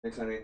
Thanks, honey.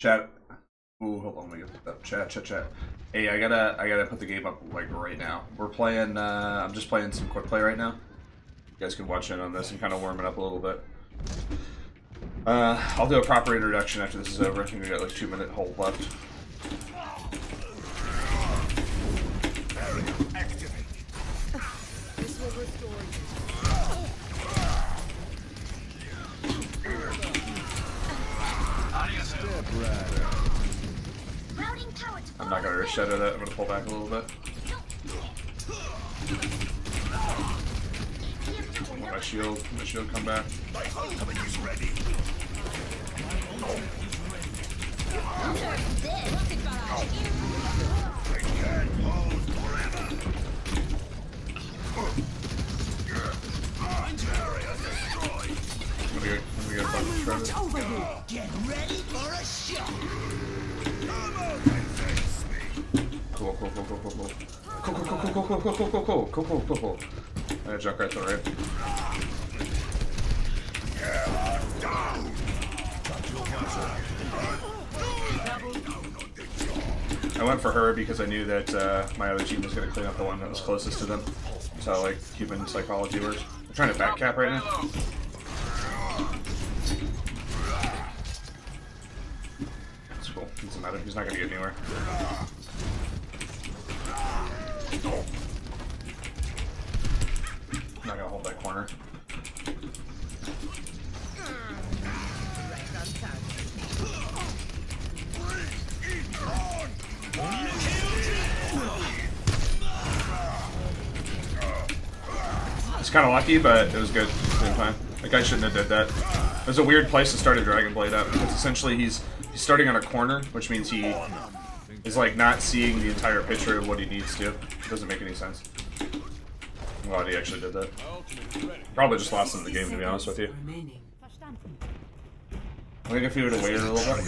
Chat. Ooh, hold on, let me get that. Chat. Hey, I gotta put the game up like right now. We're playing. I'm just playing some quick play right now. You guys can watch in on this and kind of warm it up a little bit. I'll do a proper introduction after this is over. I think we got like 2-minute hold left. This will restore you. I'm not gonna shadow that. I'm gonna pull back a little bit. Let my shield come back. Get ready for a shot. Cool. I got Junkrat's alright. I went for her because I knew that my other team was going to clean up the one that was closest to them. That's how like human psychology works. I'm trying to back cap right now. That's cool. Doesn't matter. He's not going to get anywhere. I'm not going to hold that corner. It's kind of lucky, but it was good at the same time. That guy shouldn't have did that. It was a weird place to start a Dragon Blade up, because essentially he's starting on a corner, which means he is like not seeing the entire picture of what he needs to. It doesn't make any sense. I'm glad he actually did that. Probably just lost him the game, to be honest with you. I think if he would have waited a little bit.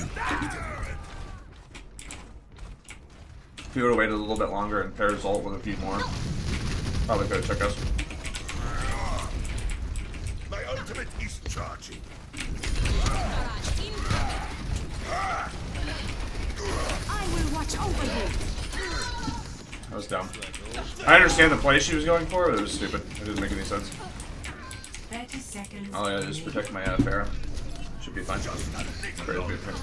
If he would have waited a little bit longer and pairs ult with a few more, probably could have took us. My ultimate is charging. I will watch over you. That was dumb. I understand the play she was going for, but it was stupid. It didn't make any sense. 30 seconds. Oh yeah, just protect my Pharah. Should be fine.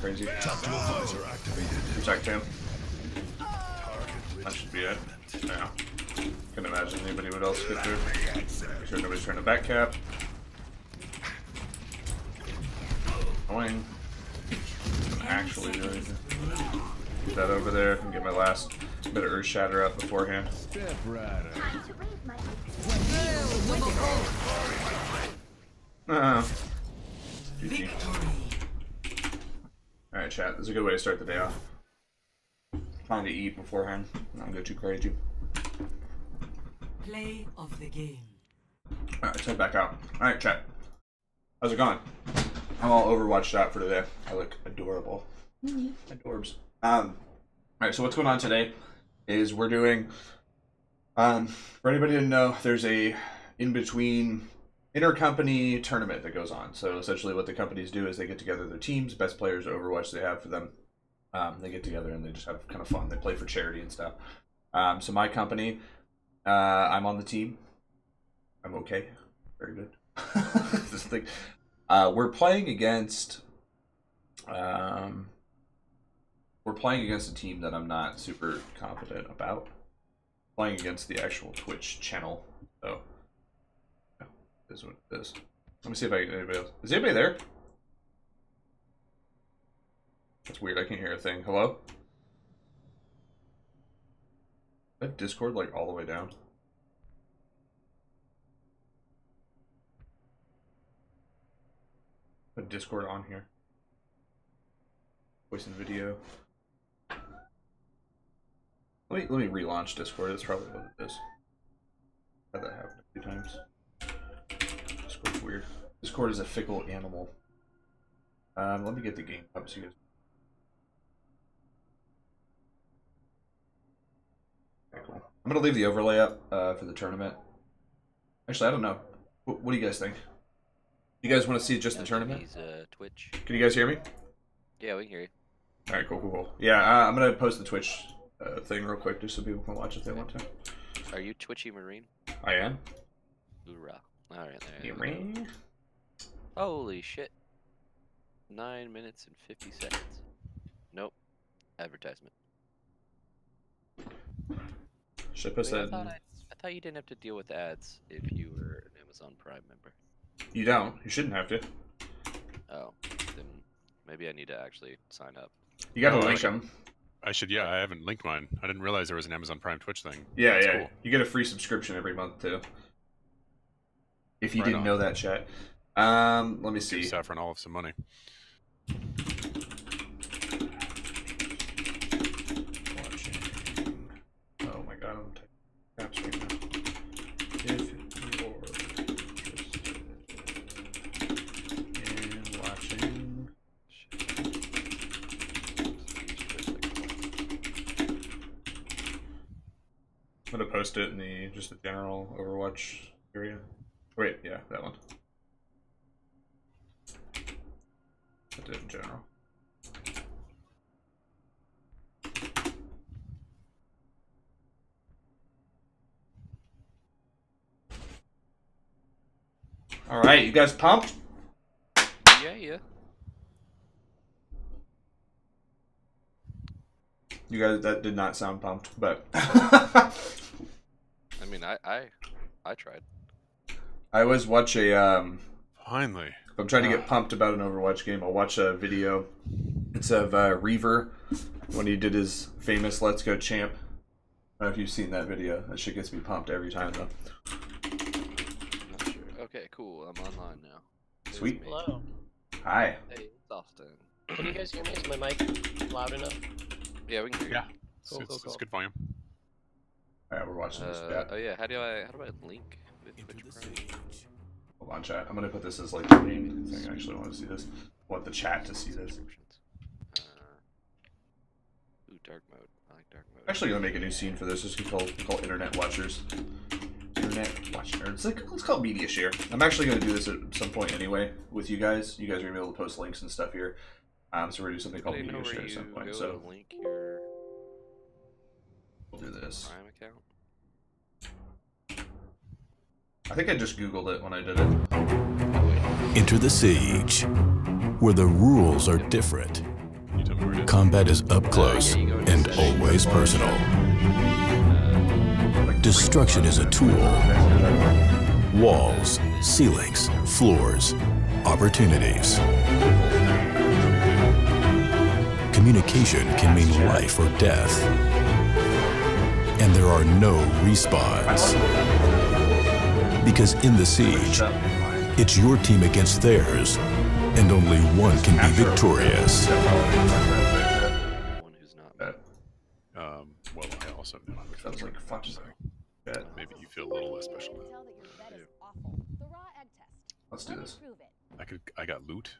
Crazy. Protect him. That should be it. Yeah. Couldn't imagine anybody would else get through. Make sure nobody's trying to back cap. Annoying. Actually do anything. Get that over there and get my last bit of Earth Shatter up beforehand. GG. Alright, chat. This is a good way to start the day off. Trying to eat beforehand. Not go too crazy. Play of the game. Alright, let's head back out. Alright, chat. How's it going? I'm all Overwatched out for today. I look adorable. Adorbs. Alright, so what's going on today is we're doing, for anybody to know, there's a in-between intercompany tournament that goes on. So essentially what the companies do is they get together their teams, best players Overwatch they have for them. They get together and they just have kind of fun. They play for charity and stuff. So my company, I'm on the team. I'm okay. Very good. This thing. We're playing against a team that I'm not super confident about. Playing against the actual Twitch channel, so yeah, this is what it is. Let me see if I get anybody else. Is anybody there? That's weird. I can't hear a thing. Hello? I have Discord like all the way down. Put Discord on here. Voice and video. Let me relaunch Discord. That's probably what it is. Had that happen a few times. Discord's weird. Discord is a fickle animal. Let me get the game up so you guys. Okay, cool. I'm gonna leave the overlay up for the tournament. Actually, I don't know. What do you guys think? You guys want to see just the tournament? Twitch. Can you guys hear me? Yeah, we can hear you. All right, cool. Yeah, I'm gonna post the Twitch thing real quick just so people can watch if they want to. Are you Twitchy Marine? I am. Hoorah. Alright, there you go. Ring. Holy shit. 9 minutes and 50 seconds. Nope. Advertisement. Should I post Wait, that? I thought you didn't have to deal with ads if you were an Amazon Prime member. You don't. You shouldn't have to. Oh, then maybe I need to actually sign up. You gotta Oh, link them. I should, yeah, I haven't linked mine. I didn't realize there was an Amazon Prime Twitch thing. Yeah, That's yeah. cool. You get a free subscription every month too. If you Right didn't on. know that, chat. Let me Give see. Saffron Olive some money. Watching. Oh my god, I'm typing caps right now. If you're interested in watching. I'm gonna post it in the just the general Overwatch area. Wait, yeah, that one. I did in general. All right, you guys pumped? Yeah. You guys, that did not sound pumped, but I mean, I tried. I always watch a Finally. if I'm trying to get pumped about an Overwatch game, I'll watch a video. It's of Reaver when he did his famous "Let's Go Champ." I don't know if you've seen that video. That shit gets me pumped every time though. Not sure. Okay, cool. I'm online now. It's Sweet. me. Hello. Hi. Hey, it's Austin. Can you guys hear me? Is my mic loud enough? Yeah, we can hear you. Yeah. Cool, It's cool. good volume. All right, we're watching this. Oh yeah, how do I link with Twitch Prime? Hold on, chat. I'm gonna put this as like the main thing. I actually want to see this. I want the chat to see this. Subscriptions. Ooh, dark mode. I like dark mode. Actually, gonna make a new scene for this. It's called Internet Watchers. Internet Watchers. Let's call it Media Share. I'm actually gonna do this at some point anyway with you guys. You guys are gonna be able to post links and stuff here. So we're gonna do something called Anybody know Media where Share at some you point. go So to link your we'll do this. Prime account? I think I just Googled it when I did it. Enter the Siege, where the rules are different. Can you tell me where it is? Combat is up close Yeah, you go to and settings. always personal. Destruction is a tool. Walls, ceilings, floors, opportunities. Communication can mean life or death. And there are no respawns. Because in the siege, it's your team against theirs, and only one can be victorious. One who's not me. Well, I also know. Sounds like fucking bad. Maybe you feel a little less special now. Tell that your bet is awful. The raw egg test. Let's do Let me this. prove it. I got loot.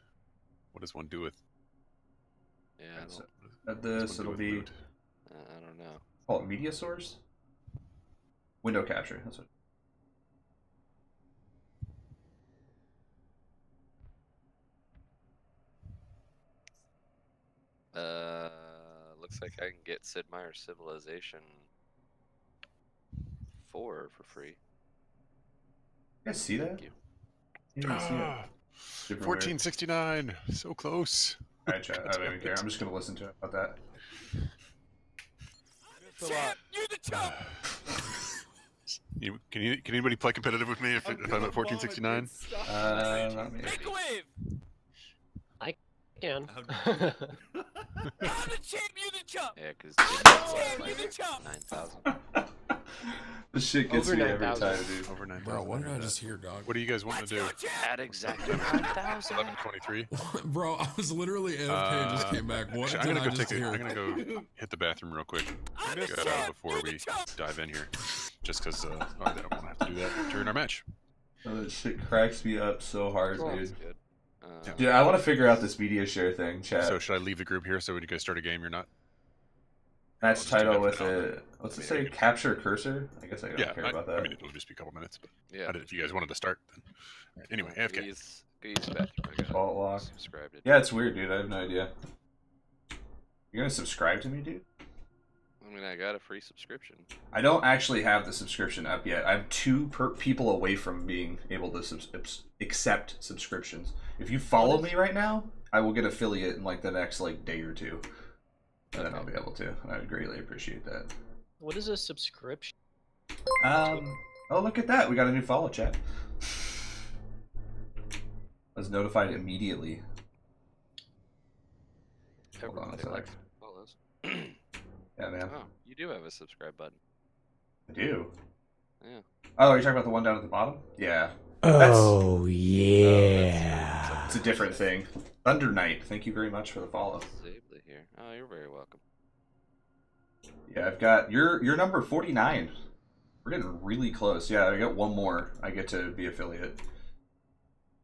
What does one do with? Yeah, I So, don't, at what does this, one do it'll with be loot? I don't know. call it media source. Window capture. That's what. Looks like I can get Sid Meier's Civilization 4 for free. You guys see that? Thank you. You didn't see it. Ah, Super weird. 1469. So close. Alright, chat. I don't even care. I'm just gonna listen to it about that. Can anybody play competitive with me if I'm at 1469? Not me. I can. Yeah, because 9,000. This shit gets Over me every 9,000. time, dude. Over 9,000. Bro, what did I just hear, dog? What do you guys want to do? At exactly 9,000. 11:23. Bro, I was literally AFK and just came back. What Actually, did I'm I gonna go just take hear? I'm gonna go hit the bathroom real quick before we dive in here, just because I don't want to have to do that during our match. Oh, this shit cracks me up so hard, Cool. dude. Good. Dude, I want to figure out this media share thing, chat. So should I leave the group here so when you guys start a game, you're not? Match I'll just do title that with for now, a then. what's I it mean, I say? could- Capture cursor? I guess I don't Yeah, care about that. I mean it'll just be a couple minutes, but Yeah. I did, if you guys wanted to start, then. Anyway, Go AFK. use the bathroom. I got Alt lock. subscribed it. Yeah, it's weird, dude. I have no idea. You're gonna subscribe to me, dude? I mean, I got a free subscription. I don't actually have the subscription up yet. I'm two people away from being able to accept subscriptions. If you follow me right now, I will get affiliate in like the next like day or two. And then I'll be able to. I would greatly appreciate that. What is a subscription? Oh, look at that. We got a new follow, chat. I was notified immediately. Hold on a Everybody sec. likes follows. Yeah, man. Oh, you do have a subscribe button. I do. Yeah. Oh, you're talking about the one down at the bottom? Yeah. Oh, yeah. It's a different thing. Thunder Knight, thank you very much for the follow. Safely here. Oh, you're very welcome. Yeah, I've got you're number 49. We're getting really close. Yeah, I got one more. I get to be affiliate.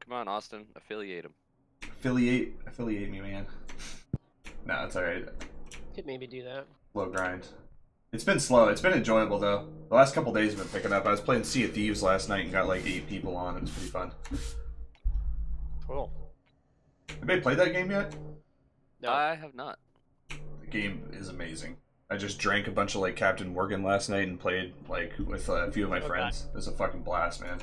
Come on, Austin, affiliate him. Affiliate me, man. No, it's alright. Could maybe do that. Slow grind. It's been slow. It's been enjoyable though. The last couple days have been picking up. I was playing Sea of Thieves last night and got like 8 people on. It was pretty fun. Cool. Anybody played that game yet? No. I have not. The game is amazing. I just drank a bunch of like Captain Morgan last night and played like with a few of my friends. It was a fucking blast, man.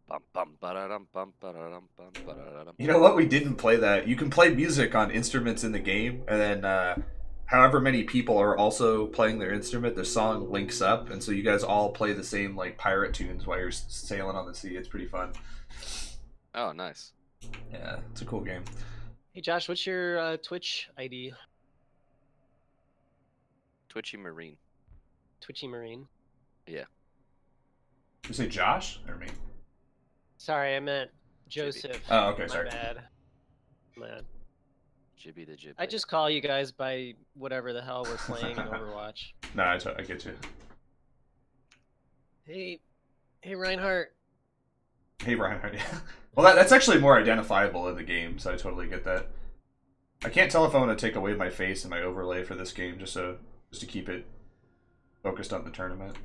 Bum, bum, ba-da-dum, bum, ba-da-dum, bum, ba-da-dum. You know what? We didn't play that. You can play music on instruments in the game, and then however many people are also playing their instrument, the song links up, and so you guys all play the same like pirate tunes while you're sailing on the sea. It's pretty fun. Oh, nice. Yeah, it's a cool game. Hey Josh, what's your Twitch ID? Twitchy Marine. Twitchy Marine. Yeah. You say Josh or me? Sorry, I meant Joseph. Oh, okay, My sorry. bad. Man. Jibby the Jibby. I just call you guys by whatever the hell we're playing in Overwatch. No, I get you. Hey Reinhardt. Hey, Ryan. Yeah. Well, that's actually more identifiable in the game, so I totally get that. I can't tell if I want to take away my face and my overlay for this game just to keep it focused on the tournament.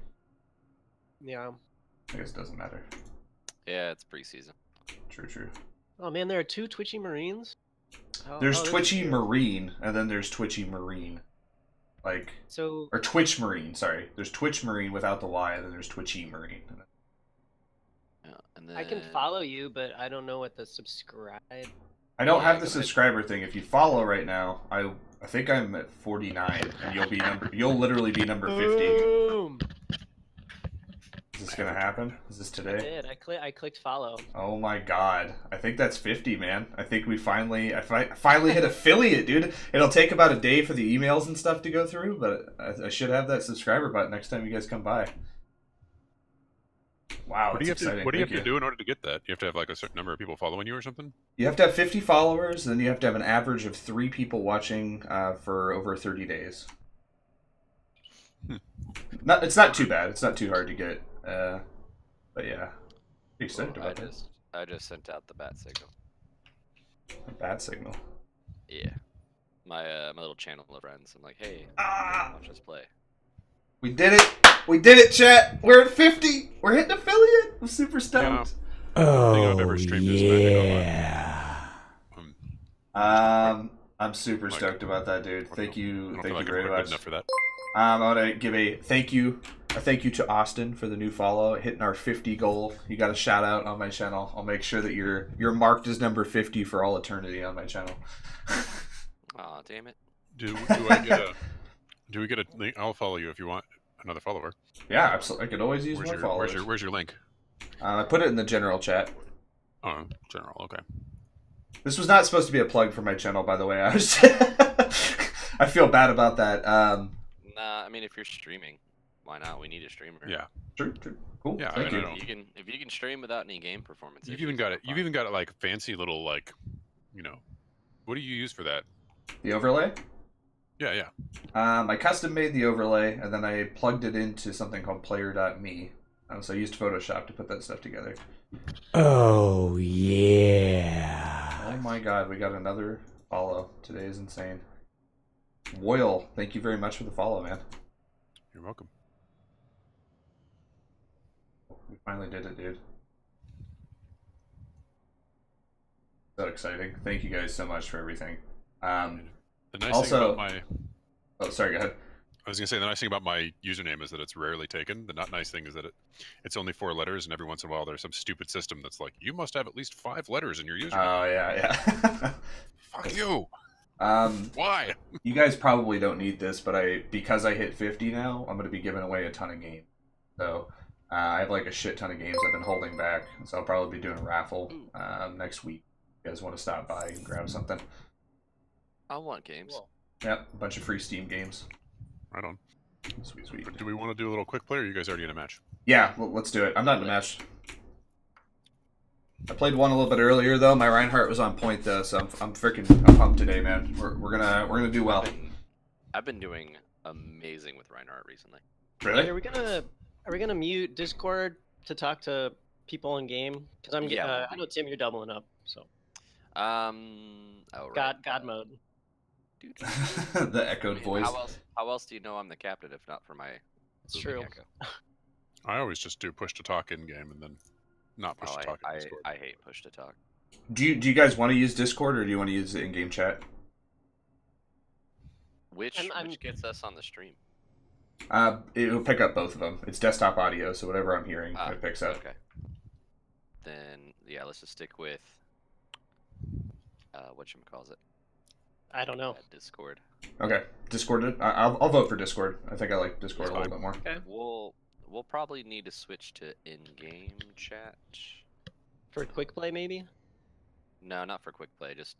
Yeah. I guess it doesn't matter. Yeah, it's preseason. True. Oh man, there are 2 Twitchy Marines? There's this is Twitchy weird. Marine, and then there's Twitchy Marine. Like, So or Twitch Marine, sorry. There's Twitch Marine without the Y, and then there's Twitchy Marine. Yeah, and then I can follow you, but I don't know what the subscribe. I don't Yeah, have the go ahead. subscriber thing. If you follow right now, I think I'm at 49, and you'll literally be number 50. Boom! Is this gonna happen? Is this I today? did. I clicked follow. Oh my god. I think that's 50, man. I think we finally finally hit affiliate, dude. It'll take about a day for the emails and stuff to go through, but I should have that subscriber button next time you guys come by. Wow, What do you that's have to exciting. What do you Thank have to do in order to get that? You have to have like a certain number of people following you or something. You have to have 50 followers, then you have to have an average of 3 people watching for over 30 days. It's not too bad. It's not too hard to get. But yeah, pretty stoked Well, about that. I just sent out the bat signal. A bad signal. Yeah. My little channel of friends. I'm like, hey, watch us play. We did it! We did it, chat! We're at 50! We're hitting affiliate! I'm super stoked. I think I've ever streamed this magic I'm super stoked about that, dude. Thank you, thank you very much. Enough for that. I want to give a thank you to Austin for the new follow, hitting our 50 goal. You got a shout out on my channel. I'll make sure that you're marked as number 50 for all eternity on my channel. Aw, damn it. Do we get a link? I'll follow you if you want another follower. Yeah, absolutely. I could always use more followers. Where's your link? I put it in the general chat. Oh, general. Okay. This was not supposed to be a plug for my channel, by the way. I was I feel bad about that. Nah, I mean, if you're streaming, why not? We need a streamer. Yeah. True. Cool. Yeah, Thank I you. know. If you can stream without any game performance. You've even got it. You've even got it like fancy little like, what do you use for that? The overlay? Yeah. I custom made the overlay, and then I plugged it into something called player.me. So I used Photoshop to put that stuff together. Oh, yeah. Oh my god, we got another follow. Today is insane. Woyle, thank you very much for the follow, man. You're welcome. We finally did it, dude. So exciting. Thank you guys so much for everything. The nice Also- thing about my Oh, sorry, go ahead. I was gonna say the nice thing about my username is that it's rarely taken. The not nice thing is that it's only 4 letters, and every once in a while there's some stupid system that's like, you must have at least 5 letters in your username. Oh, yeah. Fuck you. Um, Why? you guys probably don't need this, but because I hit 50 now, I'm going to be giving away a ton of games. So I have like a shit ton of games I've been holding back, so I'll probably be doing a raffle next week. If you guys want to stop by and grab something? I want games. Cool. Yep, a bunch of free Steam games. Right on. Sweet, sweet. But do we want to do a little quick play, or are you guys already in a match? Yeah, let's do it. I'm not in a match. I played one a little bit earlier though. My Reinhardt was on point though, so I'm pumped today, man. We're gonna do well. I've been doing amazing with Reinhardt recently. Really? Are we gonna mute Discord to talk to people in game? Because I'm Yeah. I know Tim, you're doubling up, so Oh, right. God mode. Dude. The echoed voice. How else do you know I'm the captain if not for my? It's booming true. echo? I always just do push to talk in game and then not push Oh, to talk in Discord. I hate push to talk. Do you guys want to use Discord or do you want to use the in-game chat? Which I'm- gets us on the stream? It'll pick up both of them. It's desktop audio, so whatever I'm hearing, it picks up. Okay. Then yeah, let's just stick with whatchamacallit? I don't know. Discord. Okay, Discord. I'll vote for Discord. I think I like Discord a Fine. little bit more. Okay. We'll probably need to switch to in-game chat. For quick play, maybe. No, not for quick play. Just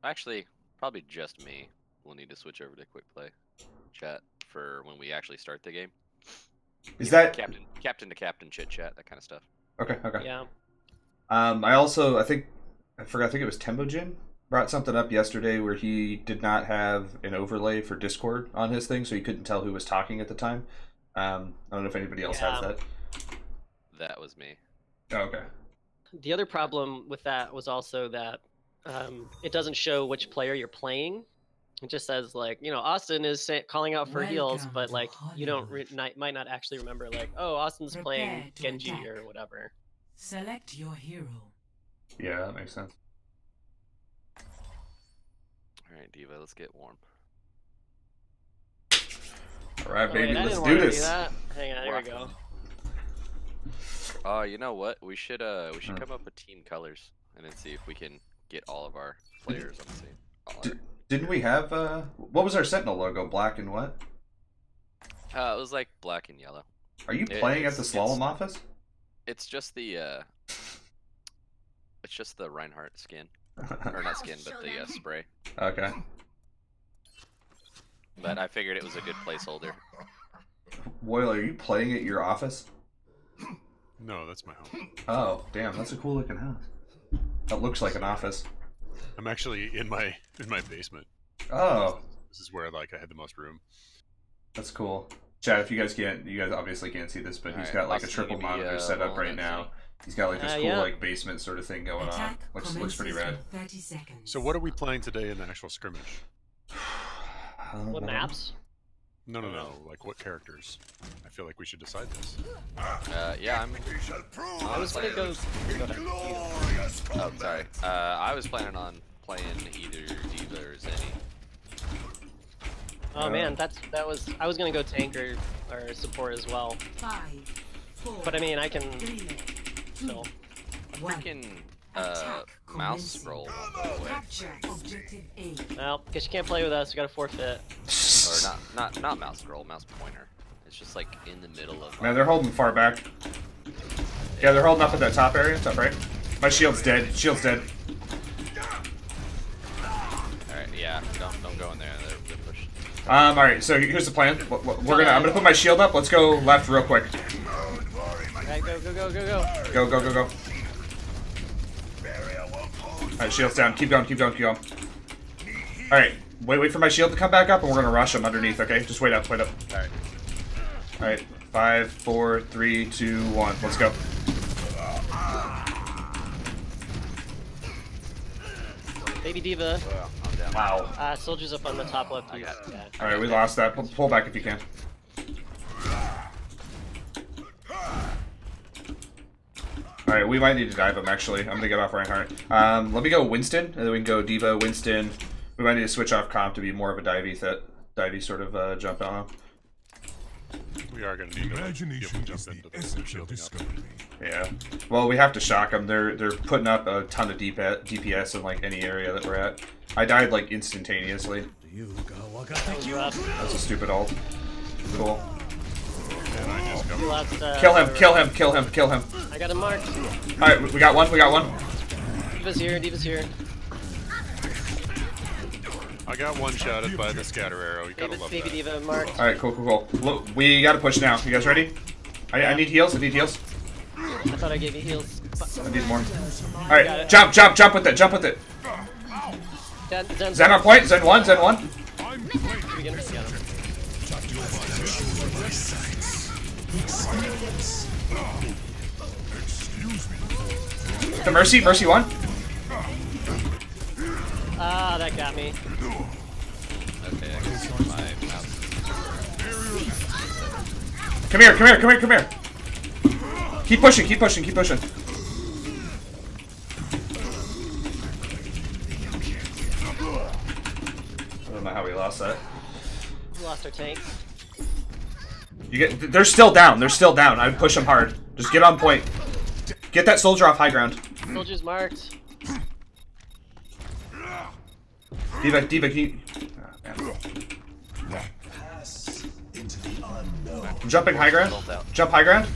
actually, probably just me. We'll need to switch over to quick play chat for when we actually start the game. Is that captain to captain chit chat, that kind of stuff? okay? Okay. Yeah. I think it was Tembojin brought something up yesterday where he did not have an overlay for Discord on his thing, so he couldn't tell who was talking at the time. I don't know if anybody else has that. That was me. Oh, okay. The other problem with that was also that it doesn't show which player you're playing. It just says like, Austin is calling out for heals, but like you don't might not actually remember like, oh, Austin's playing Genji or whatever. Select your hero. Yeah, that makes sense. All right, Diva, let's get warm. All right, Oh, wait, baby, I let's didn't do wanna this. that. Hang on, here we go. Oh, you know what? We should come up with team colors and then see if we can get all of our players on the same color. Didn't we have what was our Sentinel logo? Black and what? It was like black and yellow. Are you playing at the Slalom office? It's just the Reinhardt skin, or not skin, but the spray. Okay. But I figured it was a good placeholder. Woyle, are you playing at your office? No, that's my home. Oh, damn, that's a cool looking house. That looks like an office. I'm actually in my basement. Oh, This is where I had the most room. that's cool. Chat, if you guys obviously can't see this, but he's Alright, got like a Austin, triple you be, monitor set up rolling right that now. city. He's got like this cool yeah. like basement sort of thing going on. Attack Looks pretty rad. commences in 30 seconds. So what are we playing today in the actual scrimmage? What maps? No. Like what characters? I feel like we should decide this. Yeah, We shall prove I was gonna go. glorious Oh, sorry. I was planning on playing either Diva or Zenny. Oh man, I was gonna go tank or support as well. 5, 4, But I mean, I can 3, 2, still. 1. Freaking Attack mouse commencing. scroll won't go away. Capture objective A. Well, guess you can't play with us. You gotta forfeit. Or not mouse scroll, mouse pointer. It's just like in the middle of. Man, they're holding far back. Yeah, they're holding up at that top area. Top right. My shield's dead. Shield's dead. Alright, yeah, don't go in there. They're pushed. All right. So here's the plan. I'm gonna put my shield up. Let's go left real quick. Alright, go. Go. All right, shield's down. Keep going. All right. Wait for my shield to come back up, and we're gonna rush them underneath. Okay, just wait up. Alright. All right. 5, 4, 3, 2, 1. Let's go. Baby Diva. I'm down. Wow. Soldiers up on the top left. I got it. Yeah. All right, we lost that. Pull back if you can. All right, we might need to dive him. Actually, I'm gonna get off Reinhardt. Let me go Winston, and then we can go Diva, Winston, We might need to switch off comp to be more of a divey sort of jump on him. We are going to need to like, be able to jump into the shielding up. Yeah. Well, we have to shock them. They're putting up a ton of DPS in like any area that we're at. I died like instantaneously. That's a stupid ult. Cool. Kill him! Kill him! Kill him! Kill him! I got him marked. All right, we got one. We got one. D.Va's here. D.Va's here. I got one shotted by the scatter arrow. You gotta love Baby that. D.Va marked. All right, cool, cool, cool. Look, we gotta push now. You guys ready? I need heals. I need heals. I thought I gave you heals. I need more. All right, jump, jump, jump with it. Jump with it. Zen on point. Zen one. Zen one. The Mercy. Mercy one. Ah, that got me. Okay, I can see my mouse. Come here, come here, come here, come here. Keep pushing, keep pushing, keep pushing. I don't know how we lost that. We lost our tank. They're still down. They're still down. I would push them hard. Just get on point. Get that soldier off high ground. Soldier's marked. D.Va, keep. I'm jumping high ground. Jump high ground.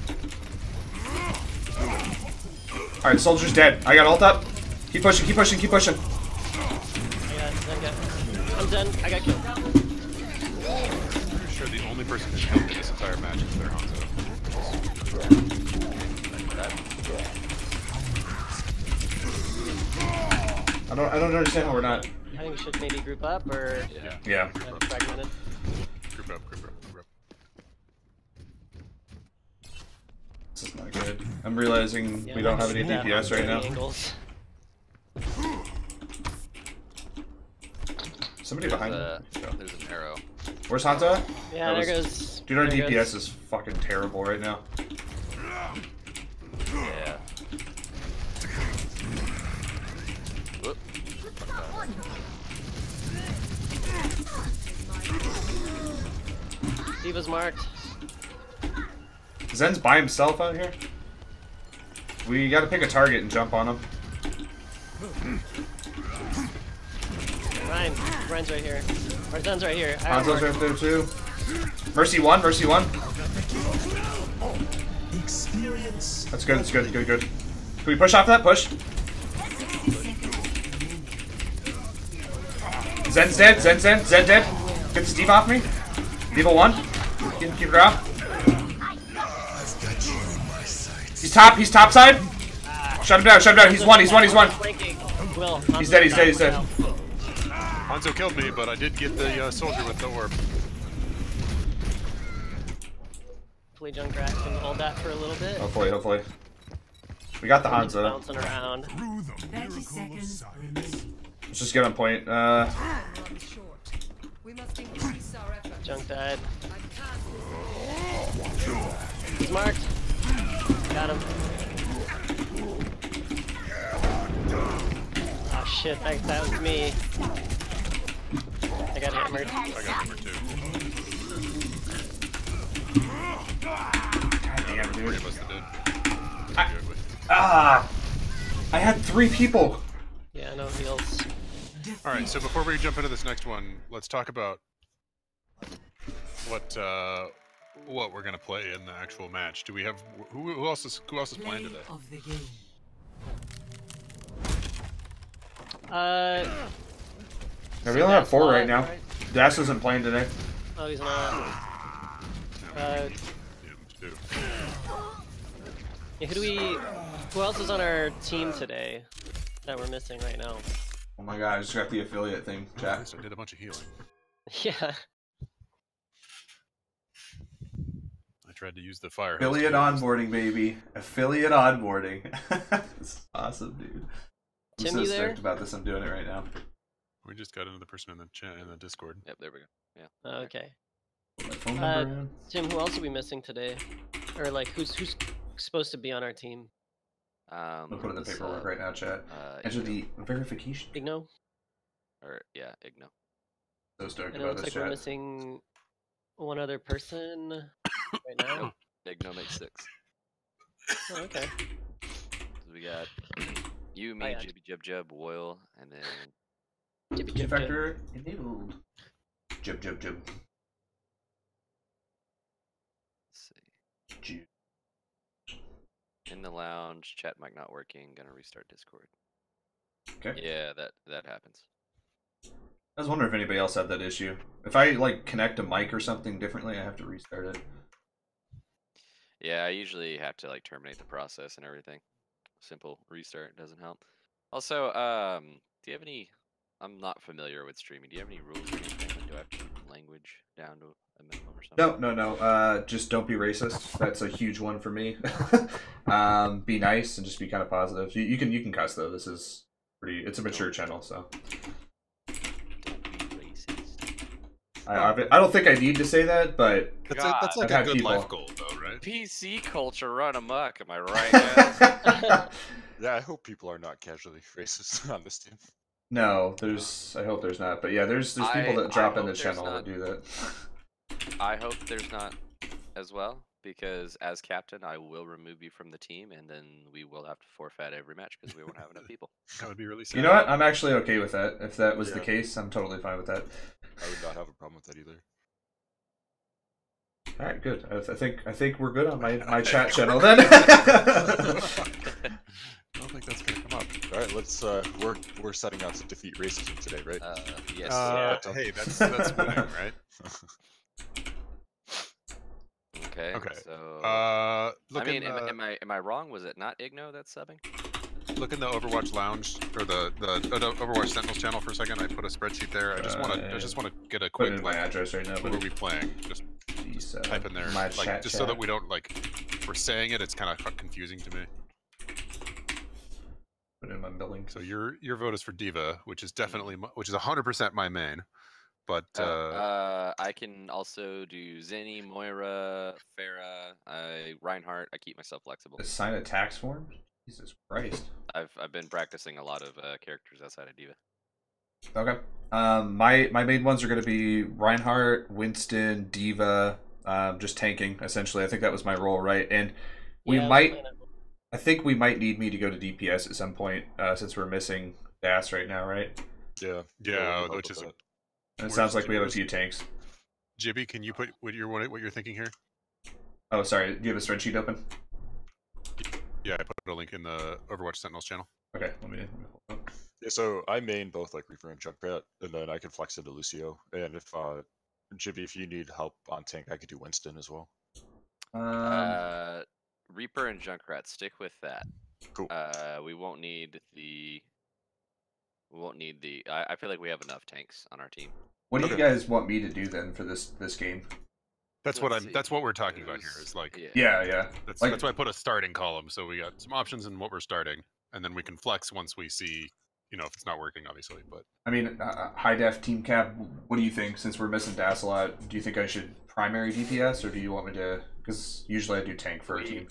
Alright, soldier's dead. I got ult up. Keep pushing, keep pushing, keep pushing. I'm done. I got killed. Pretty sure the only person who's killed me this entire match is their Hanzo. I don't understand how we're not. I think we should maybe group up or Yeah. fragmented. Group up, group up, group up. This is not good. I'm realizing we don't have any DPS right now. Angles. Somebody behind me. There's an arrow. Where's Hanzo at? Yeah, there goes. Dude, our there DPS goes. is fucking terrible right now. Yeah. Whoop. D.Va's marked. Zen's by himself out here. We gotta pick a target and jump on him. Ryan's right here. Or Zen's right here. Hanzo's right there too. Mercy one, Mercy one. That's good, that's good, good, good. Can we push off that? Push. Zen's dead, Zen dead. Get Steve off me. D.Va one. Keep her off. He's top side. Shut him down, he's one. Will, He's dead. Hanzo killed me, but I did get the soldier with the orb. Hopefully Junkrat can hold that for a little bit. Hopefully. We got the He's Hanzo. bouncing around. 30 seconds remaining. Let's just get on point. We must increase our effort. Junk died. He's marked. Got him. Oh shit, that was me. I got hammered. I got hammered too. Damn, Three dude. of us that did. I had 3 people. Yeah, no heals. Alright, so before we jump into this next one, let's talk about what we're gonna play in the actual match. Do we have who else is playing today? Of the game. Yeah, we only have 4 right now. Das isn't playing today. Oh, he's not. Yeah, who else is on our team today that we're missing right now? Oh my god, I just got the affiliate thing, chat. I did a bunch of healing. Yeah. I tried to use the fire. Affiliate onboarding, baby. Affiliate onboarding. This is awesome, dude. I'm Tim, so you there? stoked about this. I'm doing it right now. We just got another person in the chat in the Discord. Yep, there we go. Yeah. Okay. My phone number in. Tim, who else are we missing today? Or like, who's supposed to be on our team? I'll put in the paperwork right now, chat. Enter Igno. the verification. Igno? Or yeah, Igno. So stoked And it about looks this like we're chat. missing one other person right now. Igno makes 6. Oh, okay. So we got you, me, yeah. Jibby Jub Jub, Woyle, and then Jibby G jib jib. factor enabled. Jib. let's see. G. In the lounge, chat mic not working. Gonna restart Discord. Okay. Yeah, that happens. I was wondering if anybody else had that issue. If I like connect a mic or something differently, I have to restart it. Yeah, I usually have to like terminate the process and everything. Simple restart doesn't help. Also, do you have any? I'm not familiar with streaming. Do you have any rules or anything? Like, do I have to keep language down to a minimum or something? No. Just don't be racist. That's a huge one for me. Be nice and just be kind of positive. You can cuss though. This is pretty. It's a mature channel, so. Don't be racist. I don't think I need to say that, but That's like I've a had good life people- goal, though, right? PC culture run amok. Am I right, guys? Yeah, I hope people are not casually racist on this team. No, I hope there's not. But yeah, there's people that drop in the channel that do that. I hope there's not as well, because as captain, I will remove you from the team, and then we will have to forfeit every match because we won't have enough people. That would be really sad. You know what? I'm actually okay with that. If that was the Yeah. case, I'm totally fine with that. I would not have a problem with that either. All right, good. I think we're good on my chat channel then. I don't think that's gonna come up. All right, let's. We're setting out to defeat racism today, right? Yes. Hey, that's winning, right? Okay. Okay. So. Look I mean, in the, am I wrong? Was it not Igno that's subbing? look in the Overwatch Lounge or the Overwatch Sentinels channel for a second. I put a spreadsheet there. I just want to get a Put quick in my address right now. Who are we playing? Just Jeez, type in there, my like just so that we don't like we're saying it. It's kind of confusing to me. Put in my billing. So your vote is for Diva, which is definitely which is 100% my main. But I can also do Zenny, Moira, Farah, Reinhardt. I keep myself flexible. Sign a tax form? Jesus Christ. I've been practicing a lot of characters outside of Diva. Okay. My main ones are going to be Reinhardt, Winston, Diva, just tanking essentially. I think that was my role, right? And I think we might need me to go to DPS at some point since we're missing Das right now, right? Yeah. Which is. And it sounds like we have a few tanks. Jibby, can you put what you're thinking here? Oh, sorry. Do you have a spreadsheet open? Yeah, I put a link in the Overwatch Sentinels channel. Okay, let me hold up. Yeah, so I main both like Reaper and Junkrat, and then I can flex into Lucio. And if Jibby, if you need help on tank, I could do Winston as well. Reaper and Junkrat, stick with that. Cool. We won't need the. I feel like we have enough tanks on our team. What do you guys want me to do then for this game? That's what we're talking about here. Is like yeah. That's Like- that's why I put a starting column. So we got some options in what we're starting, and then we can flex once we see, if it's not working, obviously. But I mean, high def team cap. What do you think? Since we're missing Das a lot, do you think I should primary DPS or do you want me to? Because usually I do tank for a team.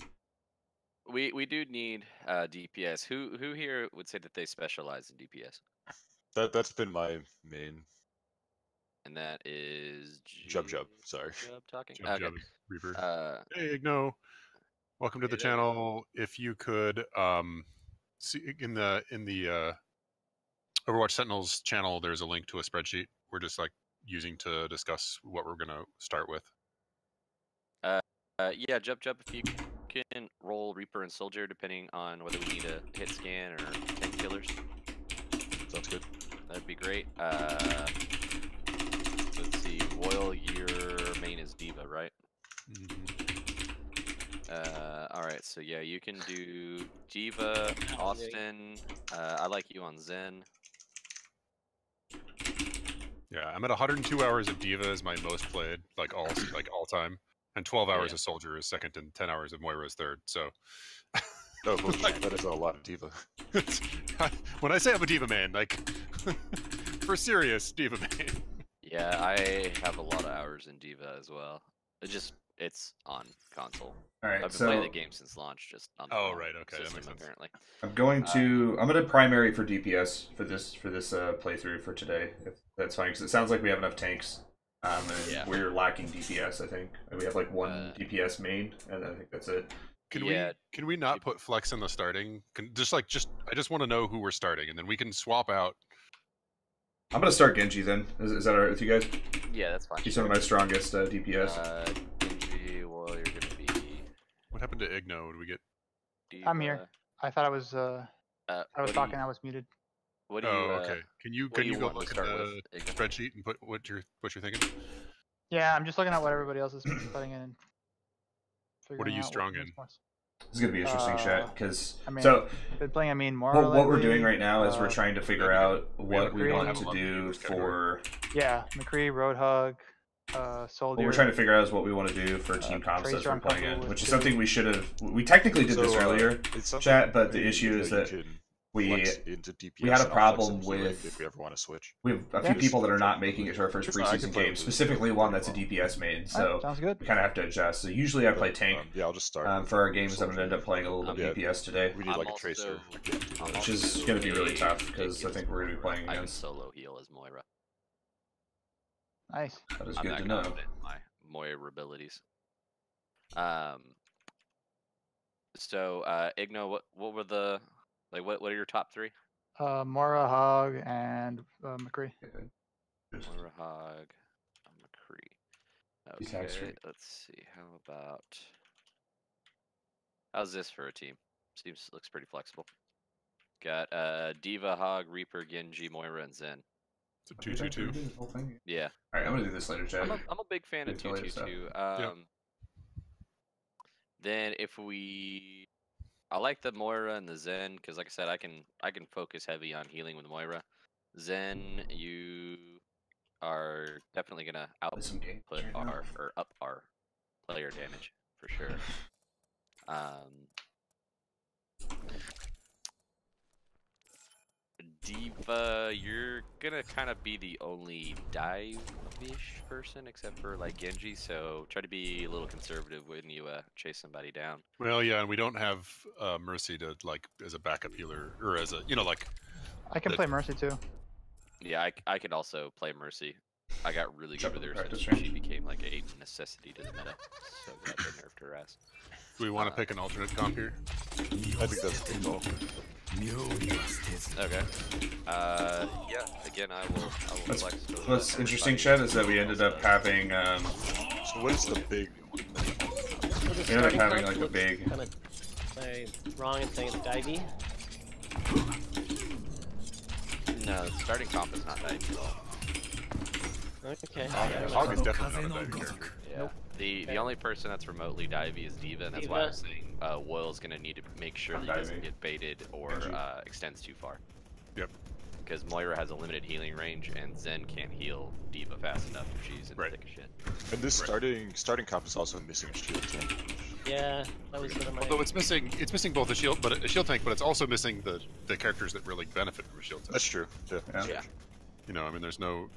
We do need DPS. Who here would say that they specialize in DPS? That's been my main. And that is Jub. Sorry. Jub talking. Jub, Okay. Reaper. Hey Igno, welcome to the channel. If you could see in the Overwatch Sentinels channel, there's a link to a spreadsheet. We're just like using to discuss what we're gonna start with. Yeah, Jub. If you can roll Reaper and Soldier, depending on whether we need a hit scan or tank killers. Sounds good. That'd be great. Let's see. Royal, your main is Diva, right? All right. So yeah, you can do Diva, Austin. I like you on Zen. Yeah, I'm at 102 hours of Diva is my most played, like all time, and 12 hours of Soldier is second, and 10 hours of Moira is third. So. Oh, that is a lot of Diva. When I say I'm a Diva man, like for serious Diva man. Yeah, I have a lot of hours in Diva as well. It just it's on console. All right, I've been so playing the game since launch, just on the Oh, phone right, okay, that system, makes sense. apparently. I'm going to primary for DPS for this playthrough for today, if that's fine, because it sounds like we have enough tanks. And we're lacking DPS. I think we have like one DPS main, and I think that's it. Can we not put Flex in the starting? I just want to know who we're starting, and then we can swap out. I'm gonna start Genji then. Is that alright with you guys? Yeah, that's fine. He's one of my strongest DPS. Genji, well, you're gonna be. What happened to Igno? Did we get? Diva. I'm here. I thought I was talking. I was muted. What do you? Okay. Can you go look at the spreadsheet and put what you're thinking? Yeah, I'm just looking at what everybody else is putting in. And what are you strong in? This is gonna be interesting, chat, because been playing more. What we're doing right now is we're trying to figure out what we want to do for. Yeah, McCree, Roadhog, Soldier. What we're trying to figure out is what we want to do for team comps as we're playing it, which is something we should have. We technically did this earlier, chat, but the issue is that we had a problem with if we ever want to switch. We have a few people that are not making it to our first preseason game, specifically one that's a DPS main, so sounds good. we kind of have to adjust. So usually I play tank. Yeah, I'll just start. For our games, I'm gonna end up playing a little bit of DPS today. We need like a tracer, which is gonna be really tough because I think we're gonna be playing I against. can solo heal as Moira. Nice. That is I'm good not to know. confident in my Moira abilities. So Igno, what were the what are your top three? Mora, Hog, and McCree. Moira, Hog, McCree. Okay, let's see. How's this for a team? Looks pretty flexible. Got Diva, Hog, Reaper, Genji, Moira, and Zen. It's a 2-2-2. Yeah. All right, I'm gonna do this later, Chad. I'm a big fan of 2-2-2. Then I like the Moira and the Zen because, like I said, I can focus heavy on healing with Moira. Zen, you are definitely gonna up our player damage for sure. Diva, you're gonna kind of be the only dive-ish person except for like Genji, so try to be a little conservative when you chase somebody down. Well, yeah, and we don't have Mercy to as a backup healer or as a I can play Mercy too. Yeah, I could also play Mercy. I got really good with her since she became like a necessity to the meta. So glad they nerfed her ass. Do we want to pick an alternate comp here? I think that's a good call. Okay. Yeah. Again, I will flex. What's interesting, Chad, is that we ended up having. So what is the big? We ended up having like a big. Kind of say wrong and saying it's divey. No, the starting comp is not divey at all. Okay. Hog is definitely not a divey character. Yeah. Nope. The only person that's remotely divey is Diva, and that's why I was saying Woyle's gonna need to make sure that he doesn't get baited or extends too far. Yep. Because Moira has a limited healing range, and Zen can't heal Diva fast enough if she's in the thick of shit. And this starting comp is also missing a shield tank. Yeah, that was one of my. Although it's missing both a shield tank, but it's also missing the characters that really benefit from a shield tank. That's true. Yeah. You know, I mean, there's no.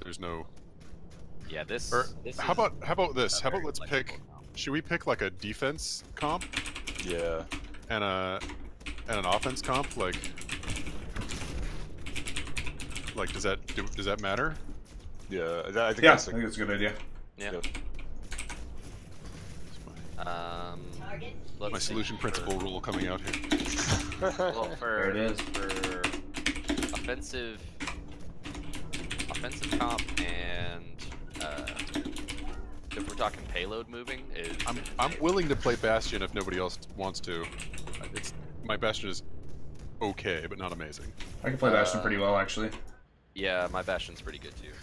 Yeah, this. How about this? How about let's pick? Should we pick like a defense comp? Yeah. And an offense comp, like does that matter? Yeah, I think that's a good idea. Yeah. My solution principle rule coming out here. Well, there it is. For offensive comp and if we're talking payload moving, I'm willing to play Bastion if nobody else wants to. My Bastion is okay, but not amazing. I can play Bastion pretty well, actually. Yeah, my Bastion's pretty good too.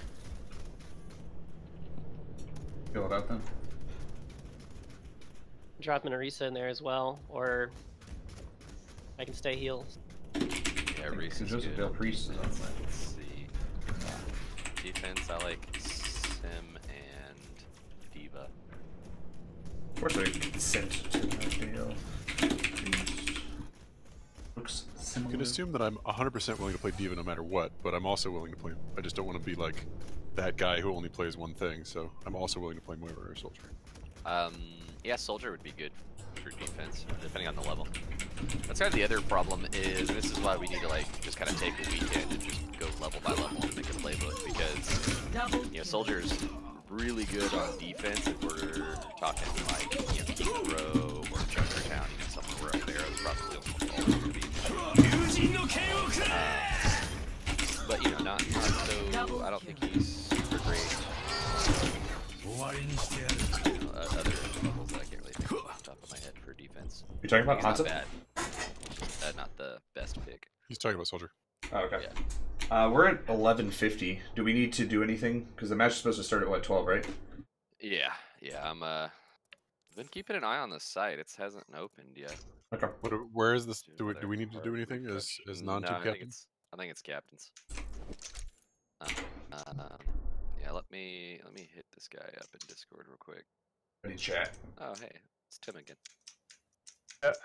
Feel it out then. Drop an Orisa in there as well, or I can stay heals. Yeah, Orisa's good. Joseph Priest is on that. Let's see. Defense, I like Sim and Diva. Of course, I consent to that deal. Looks similar. You can assume that I'm 100% willing to play Diva no matter what, but I'm also willing to play. I just don't want to be like that guy who only plays one thing. So I'm also willing to play Moira or Soldier. Yeah, soldier would be good for defense, depending on the level. That's kind of the other problem is, and this is why we need to like just kind of take a weekend and just go level by level and make a playbook, because you know, soldier's really good on defense if we're talking like, you know, King Row or Junkertown, you know, somewhere where arrows probably almost always going to be. But you know, not so. I don't think he's super great. Other levels that I can't really think of off the top of my head for defense. You talking about Hanzo? Hanzo? Not bad. Not the best pick. He's talking about soldier. Oh, okay. Yeah. We're at 11:50. Do we need to do anything? Because the match is supposed to start at what, 12, right? Yeah. I'm been keeping an eye on the site. It hasn't opened yet. Okay. Where is this? Do we need to do anything as non-team captain? I think it's captains. Yeah, let me hit this guy up in Discord real quick. Any chat? Oh, hey, it's Tim again.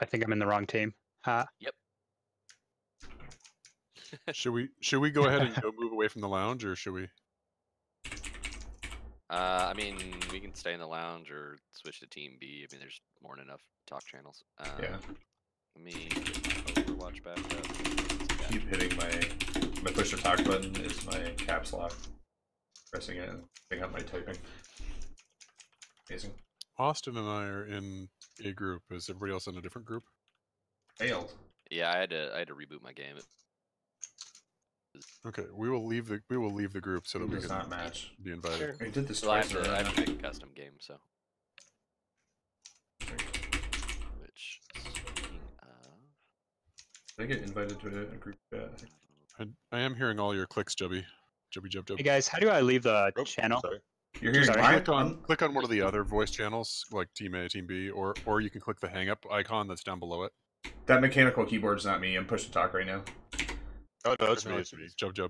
I think I'm in the wrong team. Yep. Should we go ahead and go move away from the lounge, or should we? I mean, we can stay in the lounge or switch to Team B. I mean, there's more than enough talk channels. Yeah. Let me get my Overwatch back up. Keep hitting my push to talk button is my caps lock. Pressing it and picking up my typing. Amazing. Austin and I are in a group. Is everybody else in a different group? Failed. Yeah, I had to reboot my game. Okay, we will leave the group so that we does can not match. be invited. Sure. I did this Well, twice I already. have to make a custom game, so. Which, speaking of... Did I get invited to a group chat? I am hearing all your clicks, Jubby. Jubby. Hey guys, how do I leave the channel? Sorry. You're hearing Just mine? click on one of the other voice channels, like Team A, Team B, or you can click the hang up icon that's down below it. That mechanical keyboard's not me. I'm push to talk right now. Oh no, it's No, me. it's me. Jub.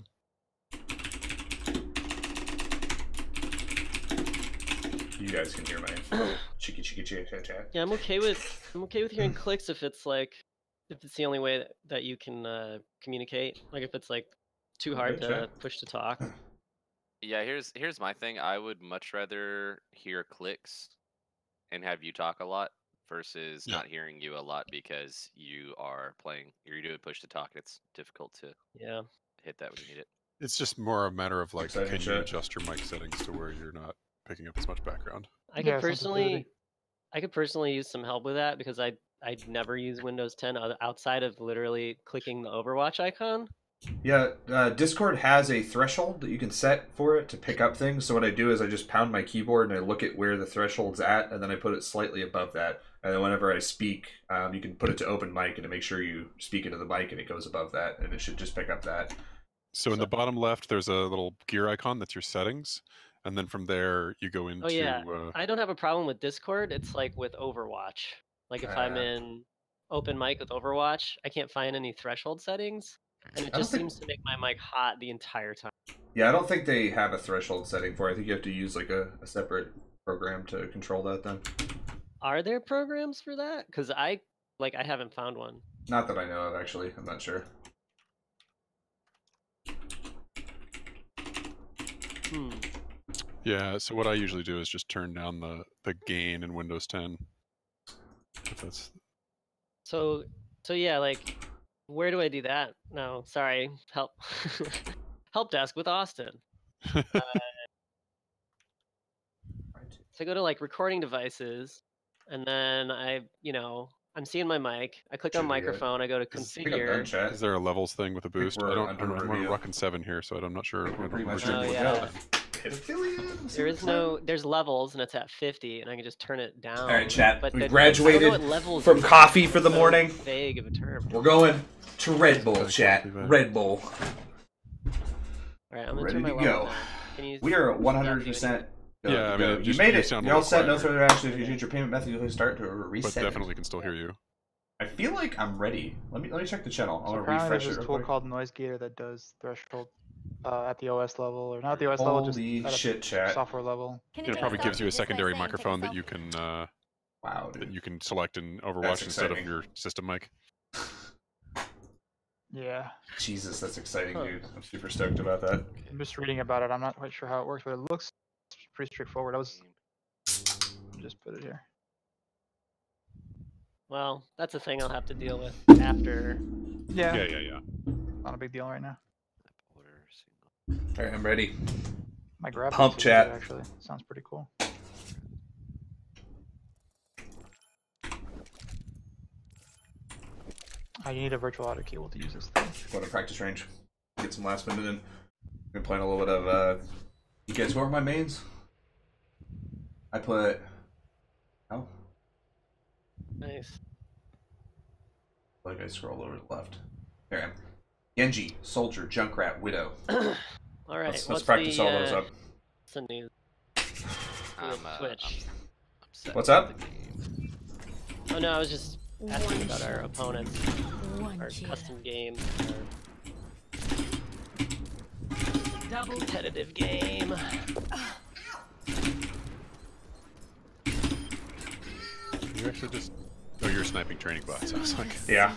You guys can hear my cheeky chat. Yeah, I'm okay with hearing clicks if it's the only way that you can communicate. Like if it's like too hard Okay, to chat. push to talk. Yeah, here's my thing. I would much rather hear clicks and have you talk a lot versus not hearing you a lot because you are playing. You're doing push to talk. It's difficult to hit that when you need it. It's just more a matter of like, Exciting can you shit. adjust your mic settings to where you're not picking up as much background? I could personally use some help with that because I never use Windows 10 outside of literally clicking the Overwatch icon. Yeah, Discord has a threshold that you can set for it to pick up things. So what I do is I just pound my keyboard and I look at where the threshold's at, and then I put it slightly above that. And then whenever I speak, you can put it to open mic and to make sure you speak into the mic and it goes above that, and it should just pick up that. So in the bottom left, there's a little gear icon that's your settings, and then from there you go into. Oh yeah, I don't have a problem with Discord. It's like with Overwatch. Like if I'm in open mic with Overwatch, I can't find any threshold settings, and it just seems to make my mic hot the entire time. Yeah, I don't think they have a threshold setting for it. I think you have to use like a separate program to control that then. Are there programs for that? Because I haven't found one. Not that I know of, actually. I'm not sure. Yeah, so what I usually do is just turn down the gain in Windows 10. If that's... So yeah, like, where do I do that? No, sorry, help. Help desk with Austin. So I go to like recording devices, and then I'm seeing my mic. I click on microphone. I go to configure. Is there a levels thing with a boost? I'm rocking 7 here, so I'm not sure. There's levels, and it's at 50, and I can just turn it down. All right, chat. But We graduated levels from coffee for the morning. Vague of a term. We're going to Red Bull, chat. Red Bull. All right, I'm gonna ready turn my to level go. down. We are 100%. Yeah, I mean, you made it. sound You're more all set. No quiet. further action. If you change your payment method, you'll start to reset. But definitely can still hear you. I feel like I'm ready. Let me check the channel. I'm So gonna apparently refresh there's it this real tool quick. called Noise Gator that does threshold at the OS level, or not the OS level, just Holy at a shit, chat. software level. It probably gives you a secondary microphone that you can that you can select in Overwatch instead of your system mic. Yeah. Jesus, that's exciting, dude. I'm super stoked about that. I'm just reading about it. I'm not quite sure how it works, but it looks pretty straightforward. Just put it here. Well, that's a thing I'll have to deal with after. Yeah. Yeah. Not a big deal right now. All right, I'm ready. My grab Pump is chat. actually sounds pretty cool. You need a virtual auto cable to use this thing. Go to practice range. Get some last minute in. Been playing a little bit of. You guys, who are my mains? I put. Oh. Nice. Like I scroll over to the left. There I am. Genji, Soldier, Junkrat, Widow. All right. Let's practice all those up. What's the news? Switch. What's up? Oh no, I was just asking about our opponents, our custom game, our competitive game. You actually just. Oh, you're sniping training bots. I was like. Yeah.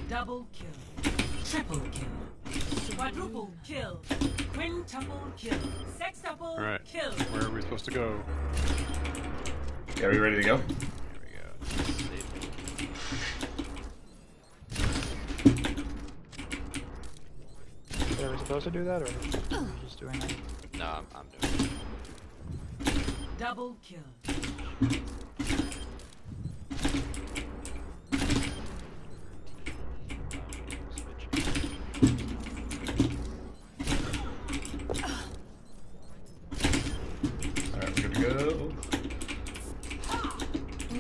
Double kill. Triple kill. Quadruple kill. Quintuple kill. Sextuple All right. kill. Where are we supposed to go? Yeah, are we ready to go? Are we supposed to do that, or are we just doing it? No, I'm doing it. Double kill. Alright, we're good to go.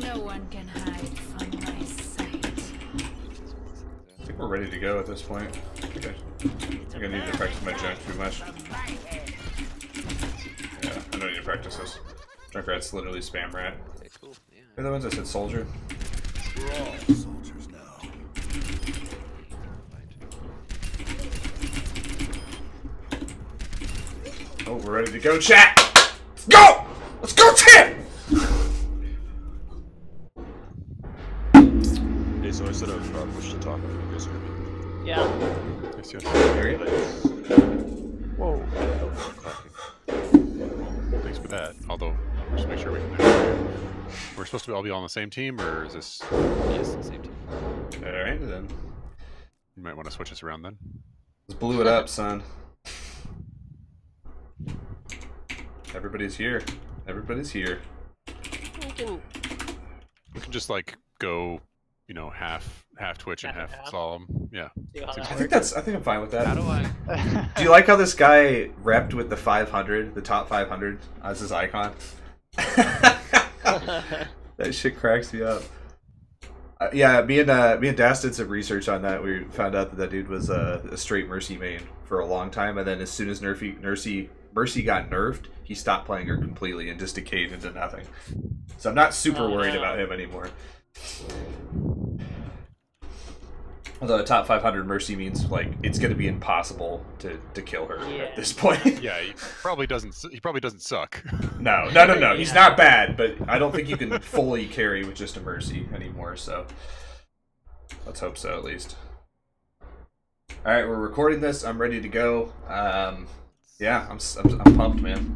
No one can hide from my sight. I think we're ready to go at this point. Okay. I think I need to practice my junk too much. Yeah, I don't need to practice this. Junkrat's literally spam rat. Okay, cool. Yeah. They're the ones that said soldier. We're all soldiers now. Oh, we're ready to go, chat! Let's go! Let's go, chat! Hey, so instead of push to talk, you guys hear me? Yeah. Yes, yes. Hear you? Whoa. Thanks for that. Although, just make sure we can do it. We're supposed to all be on the same team, or is this? Yes, the same team. Alright, then. You might want to switch us around then. Let's blew it up, son. Everybody's here. Everybody's here. We can. We can just like go, you know, half Twitch and half solemn. Yeah. I think I'm fine with that. How do I? Do you like how this guy repped with the 500, the top 500 as his icon? That shit cracks me up. Yeah, me and Das did some research on that. We found out that dude was a straight Mercy main for a long time, and then as soon as Mercy got nerfed, he stopped playing her completely and just decayed into nothing. So I'm not super worried about him anymore. Although the top 500 Mercy means like it's going to be impossible to kill her at this point. Yeah, he probably doesn't suck. No. He's not bad, but I don't think you can fully carry with just a Mercy anymore. So let's hope so at least. All right, we're recording this. I'm ready to go. Yeah, I'm pumped, man.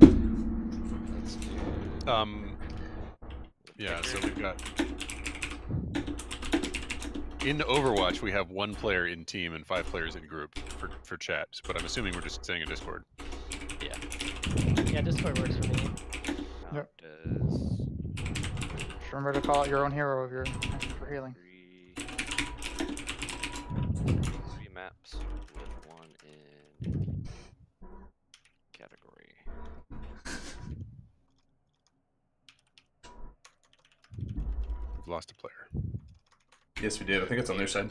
Yeah. So we've got. In Overwatch, we have 1 player in team and 5 players in group for chat, but I'm assuming we're just saying in Discord. Yeah. Yeah, Discord works for me. Yep. Does Just remember to call out your own hero if you're asking for healing. 3 maps with 1 in category. We've lost a player. Yes, we did. I think it's on their side.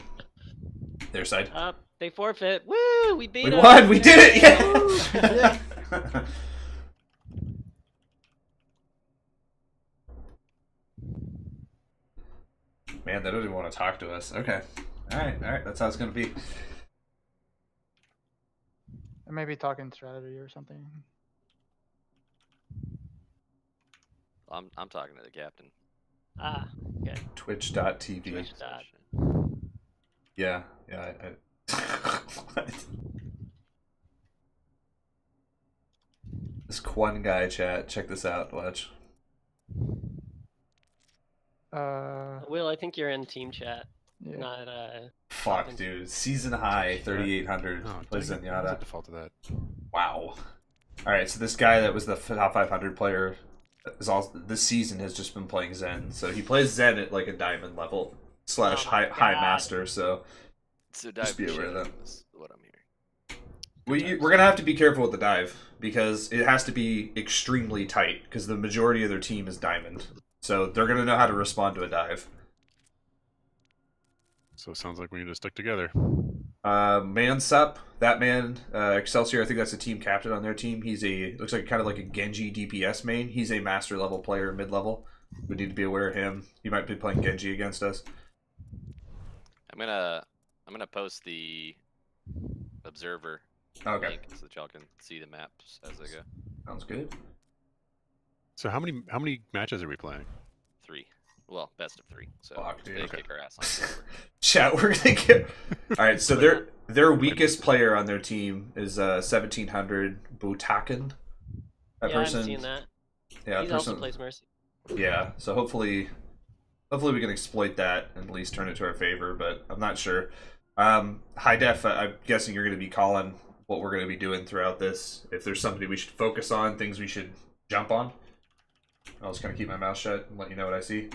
Their side. They forfeit. Woo! We beat We them. won! We did it! Yeah! Man, they don't even want to talk to us. Okay. Alright. That's how it's going to be. And maybe talking strategy or something. I'm talking to the captain. Ah, okay. Twitch.tv. Twitch. Yeah. What? This Quan guy chat. Check this out. Watch. Will, I think you're in team chat. Yeah. Not Fuck, dude. Season high, 3,800. Oh, Plays dang it. What was Zenyatta. the default of that? Wow. Alright, so this guy that was the top 500 player is also this season has just been playing Zen. So he plays Zen at like a diamond level / high master. So just be aware of that. Is what I'm hearing. We're gonna have to be careful with the dive because it has to be extremely tight because the majority of their team is diamond. So they're gonna know how to respond to a dive. So it sounds like we need to stick together. Mansup, that man, Excelsior, I think that's the team captain on their team. He's looks like kind of like a Genji DPS main. He's a master level player, mid level. We need to be aware of him. He might be playing Genji against us. I'm gonna post the observer link so that y'all can see the maps as they go. Sounds good. So how many matches are we playing? 3. Well, best of 3. So Fuck, dude. they kick our ass on server. Chat, we're gonna get. All right, so their weakest player on their team is 1700 Butaken. That person. I've seen that. Yeah, he also plays Mercy. Yeah, so hopefully we can exploit that and at least turn it to our favor, but I'm not sure. High Def, I'm guessing you're going to be calling what we're going to be doing throughout this. If there's somebody we should focus on, things we should jump on. I'll just kind of keep my mouth shut and let you know what I see.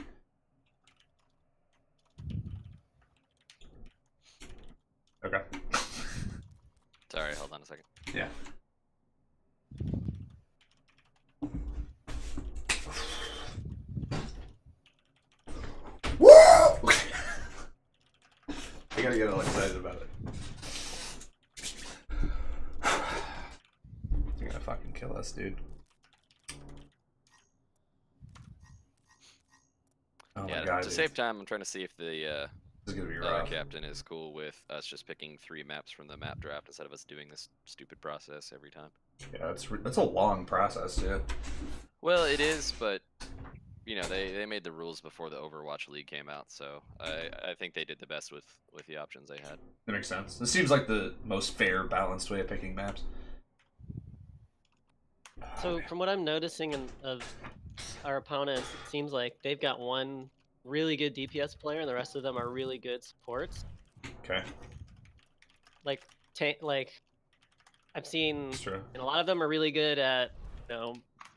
Okay. Sorry, hold on a second. Yeah. Woo! I gotta get all excited about it. You're gonna fucking kill us, dude. Oh yeah, my God, to dude. save time, I'm trying to see if the This is gonna be other rough. captain is cool with us just picking 3 maps from the map draft instead of us doing this stupid process every time. Yeah, that's a long process, dude. Well, it is, but you know they made the rules before the Overwatch League came out, so I think they did the best with the options they had. That makes sense. This seems like the most fair, balanced way of picking maps. So from what I'm noticing of our opponents, it seems like they've got one really good DPS player, and the rest of them are really good supports. Okay. Like I've seen, That's true. and a lot of them are really good at,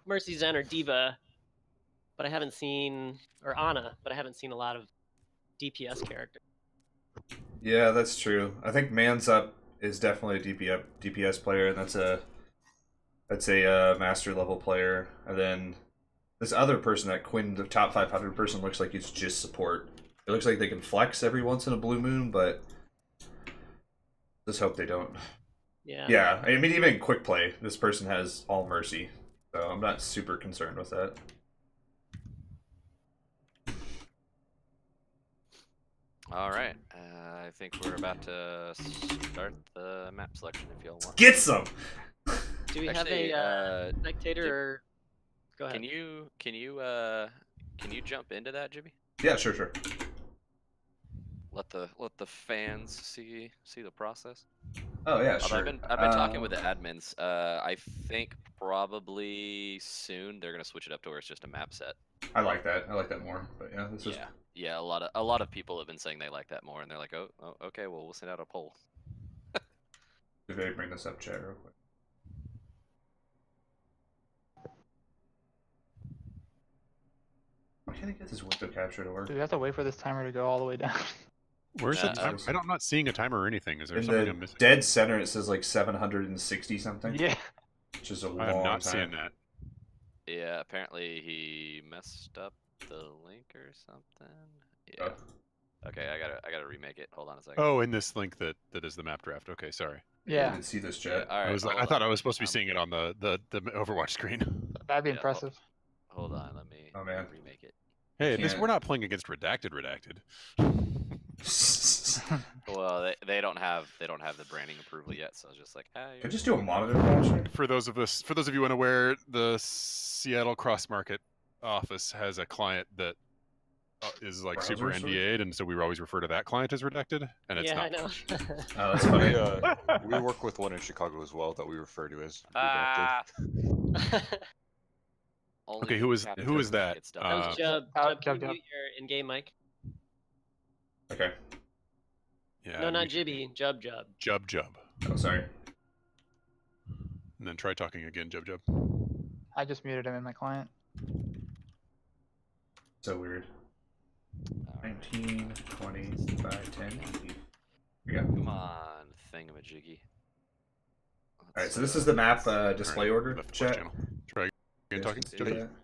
Mercy Zen or Diva, but I haven't seen, or Ana, but I haven't seen a lot of DPS characters. Yeah, that's true. I think Mansup is definitely a DPS player, and that's a master level player. And then this other person, that Quinn, the top 500 person, looks like it's just support. It looks like they can flex every once in a blue moon, but let's hope they don't. Yeah. Yeah, I mean, even in quick play, this person has all mercy, so I'm not super concerned with that. All right, I think we're about to start the map selection if y'all want. Get some. Do we Actually, have a spectator? Or... Go ahead. Can you jump into that, Jimmy? Yeah, sure. Let the fans see the process. Oh yeah, Although sure. I've been talking with the admins. I think probably soon they're gonna switch it up to where it's just a map set. I like that. I like that more. But yeah, this is. Yeah. A lot of people have been saying they like that more, and they're like, oh okay, well we'll send out a poll. If I bring this up, chat, real quick. Why can't I get this window capture to work? Do we have to wait for this timer to go all the way down? Where's the timer? I'm not seeing a timer or anything. Is there something I'm missing? Dead center, it says like 760 something. Yeah. Which is a long I am not time. seeing that. Yeah, apparently he messed up the link or something. Yeah. Oh. Okay, I gotta remake it. Hold on a second. Oh, in this link that is the map draft. Okay, sorry. Yeah. I didn't see this chat. Yeah, all right, I thought I was supposed to be seeing it on the Overwatch screen. That'd be impressive. Hold on, let me remake it. Hey, we're not playing against redacted. Well, they don't have the branding approval yet, so I was just like, Can I just do a monitor capture? For those of you unaware, the Seattle Cross Market office has a client that is like super Browser source? NDA'd, and so we always refer to that client as redacted, and it's Yeah, I not. know. Oh, that's funny. We work with one in Chicago as well that we refer to as redacted. Ah. Okay, who is that? That was Jub. Jub, Can you Jub. mute your in-game mic? Okay. Yeah. No, not Jibby. Jub. Jub. Oh, sorry. And then try talking again, Jub. I just muted him in my client. So weird. 19, 20, 5, 10. Here we go. Come on, thingamajiggy. Alright, so this is the map display order, chat. Channel. Try again talking.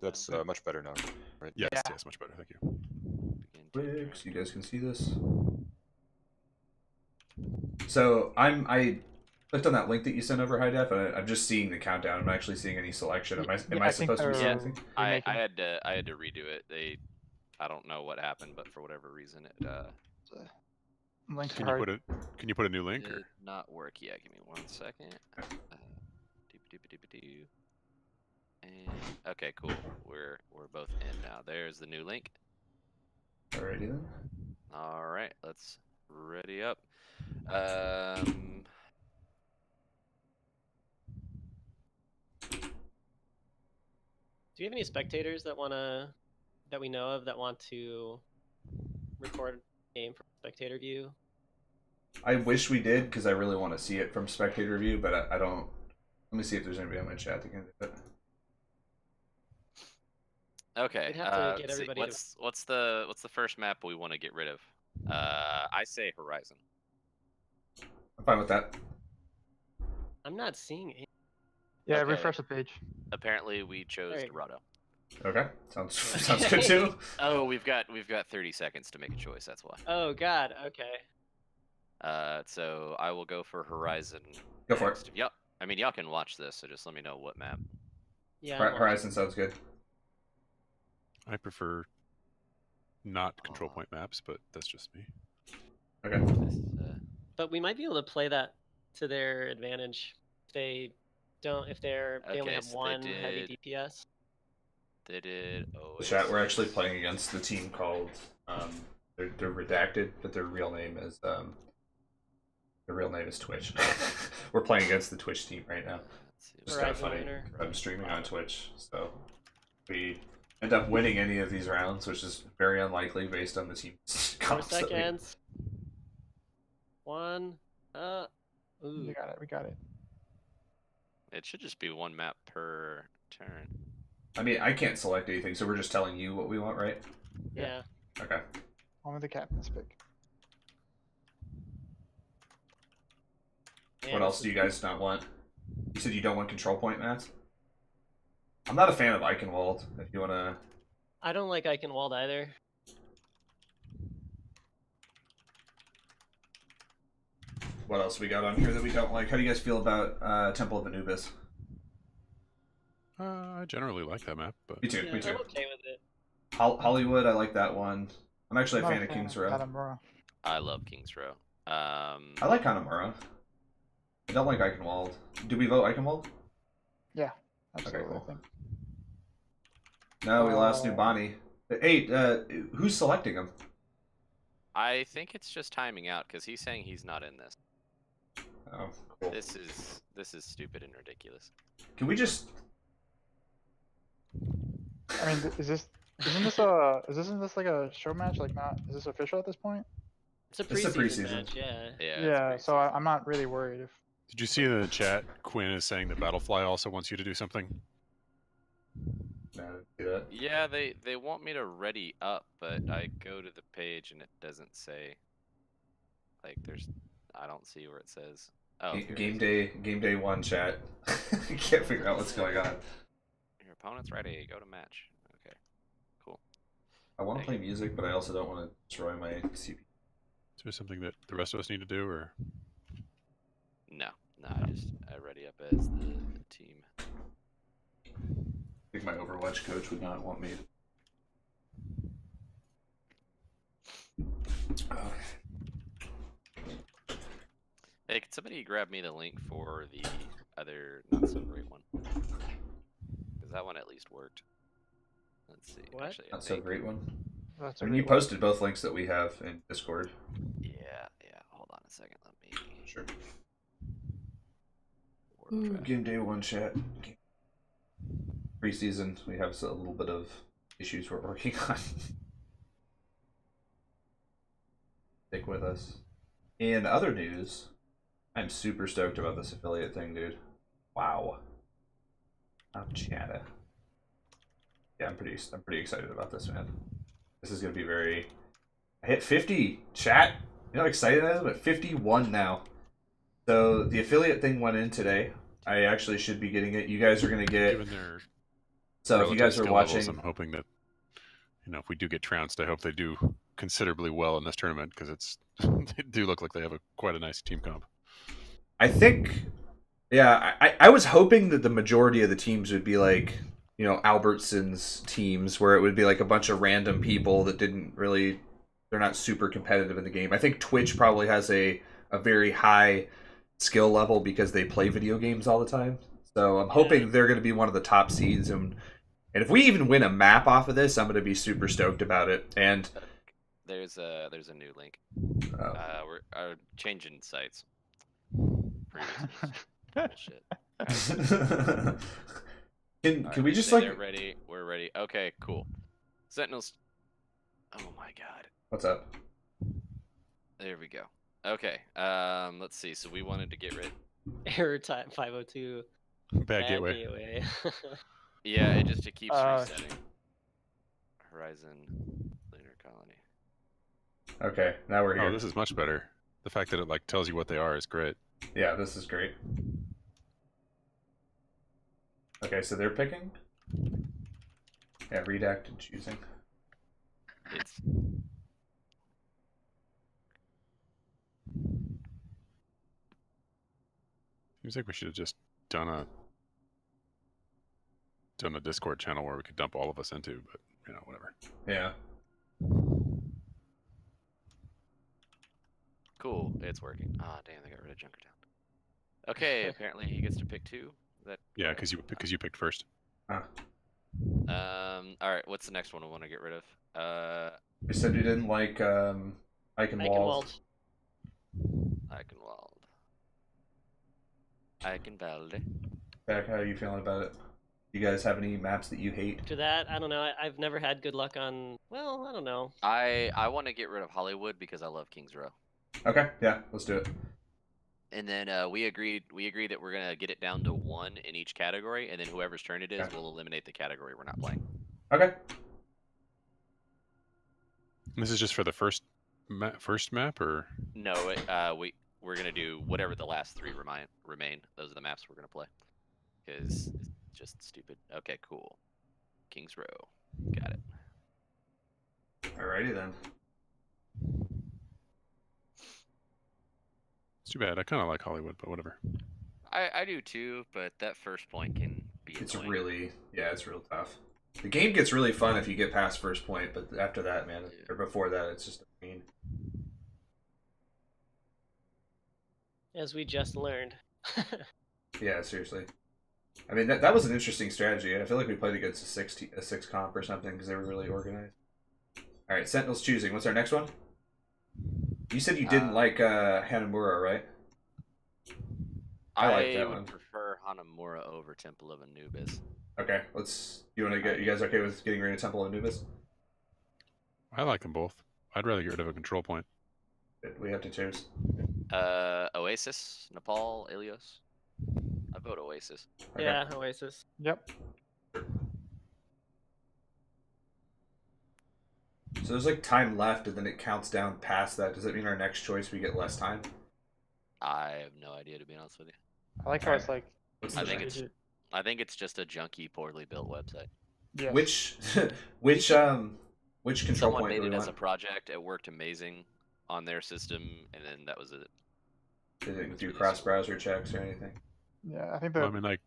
That's much better now, right? Yes, yes, much better. Thank you. Quick, so you guys can see this. So I clicked on that link that you sent over, High Def, and I'm just seeing the countdown. I'm not actually seeing any selection. Am I supposed to be seeing anything? I had to redo it. I don't know what happened, but for whatever reason it Can you put a new link? did Or? not work. Yeah, give me 1 second. And okay, cool. We're both in now. There's the new link. Alrighty then. All right, let's ready up. Do you have any spectators that we know of that want to record a game from spectator view? I wish we did, because I really want to see it from spectator view, but I don't. Let me see if there's anybody on my chat that can do it. Okay. We'd have to get everybody what's the first map we want to get rid of? I say Horizon. I'm fine with that. I'm not seeing it. Yeah, Okay. refresh the page. Apparently, we chose Alright. Dorado. Okay, sounds good too. Oh, we've got 30 seconds to make a choice. That's why. Oh God. Okay. So I will go for Horizon. Go for next. Yep. I mean, y'all can watch this, so just let me know what map. Yeah. Horizon sounds good. I prefer not control point maps, but that's just me. Okay. But we might be able to play that to their advantage. If they only have so one they heavy DPS. They did. Oh, The chat, we're actually playing against the team called they're redacted, but their real name is Twitch. We're playing against the Twitch team right now. It's kind of funny. I'm streaming on Twitch, so we end up winning any of these rounds, which is very unlikely based on the team. 4 seconds. 1. Ooh. We got it. It should just be one map per turn. I mean, I can't select anything, so we're just telling you what we want, right? Yeah. Okay. Only the captain's pick. What else do you guys not want? You said you don't want control point mats? I'm not a fan of Eichenwald, if you wanna... I don't like Eichenwald either. What else we got on here that we don't like? How do you guys feel about Temple of Anubis? I generally like that map, but Me too, me too. I'm okay with it. Hollywood, I like that one. I'm actually a fan of King's Row. Hanamura. I love King's Row. I like Hanamura. I don't like Eichenwald. Do we vote Eichenwald? Yeah, absolutely. Okay, cool. I think. No, we lost Nubani. Hey, who's selecting him? I think it's just timing out because he's saying he's not in this. Oh, cool. This is stupid and ridiculous. Can we just... I mean, isn't this like a show match? Like, not is this official at this point? It's a It's a preseason preseason. match, yeah. Yeah. So I'm not really worried if. did you see in the chat Quinn is saying that Battlefly also wants you to do something? No, I didn't do that. Yeah, they want me to ready up, but I go to the page and it doesn't say. Like, I don't see where it says. Oh, Game day 1 chat. Can't figure out what's going on. Your opponent's ready. Go to match. Okay, cool. I want to play music, but I also don't want to destroy my CPU. Is there something that the rest of us need to do, or? No, I ready up as the team. I think my Overwatch coach would not want me to... Hey, can somebody grab me the link for the other not so great one? Because that one at least worked. Let's see. What? Actually, Not so great one. That's I a mean, you great one. posted both links that we have in Discord. Yeah. Hold on a second. Let me. Sure. Game day one chat. Preseason, we have a little bit of issues we're working on. Stick with us. In other news, I'm super stoked about this affiliate thing, dude. Wow. I'm chatta. Yeah, I'm pretty excited about this, man. This is gonna be very. I hit 50 chat. You know how excited I am? At 51 now. So the affiliate thing went in today. I actually should be getting it. You guys are gonna get. Given their So if you guys are skill watching, levels, I'm hoping that if we do get trounced, I hope they do considerably well in this tournament because it's they do look like they have quite a nice team comp. I think, yeah, I was hoping that the majority of the teams would be like, Albertson's teams, where it would be like a bunch of random people that they're not super competitive in the game. I think Twitch probably has a very high skill level because they play video games all the time. So I'm hoping they're going to be one of the top seeds, and if we even win a map off of this, I'm going to be super stoked about it. And there's a new link. We're changing sites. Bullshit. Can we just they're ready? We're ready. Okay, cool. Sentinels. Oh my god. What's up? There we go. Okay. Let's see. So we wanted to get rid. Error time 502. Bad gateway. Yeah, it keeps resetting. Horizon Lunar Colony. Okay, now we're here. Oh, this is much better. The fact that it tells you what they are is great. Yeah, this is great. Okay, so they're picking. Yeah, redact and choosing. Seems like we should have just done a Discord channel where we could dump all of us into, but whatever. Yeah. Cool, it's working. Ah, damn, they got rid of Junkertown. Okay, apparently he gets to pick two. Yeah, because you picked first. Huh. All right, what's the next one we want to get rid of? You said you didn't like Eichenwald. Eichenwald. Back, how are you feeling about it? You guys have any maps that you hate? After that, I don't know. I've never had good luck on. Well, I don't know. I want to get rid of Hollywood because I love Kings Row. Okay, yeah, let's do it. And then we agreed that we're gonna get it down to 1 in each category, and then whoever's turn it is will eliminate the category we're not playing. Okay. This is just for the first map, or no? We're gonna do whatever the last 3 remain. Those are the maps we're gonna play. Because it's just stupid. Okay, cool. Kings Row, got it. Alrighty then. It's too bad. I kind of like Hollywood, but whatever. I do too, but that first point can be It's annoying. it's real tough. The game gets really fun if you get past first point, but after that, man, or before that, it's just a pain. As we just learned. Yeah, seriously. I mean, that was an interesting strategy. I feel like we played against a six comp or something because they were really organized. All right, Sentinel's choosing. What's our next one? You said you didn't like Hanamura, right? I like that one. I would prefer Hanamura over Temple of Anubis. Okay, you guys okay with getting rid of Temple of Anubis? I like them both. I'd rather get rid of a control point. We have to choose. Oasis, Nepal, Ilios. I vote Oasis. Okay. Yeah, Oasis. Yep. So there's like time left, and then it counts down past that. Does that mean our next choice we get less time? I have no idea, to be honest with you. I like how it's like. I think it's just a junky, poorly built website. Yes. Which control Someone point made do it we as want? a project. It worked amazing on their system, and then that was it. Did it do cross-browser checks or anything? Yeah, I think Well, I mean, like,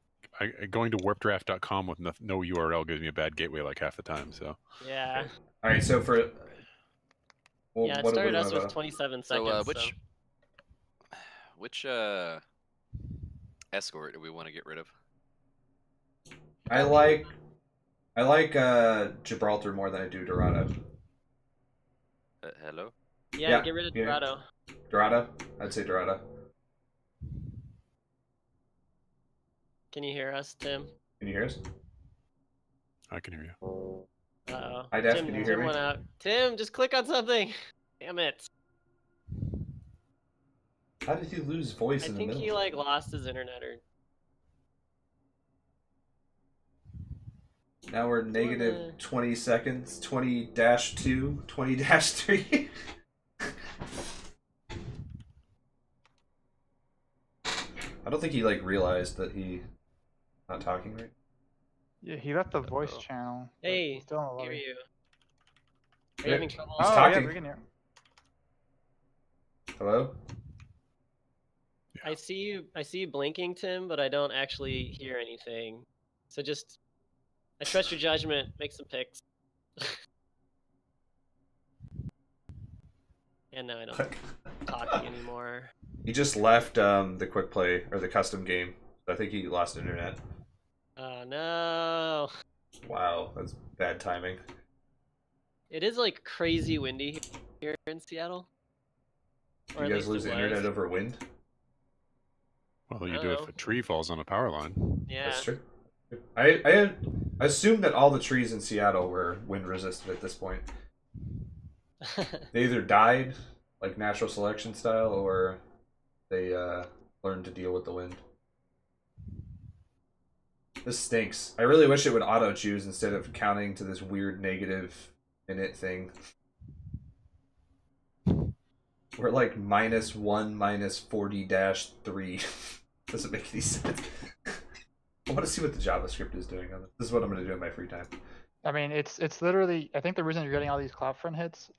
going to warpdraft.com with no URL gives me a bad gateway like half the time. So. Yeah. All right, so for Yeah, it started us with 27 seconds. So, which escort do we want to get rid of? I like Gibraltar more than I do Dorado. Hello? Yeah, get rid of Dorado. Dorado? I'd say Dorado. Can you hear us, Tim? Can you hear us? I can hear you. Uh-oh. Hi, Def, Tim, can you hear Tim me? went out. Tim, just click on something. Damn it. How did he lose voice I in the think middle? he like lost his internet or Now we're negative 20 seconds, 20-2, 20-3. I don't think he like realized that he not talking right. Yeah, he left the voice channel. but Hey, he's still in the hear lobby. you. Are you having trouble? He's Oh, talking. yeah, we can hear. Hello? I see you blinking, Tim, but I don't actually hear anything. So just I trust your judgment, make some picks. And now I don't talk anymore. He just left the quick play or the custom game. I think he lost internet. Oh no. Wow, that's bad timing. It is like crazy windy here in Seattle. Or You at guys least lose it internet was. over wind? Well, you I do don't if a tree falls on a power line. Yeah. That's true. I assumed that all the trees in Seattle were wind resistant at this point. They either died, like natural selection style, or they learned to deal with the wind. This stinks. I really wish it would auto choose instead of counting to this weird negative minute thing. We're like -1 -40-3. Doesn't make any sense. I want to see what the JavaScript is doing on this. This is what I'm going to do in my free time. I mean, it's literally. I think the reason you're getting all these CloudFront hits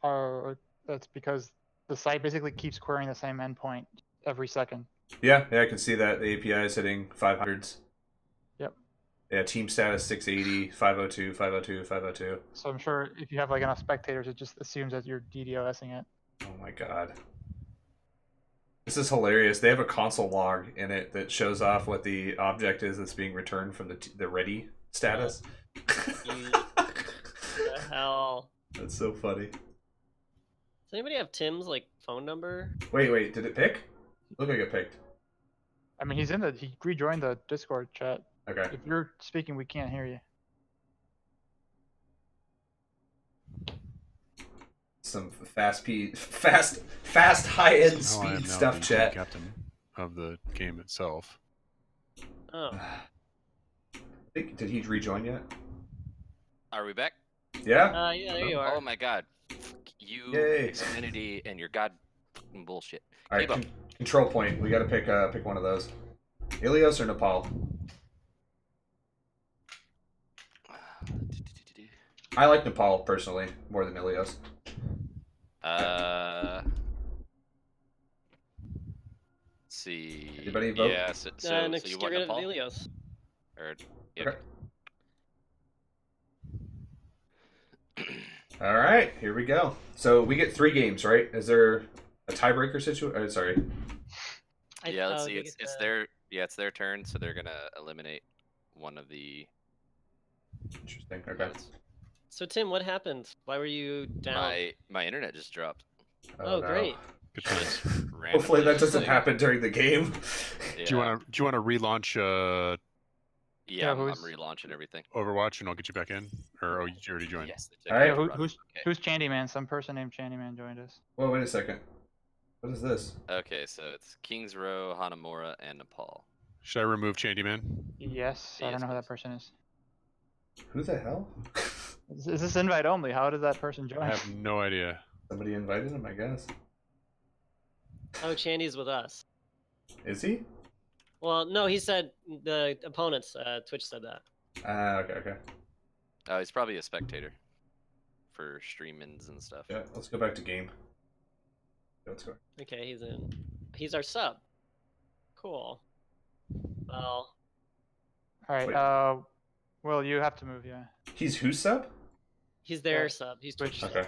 that's because the site basically keeps querying the same endpoint every second. Yeah, I can see that the API is hitting 500s. Yep. Yeah, team status 680, 502, 502, 502. So I'm sure if you have like enough spectators, it just assumes that you're DDoSing it. Oh my god. This is hilarious. They have a console log in it that shows off what the object is that's being returned from the ready status. The hell? That's so funny. Does anybody have Tim's like phone number? Wait, did it pick? Look like it picked. I mean, he rejoined the Discord chat. Okay. If you're speaking, we can't hear you. Some fast high-end Somehow I am speed now stuff the chat. captain of the game itself. Oh. Did he rejoin yet? Are we back? Yeah? Yeah, there you are. Oh my god. You, Yay. Xfinity, and your god fucking bullshit. Alright, Keep up. control point. We gotta pick one of those. Ilios or Nepal? I like Nepal, personally, more than Ilios. Let's see. Anybody vote? Yeah, so you get want rid of Nepal? Helios. Or, Okay. Alright, here we go. So we get 3 games, right? Is there a tiebreaker situation? Sorry. Yeah, let's see. It's their turn, so they're gonna eliminate one of the. Interesting. Okay. So Tim, what happened? Why were you down? My internet just dropped. Oh, great. Just Hopefully that doesn't randomly. happen during the game. Yeah. Do you want to relaunch Yeah, I'm relaunching everything. Overwatch and I'll get you back in? Or you already joined? Yes. Alright. Who's Chandyman? Some person named Chandyman joined us. Whoa, wait a second. What is this? Okay, so it's Kings Row, Hanamura, and Nepal. Should I remove Chandyman? Yes, I don't know who that person is. Who the hell? Is this invite only? How does that person join? I have no idea. Somebody invited him, I guess. Oh, Chandy's with us. Is he? Well, no, he said the opponents. Twitch said that. Okay. Oh, he's probably a spectator for streamings and stuff. Yeah, let's go back to game. Let's go. Okay, he's in. He's our sub. Cool. Well. All right. Well, you have to move. Yeah. He's whose sub? He's their sub. He's Twitch. Okay.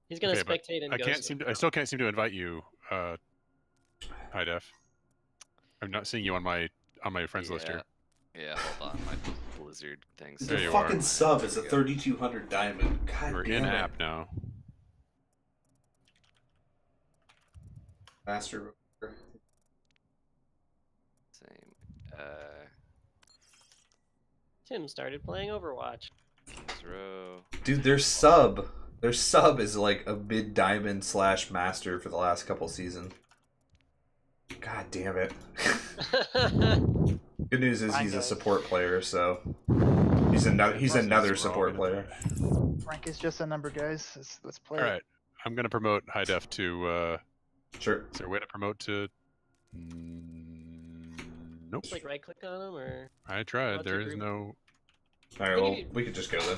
He's gonna Okay, but spectate and I still can't seem to invite you. Hi Def. I'm not seeing you on my friends list here. Yeah, hold on. My Blizzard things. The fucking sub is a 3,200 diamond. God We're damn in it. app now. Master. Same. Tim started playing Overwatch. Kings Row. Dude, their sub is like a mid diamond / master for the last couple seasons. God damn it. Good news is he's a support player, so he's another support player. Rank is just a number, guys. Let's play. All right, I'm gonna promote high def to. Sure. Is there a way to promote to? Nope. Just like right click on them, or I tried. promote There to is group? no. All right, well, we could just go then.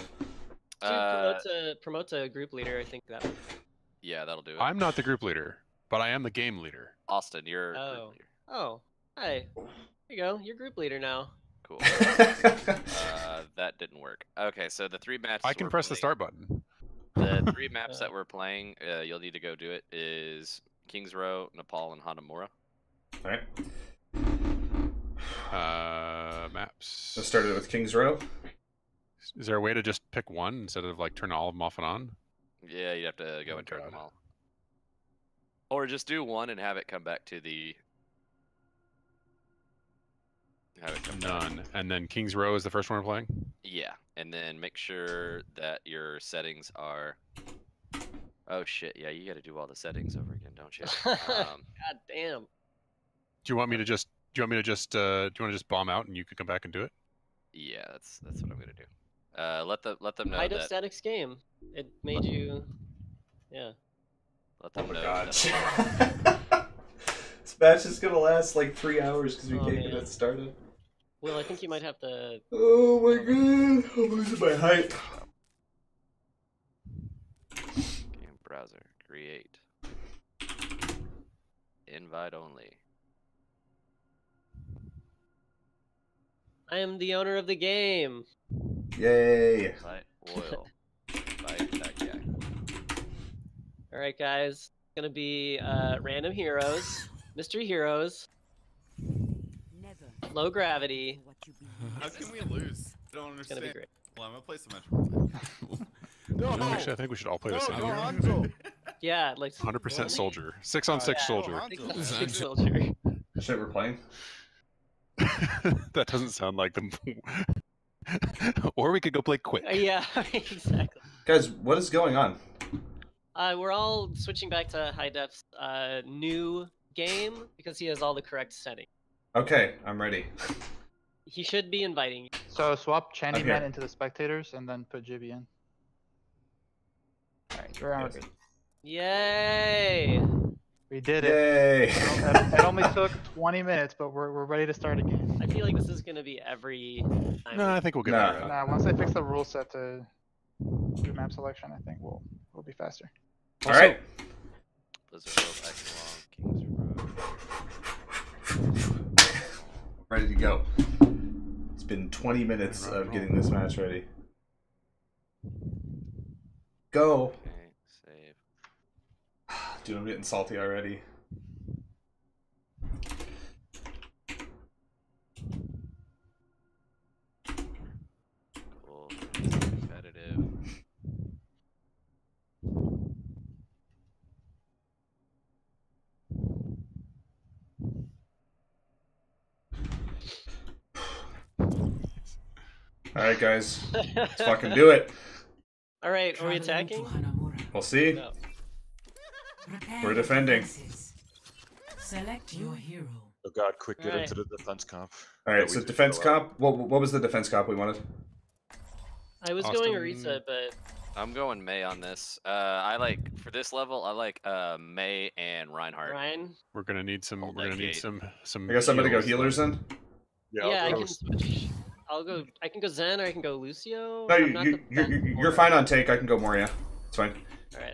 Promote to group leader. I think that would. Yeah, that'll do it. I'm not the group leader, but I am the game leader. Austin, you're group Oh. leader. Oh. Hi. There you go. You're group leader now. Cool. That didn't work. Okay, so the 3 matches. I can press the start button. The 3 maps that we're playing, you'll need to go do it. Is Kings Row, Nepal, and Hanamura. All right. Maps. Let's start it with Kings Row. Is there a way to just pick one instead of like turn all of them off and on? Yeah, you have to go and turn them all. Or just do one and have it come back to the. Have it come None. And then Kings Row is the first one we're playing? Yeah, and then make sure that your settings are. Oh shit! Yeah, you got to do all the settings over again, don't you? God damn. Do you want me to just? Do you want to just bomb out and you can come back and do it? Yeah, that's what I'm gonna do. Let them know High that. statics game. It made you. Yeah. Let them know. God. That This match is gonna last like 3 hours because we can't get man. it started. Well, I think you might have to. Oh my god, I'm losing my hype. Game browser create. Invite only. I am the owner of the game. Yay. Invite oil. Invite that guy. All right, guys. It's gonna be random heroes, mystery heroes, low gravity. How can we lose? I don't It's gonna understand. be great. Well, I'm gonna play some No, actually, I think we should all play the same. Hanzo. Yeah, like 100% soldier. 6-on-6 soldier. Six soldier. Shit, we're playing? That doesn't sound like them. Or we could go play quick. Yeah, exactly. Guys, what is going on? We're all switching back to high def's new game because he has all the correct settings. Okay, I'm ready. He should be inviting you. So swap I'm Chandyman here. into the spectators and then put Jibby in. Alright, we're on. Yay! We did it. Yay! It only took 20 minutes, but we're ready to start again. I feel like this is gonna be every time. No, I think we'll get better at it. Nah, once they fix the rule set to do map selection, I think we'll be faster. All right. Blizzard World acting along. Kings Row. Ready to go. It's been 20 minutes of getting this match ready. Go. Okay, save. Dude, I'm getting salty already. Cool. Competitive. All right, guys. Let's fucking do it. All right, are we attacking? We'll see. No. We're defending. Select your hero. Oh god, quick, get Alright. into the defense comp. All right, that so we defense fill out. comp. What was the defense comp we wanted? I was going Orisa, but I'm going May on this. I like for this level. I like May and Reinhardt. Ryan. We're gonna need some. Hold We're that gonna need gate. some. I guess I'm gonna go heals. healers then. Yeah, I I'll can go- switch. I'll go. I can go Zen, or I can go Lucio. No, I'm not the best you're Moira. fine on take. I can go Moria. It's fine. All right.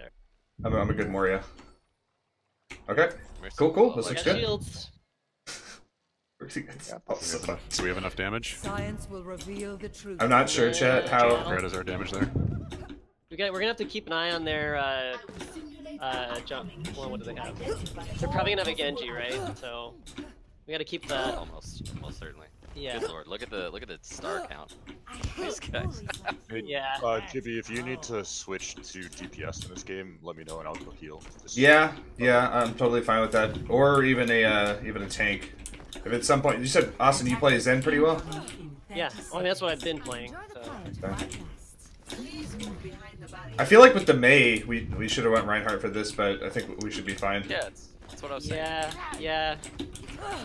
I'm a good Moria. Okay. Mercy Cool, cool. Ball, This I looks got good. shields. So we have enough damage. Science will reveal the truth. I'm not sure, Chet, how. Red is our damage there. We're gonna have to keep an eye on their jump. Well, what do they have? They're probably gonna have a Genji, right? So we gotta keep that. Almost certainly. Yeah. Good lord, look at the star count. These guys. Yeah. Jibby, if you need to switch to DPS in this game, let me know and I'll go heal. Yeah, I'm totally fine with that. Or even a tank. If at some point you said Austin, you play Zen pretty well. Yeah. Well, I mean, that's what I've been playing. So. Okay. I feel like with the Mei, we should have went Reinhardt for this, but I think we should be fine. Yeah, that's what I was saying. Yeah.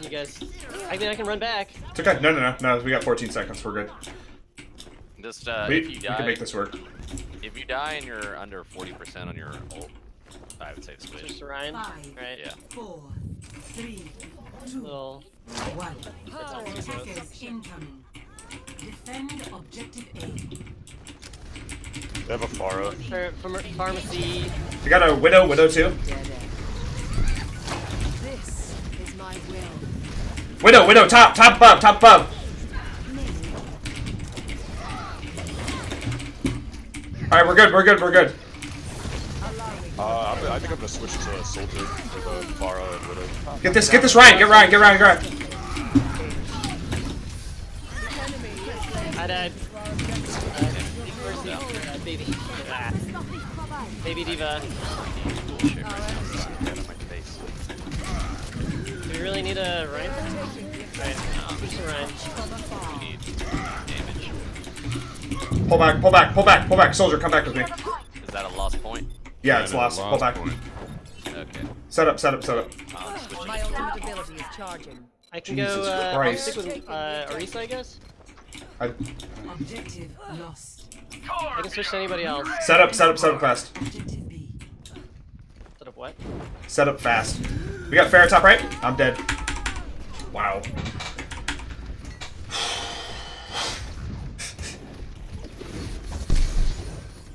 You guys. I mean, I can run back. It's okay. No. We got 14 seconds. We're good. Just we can make this work. If you die and you're under 40% on your ult, I would say switch. Just Ryan. Right. Yeah. 4, 3, 2, Little. 1. Attackers incoming. Defend objective A. They have a Pharah. Pharmacy. We got a Widow too. This is my will. Widow, top above. Alright, we're good. I think I'm gonna switch to Soldier for the Pharah and Widow. Get this Ryan, get Ryan. I died. Baby. Baby Diva. Do we really need a Ryan? Alright, switch to Ryan. We need damage. Pull back. Soldier, come back with me. Is that a lost point? Yeah, it's lost. Pull back. Okay. Set up. My ultimate ability is charging. I can Jesus go, I'll Christ. stick with Orisa, I guess? Objective lost. I can switch to anybody else. Set up fast. Objective B. Set up what? Set up fast. We got Pharah top right? I'm dead. Wow.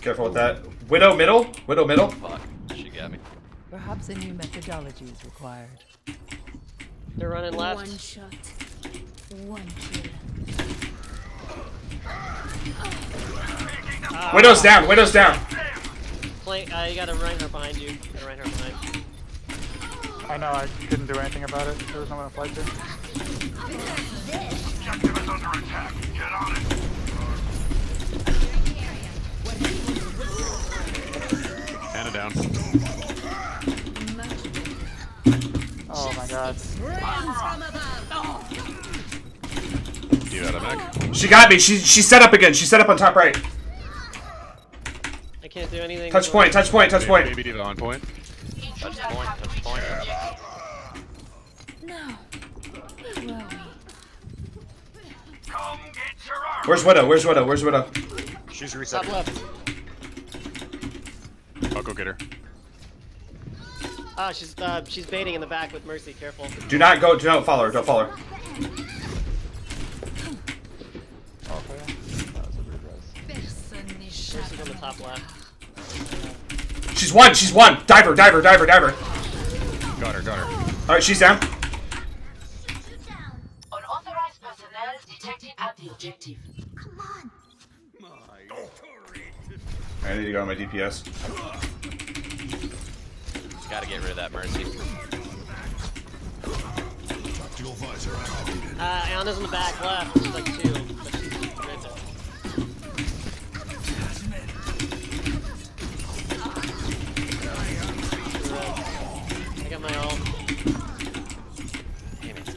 Careful with that. Widow middle. Fuck, she got me. Perhaps a new methodology is required. They're running left. One shot. One kill. Widow's down. Play, you got a Reinhardt behind you. I know, I couldn't do anything about it. There was no one to fight to. Objective is under attack. Get on it. Anna down. Oh my god. You got a mech? She got me. She set up again. She set up on top right. I can't do anything. Touch point. Baby Diva on point. Touch point. No. Where were we? Come get your arm. Where's Widow? She's reset. Top left. I'll go get her. Ah, she's baiting in the back with Mercy. Careful. Do not follow her. Don't follow her. Okay. That was a weird res. Mercy's on the top left. She's one. Diver. Got her. Alright, she's down. Unauthorized personnel detected at the objective. Come on. I need to go on my DPS. Gotta get rid of that Mercy. Anna's in the back left. There's like two. But she's right there. I got my ult. Damn it.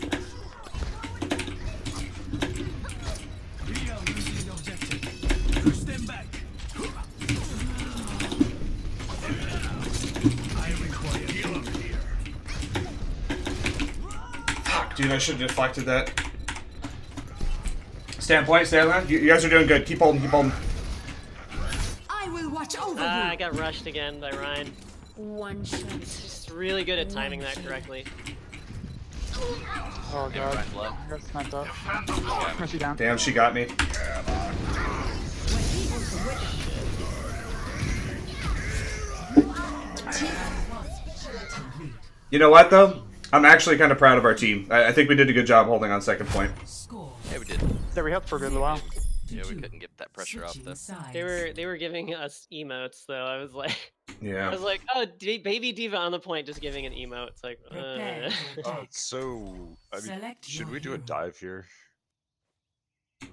We are losing the objective. Push them back. I require heal up here. Fuck, dude, I should have deflected that. Standpoint, stay on that. You guys are doing good. Keep holding. I will watch over you. I got rushed again by Ryan. One shot. He's just really good at timing that correctly. Oh Hey, god. Ryan's low. I got sniped up. Mercy down. Damn, she got me. You know what, though? I'm actually kind of proud of our team. I think we did a good job holding on second point. Yeah, we did. Yeah, we helped for a good while. Yeah, we couldn't get that pressure off though. They were giving us emotes though. I was like, Yeah. I was like, oh, Baby Diva on the point, just giving an emote. It's like, Prepare to attack. So, I mean, Select should your we do a hero. dive here?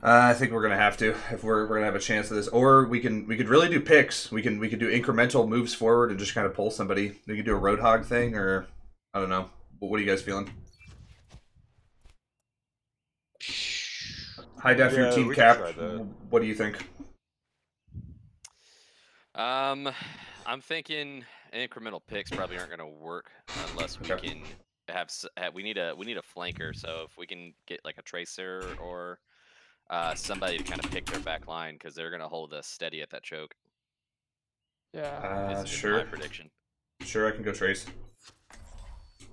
I think we're gonna have to if we're gonna have a chance of this, or we could really do picks. We could do incremental moves forward and just kind of pull somebody. We could do a Roadhog thing, or I don't know. What are you guys feeling? High def your team cap. What do you think? I'm thinking incremental picks probably aren't gonna work unless we can have we need a flanker. So if we can get like a tracer or somebody to kind of pick their back line because they're gonna hold us steady at that choke. Yeah. Sure. My prediction. Sure, I can go trace.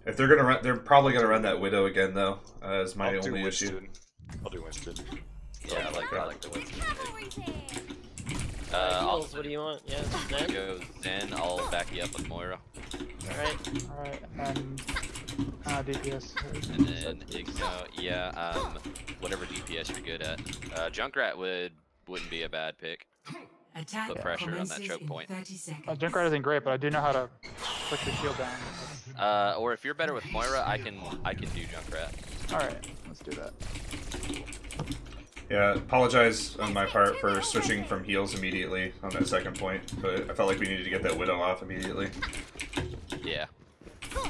If they're gonna run, they're probably gonna run that Widow again, though. As my only issue. I'll do Winston. Yeah, I like the Winston. What do you want? Yeah, Zen? Go Zen. I'll back you up with Moira. Alright, and DPS. And then Igno, yeah, whatever DPS you're good at. Junkrat wouldn't be a bad pick. Put pressure on that choke point. Junkrat isn't great, but I do know how to push the shield down. Or if you're better with Moira, I can do Junkrat. Alright, let's do that. Yeah, apologize on my part for switching from heals immediately on that second point, but I felt like we needed to get that Widow off immediately. Yeah.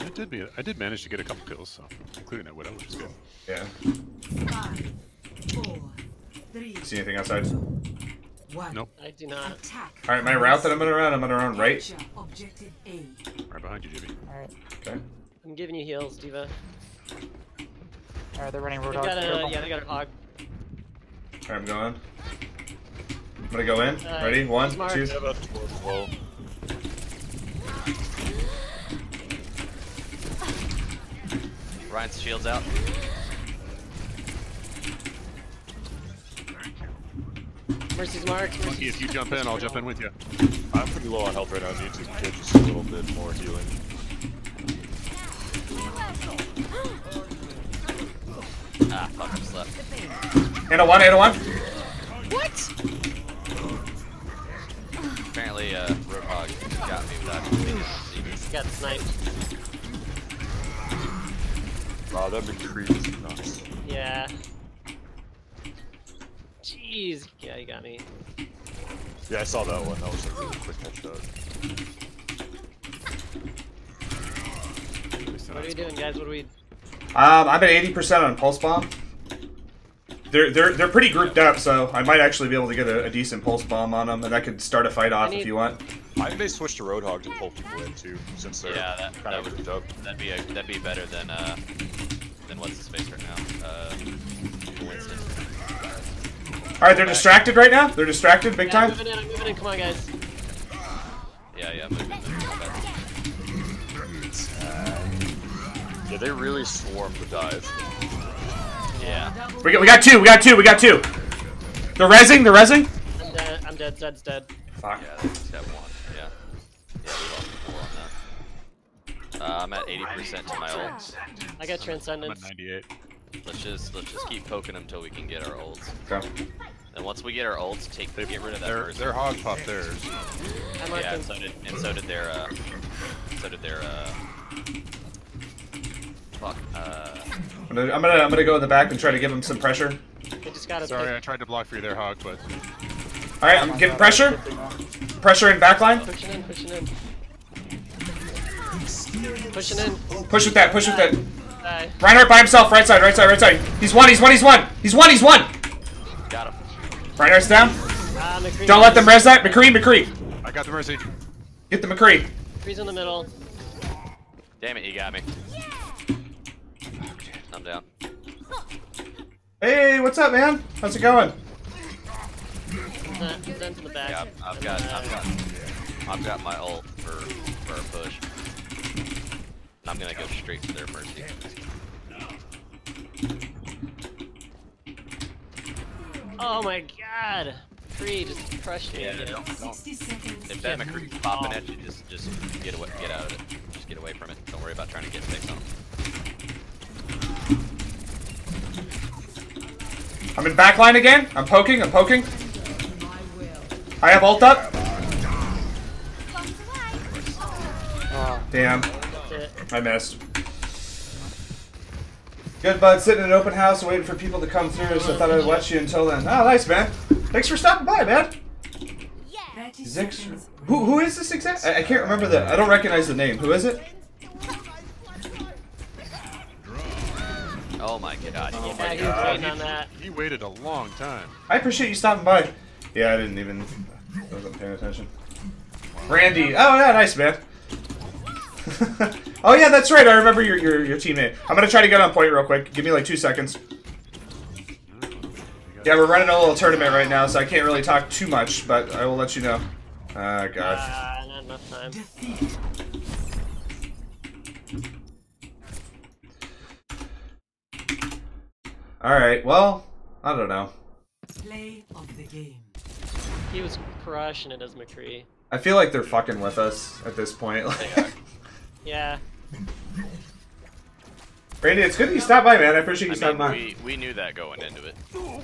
I did manage to get a couple kills, so including that Widow, which is good. Yeah. 5, 4, 3. See anything outside? Nope. I do not. Alright, my route that I'm gonna run right. Objective A. Right behind you, Jimmy. Alright. Okay. I'm giving you heals, Diva. Alright, they're running They Roadhog. got a hog. Alright, I'm going. I'm gonna go in. Ready? 1, 2. Ryan's shield's out. Mercy's marked. Monkey, if you jump in, I'll jump in with you. I'm pretty low on health right now. I need to get just a little bit more healing. Ah, fuck, I'm slept. And a 1. What? Apparently, Roadhog got me without Got sniped. Wow, that McCree is nuts. Yeah. Jeez. Yeah, you got me. Yeah, I saw that one. That was a really quick headshot. What are we doing, guys? What are we... I'm at 80% on Pulse Bomb. They're pretty grouped up, so I might actually be able to get a decent Pulse Bomb on them, and that could start a fight off if you want. I may switch to Roadhog to pull people in too, since they're kind of grouped up. That'd be better than what's his face right now. Winston. Alright, they're distracted right now? They're distracted big time? I'm moving in. Come on, guys. Yeah, moving. Yeah, they really swarmed the dive. Yeah. We got two. They're rezzing? I'm dead. Zed's dead. Fuck. Yeah, they just have one. Yeah. Yeah, we lost 4 on that. I'm at 80% to my ults. I got Transcendence. I'm at 98. Let's just keep poking them until we can get our ults. Okay. And once we get our ults, get rid of that person. Their hog popped theirs. Yeah, and so did their fuck. I'm gonna go in the back and try to give them some pressure. They just got Sorry, I tried to block for you there, hog, but. All right, I'm getting pressure. Pressure in backline. Pushing in. Pushing in. Push with that. Die. Reinhardt by himself. Right side. He's one. Got him. Reinhardt's down. McCree. Don't let them res that. McCree. I got the Mercy. Get the McCree. McCree's in the middle. Damn it, he got me. I'm down. Hey, what's up, man? How's it going? Zen's in the back. Yeah, I've got my ult for a push. I'm gonna go straight to their Mercy. Oh my god! McCree just crushed me. Yeah, don't. If that McCree's popping at you, just get out of it. Just get away from it. Don't worry about trying to get picks on him. I'm in backline again. I'm poking. I have ult up. Damn. I missed. Good, bud. Sitting in an open house waiting for people to come through, so I thought I'd watch you until then. Oh, nice, man. Thanks for stopping by, man. Zix. Who is this exact? I can't remember I don't recognize the name. Who is it? Oh my god. Oh my god. On that. He waited a long time. I appreciate you stopping by. Yeah, I wasn't paying attention. Randy. Oh, yeah, nice, man. Oh, yeah, that's right. I remember your teammate. I'm going to try to get on point real quick. Give me like 2 seconds. Yeah, we're running a little tournament right now, so I can't really talk too much, but I will let you know. Ah, God. Not enough time. Alright, well, I don't know. Play of the game. He was crushing it as McCree. I feel like they're fucking with us at this point. Yeah. Randy, it's good that you stopped by, man. I appreciate you stopping by. We knew that going into it. Oh,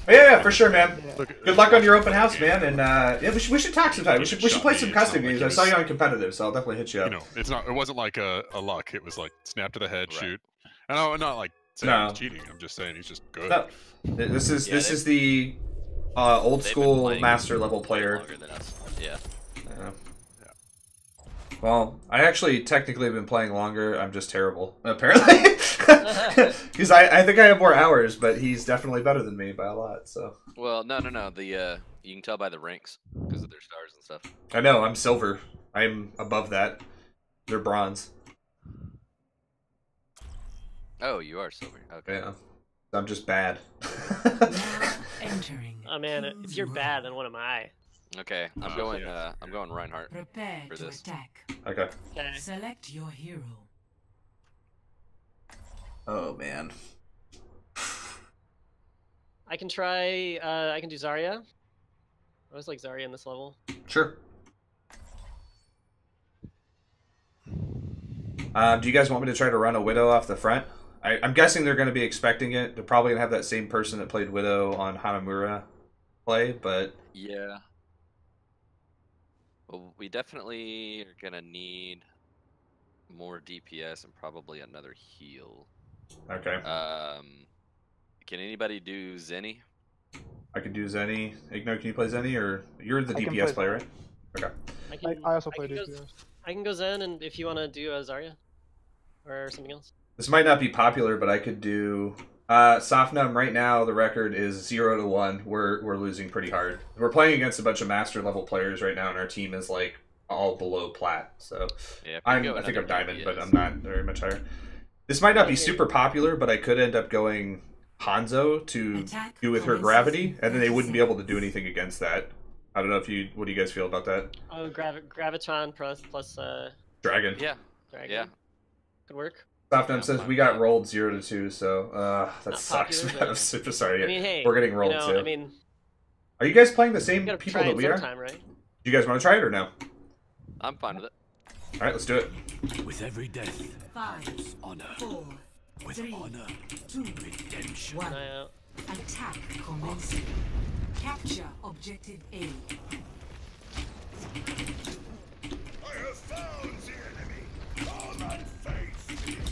yeah, for sure, man. Good luck on your open house, man. And yeah, we should talk sometime. We should play some custom games. I saw you on competitive, so I'll definitely hit you up. You know, it wasn't like a luck. It was like snap to the head, shoot. And I'm not like saying No. he's cheating. I'm just saying he's just good. No. This is the old school master level player. Longer than us. Yeah. Well, I actually technically have been playing longer. I'm just terrible, apparently. Because I think I have more hours, but he's definitely better than me by a lot. So. Well, no. The you can tell by the ranks because of their stars and stuff. I know. I'm silver. I'm above that. They're bronze. Oh, you are silver. Okay. Yeah. I'm just bad. Entering. Oh man, if you're bad, then what am I? Okay, I'm going. I'm going Reinhardt Prepare for to this. attack. Okay. Select your hero. Oh man. I can try. I can do Zarya. I always like Zarya in this level. Sure. Do you guys want me to try to run a Widow off the front? I'm guessing they're going to be expecting it. They're probably going to have that same person that played Widow on Hanamura play, but... Yeah. Well, we definitely are going to need more DPS and probably another heal. Okay. Can anybody do Zenny? I can do Zenny. Igno, can you play Zenny, or you're the DPS player, right? Okay. I also play DPS. I can go Zen, and if you want to do Zarya or something else. This might not be popular, but I could do Sofnum. Right now, the record is 0-1. We're losing pretty hard. We're playing against a bunch of master level players right now, and our team is like all below plat. So yeah, I think I'm diamond, but I'm not very much higher. This might not be super popular, but I could end up going Hanzo to do with her gravity, and then they wouldn't be able to do anything against that. I don't know if you. What do you guys feel about that? Oh, Gravitron plus Dragon. Yeah. Dragon. Yeah. Could work. Sofnum says we got rolled 0-2, so that sucks. popular, Man. I'm super sorry. I mean, hey, we're getting rolled too. I mean, are you guys playing the same you gotta people try that it we are? sometime, right? Do you guys want to try it or no? I'm fine with it. All right, let's do it. With every death, 5, honor. 4, With 3, honor, 2, redemption. 1. Attack commencing. Capture objective A. I have found the enemy. Come and face me.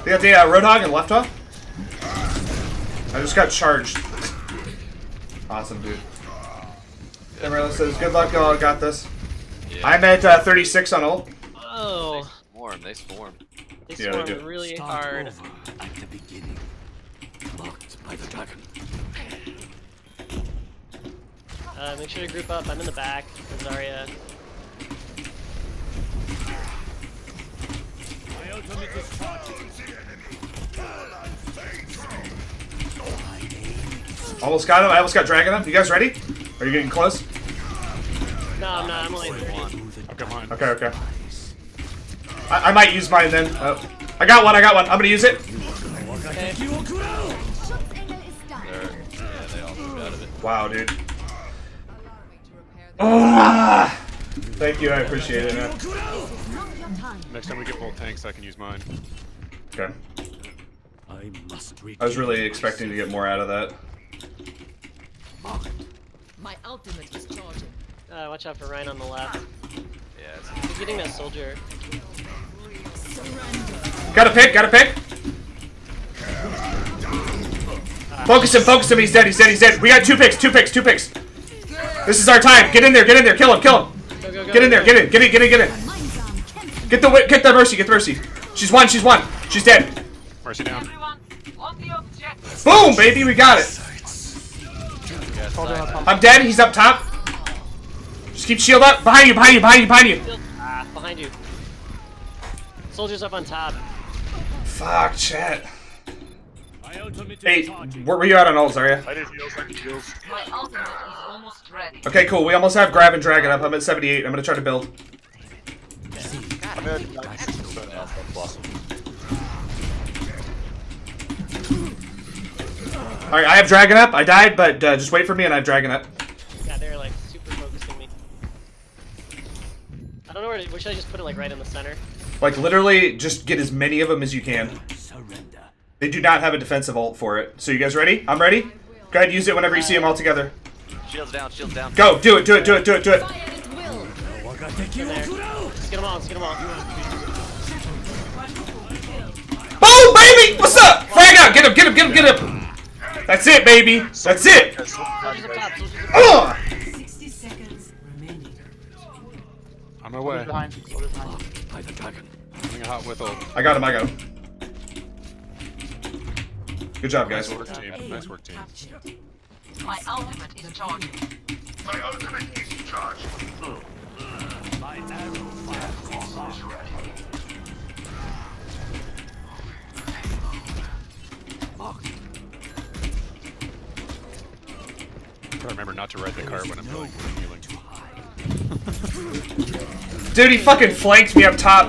They got the Roadhog and left hog. I just got charged. Awesome, dude. Emerald says, good luck, y'all. Got this. Yeah. I'm at 36 on ult. Oh. They swarm. They Yeah, they swarm do. really Start hard. over at the beginning. Marked by the dragon. Make sure to group up. I'm in the back with Zarya. My ultimate is charging. Almost got him. I almost got Dragon him. You guys ready? Are you getting close? No, I'm not. I'm only 30. Okay, mine. Okay. I might use mine then. I got one. I'm gonna use it. Okay. They all moved out of it. Wow, dude. Ah! Thank you. I appreciate it, man. Next time we get both tanks, I can use mine. Okay. I was really expecting to get more out of that. My ultimate is charging. Watch out for Ryan on the left. Yeah, He's getting that soldier. Got a pick, got a pick. Focus him, he's dead, he's dead, he's dead. We got two picks. This is our time. Get in there, kill him. Go, Get in there, get in. Get the Mercy. She's one. She's dead. Mercy down. Boom, baby, we got it. I'm dead, he's up top. Just keep shield up. Behind you. Behind you. Soldiers up on top. Fuck, chat. Hey, where were you at on ult, Zarya? I did heals. My ultimate is almost ready. Okay, cool. We almost have grab and dragon up. I'm at 78. I'm gonna try to build. I'm at 90% now from Blossom. Alright, I have dragon up. I died, but just wait for me and I have dragon up. Yeah, they're like super focusing me. I don't know where should I just put it like right in the center? Like literally, just get as many of them as you can. They do not have a defensive ult for it. So you guys ready? I'm ready. Go ahead, use it whenever you see them all together. Shields down. Go, do it. In there. Let's get them all. Boom, baby! What's up? Frag out! Get him! That's it, baby! That's it! Ugh! 60 seconds remaining. On my way. Behind. Having a hot with ult. I got him. Good job, guys. Nice work, team. My ultimate is charging. My arrow fire is ready. Gotta remember not to ride the cart when I'm healing. Dude, he fucking flanked me up top.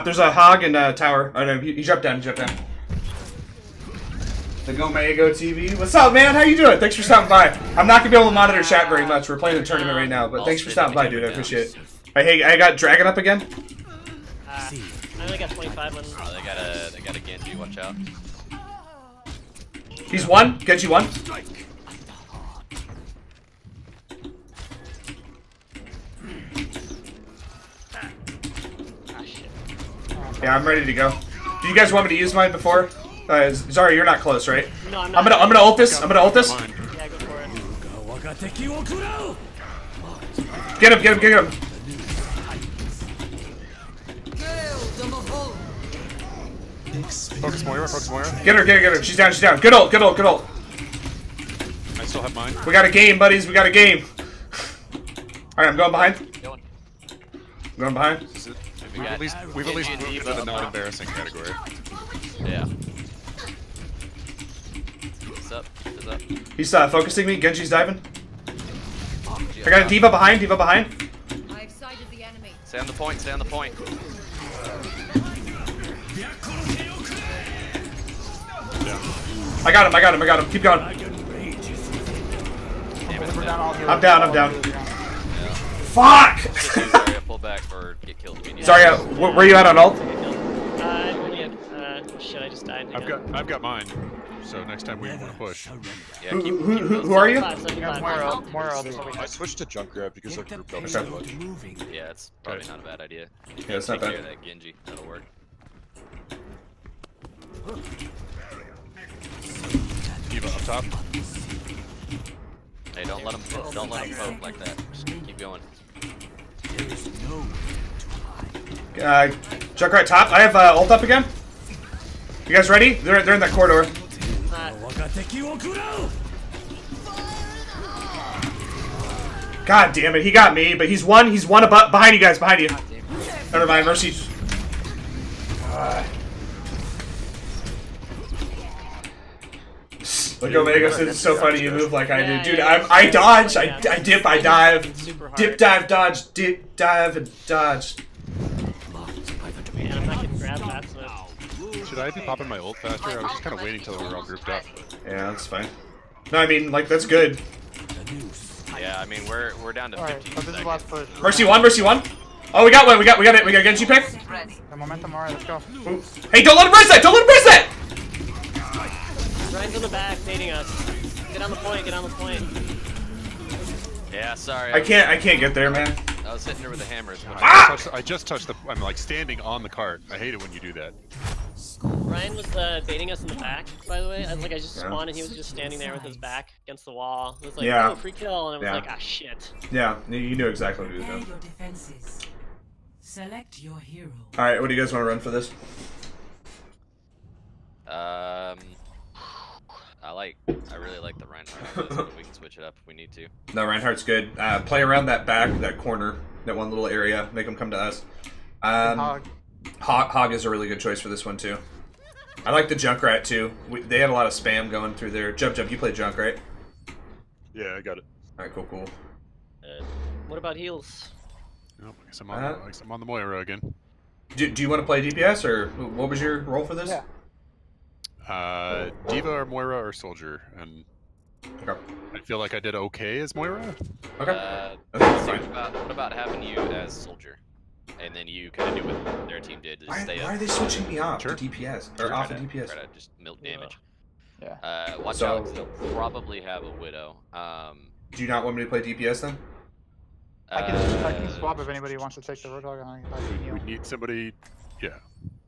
There's a hog in tower. Oh no, he jumped down. The Gomego TV. What's up, man? How you doing? Thanks for stopping by. I'm not gonna be able to monitor chat very much. We're playing the tournament right now, but thanks for stopping by, dude. I appreciate it. Hey, I got dragon up again. I only got 25 on. Oh, they got a Genji. Watch out. He's one. Genji one. Yeah, I'm ready to go. Do you guys want me to use mine before? Zarya, you're not close, right? No, I'm not. I'm gonna ult this. Yeah, go for it. Get him. Focus Moira. Get her. She's down. Good ult. I still have mine. We got a game, buddies. Alright, I'm going behind. We've at least moved into the not embarrassing category. Yeah. What's up? He's focusing me. Genji's diving. I got a diva behind. I've sighted the enemy. Stay on the point. I got him. Keep going. I'm down. Fuck! Zarya, pull back or get killed. Zarya, where are you at on ult? Shit, I just died. I've got mine. So next time we want to push. Yeah, who are you? Moira. I switched to junk grab because they're grouped up so much. Yeah, it's probably not a bad idea. Yeah, it's not Take bad. care of that Genji. That'll work. Diva up top. Hey, don't let him poke like that. Just keep going. Junkrat top. I have ult up again. You guys ready? They're in that corridor. God damn it, he got me, but he's one above, behind you guys, behind you. Never mind, Mercy. Like Omega says, it's so funny you move like I do. Dude, I dodge, I dip, I dive. Dip, dive, dodge, dip, dive, and dodge. Man, I'm not getting grabbed fast enough. Should I be popping my ult faster? I was just kind of waiting till we were all grouped up. Yeah, that's fine. No, I mean, like, that's good. Yeah, I mean, we're down to 15 this is the last push. Mercy one. Oh, we got one. We got it. We got a Genji pick. The momentum, alright, let's go. Ooh. Hey, don't let him press that! Ryan's in the back, baiting us. Get on the point, get on the point. Yeah, sorry. I can't get there, man. I was hitting her with a hammer. I just touched the. I'm like standing on the cart. I hate it when you do that. Ryan was baiting us in the back, by the way. I just spawned and he was just standing there with his back against the wall. It was like, oh, free kill, and it was like, ah, shit. Yeah, you knew exactly what he was Prepare doing. your defenses. Select your hero. All right, what do you guys want to run for this? I really like the Reinhardt, but we can switch it up if we need to. No, Reinhardt's good. Play around that back, that corner, that one little area. Make them come to us. Hog is a really good choice for this one too. I like the Junkrat too. They had a lot of spam going through there. Jump, you play Junk, right? Yeah, I got it. All right, cool. What about heals? Oh, I guess I'm on the Moira again. Do you want to play DPS, or what was your role for this? Yeah. Diva or Moira or Soldier, and I feel like I did okay as Moira. Okay. What about having you as Soldier, and then you kind of do what their team did to stay up? Why are they switching me off to DPS or off of DPS? Try to just milk damage. Yeah. Watch out, 'cause they'll probably have a Widow. Do you not want me to play DPS then? I can swap if anybody wants to take the Roadhog. We need somebody. Yeah.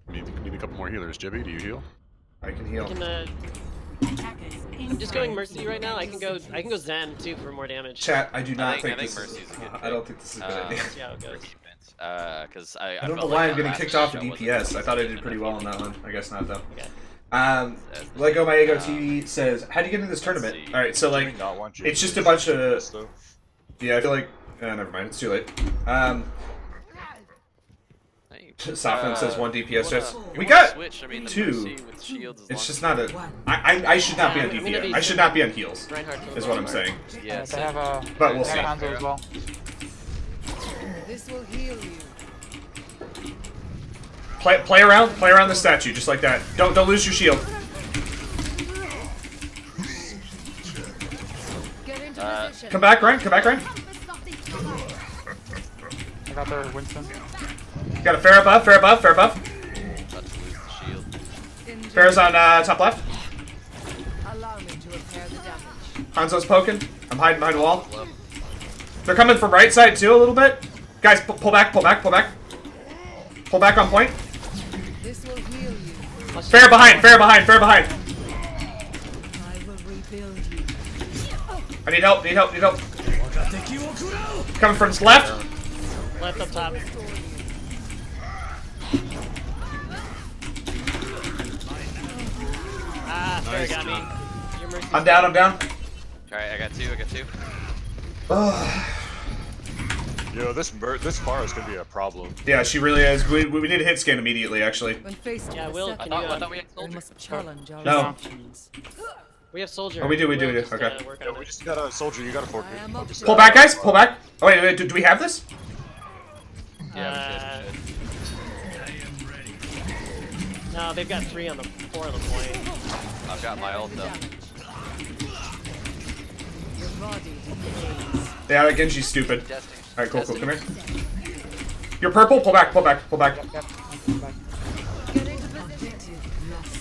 We need a couple more healers. Jibby, do you heal? I can heal. I'm just going Mercy right now. I can go Zen too for more damage. Chat, I do not think this this Mercy's a good I don't think this is a good idea. See how it goes. Because I don't know why I'm getting kicked off of DPS. I thought I did pretty well on that one. I guess not though. Lego My Ego TV says, "How do you get into this tournament?" All right, so like, it's just a bunch of. Yeah, I feel like. Never mind. It's too late. Soften says 1 DPS just. We got 2. It's just not a. I should not be on DPS. I should not be on heals. Is what I'm saying. Yes. But we'll see. As well. This will heal you. Play around the statue just like that. Don't lose your shield. Come back, Ryan. Come back, Ryan. I got their Winston. Got a fair above. Fair's on top left. Allow me to repair the damage. Hanzo's poking. I'm hiding behind a wall. They're coming from right side too a little bit. Guys, pull back. Pull back on point. This will heal you. Fair behind. I will rebuild you. I need help. Coming from left. Left up top. Ah, Fair got me. Your Mercy's I'm down. Alright, I got two. Yo, this Mara is gonna be a problem. Yeah, she really is. We need a hit scan immediately, actually. When faced Yeah, with Will, a can setback, you, I thought we had we Soldier. must challenge our No. assumptions. We have Soldier. Oh, we do. Will just, Okay. work Yeah, on we it. just got a Soldier. You got a focus. Pull back, guys. Pull back. Oh wait. Do we have this? Yeah, No, they've got 4 on the point. I've got my ult though. Your body decays. Yeah, that Genji's stupid. Testing. Alright, cool. Come here. You're purple. Pull back. Get into position. Objective lost.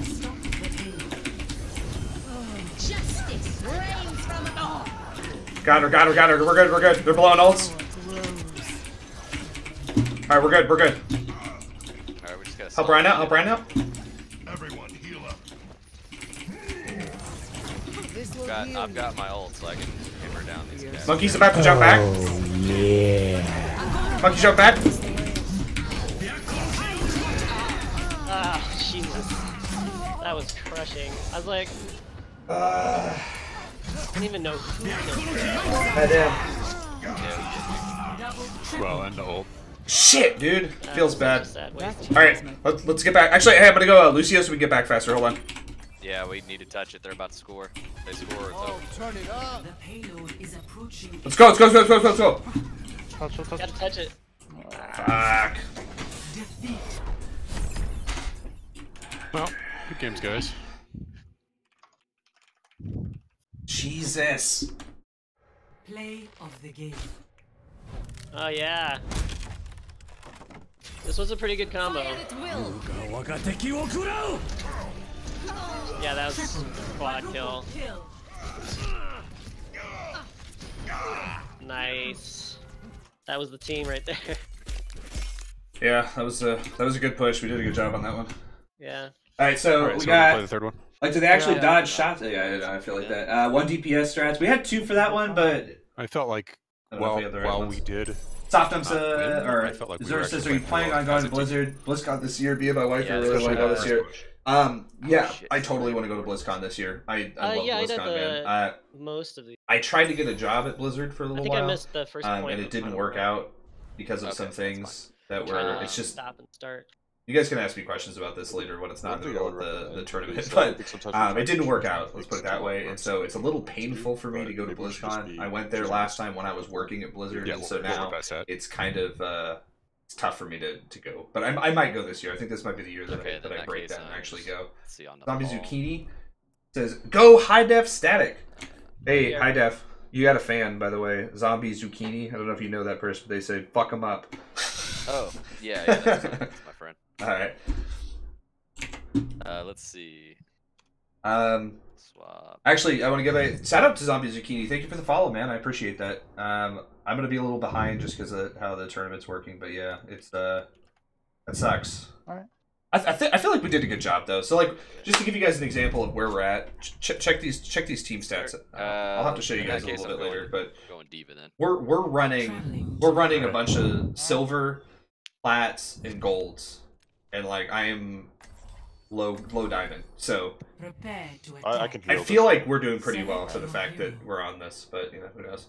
Stop the pain. Justice reigns from above. Got her. We're good. They're blowing ults. Alright, we're good. Alright, we just gotta Help Ryan out. Everyone heal up. This will heal I've got my ult, so I can hammer down these guys. Monkey's about to jump back. Oh, yeah. Monkey jump back. Ah, Jesus. That was crushing. I was like, I didn't even know who killed him. Well, and the ult. Shit, dude. Feels bad. Sad waste. Alright, let's get back. Actually, hey, I'm gonna go Lucio so we can get back faster. Hold on. Yeah, we need to touch it. They're about to score. They score. It's over. turn it up. The payload is approaching. Let's go. Touch. Gotta touch it. Fuck. Well, good games, guys. Jesus. Play of the game. Oh yeah. This was a pretty good combo. Fire at will. Yeah, that was quad kill. Nice. That was the team right there. Yeah, that was a good push. We did a good job on that one. Yeah. All right, so we so got. play the third one. Like, do they actually dodge shots? Yeah, I feel like that. 1 DPS strats. We had 2 for that one, but I felt like while we did. Softum's or or Zura says, "Are you planning on going to BlizzCon this year?" Me and my wife are really want to go this year. Yeah, I totally want to go to BlizzCon this year. I love BlizzCon, man. Most of the. I tried to get a job at Blizzard for a little while. I missed the first point, and it didn't work out because of some things that were. It's just stop and start. You guys can ask me questions about this later when it's not in the middle of the tournament, but it didn't work out. Let's put it that way. And so it's a little painful for me to go to BlizzCon. I went there last time when I was working at Blizzard, and so now it's kind of it's tough for me to go. But I might go this year. I think this might be the year that I break that and actually go. Zombie Zucchini says, "Go high def static." Hey, high def. You got a fan, by the way. Zombie Zucchini. I don't know if you know that person, but they say, "Fuck them up." Oh, yeah, that's my friend. All right. Let's see. Swap. Actually, I want to give a shout out to Zombie Zucchini. Thank you for the follow, man. I appreciate that. I'm gonna be a little behind just because of how the tournament's working, but yeah, it's that sucks. All right. I feel like we did a good job though. So like, just to give you guys an example of where we're at, check these team stats. I'll have to show you guys a little bit later, but going diva then. We're running a bunch of silver, plats, and golds, and like I am low diamond. So I feel like we're doing pretty well for the fact that we're on this, but you know, who knows.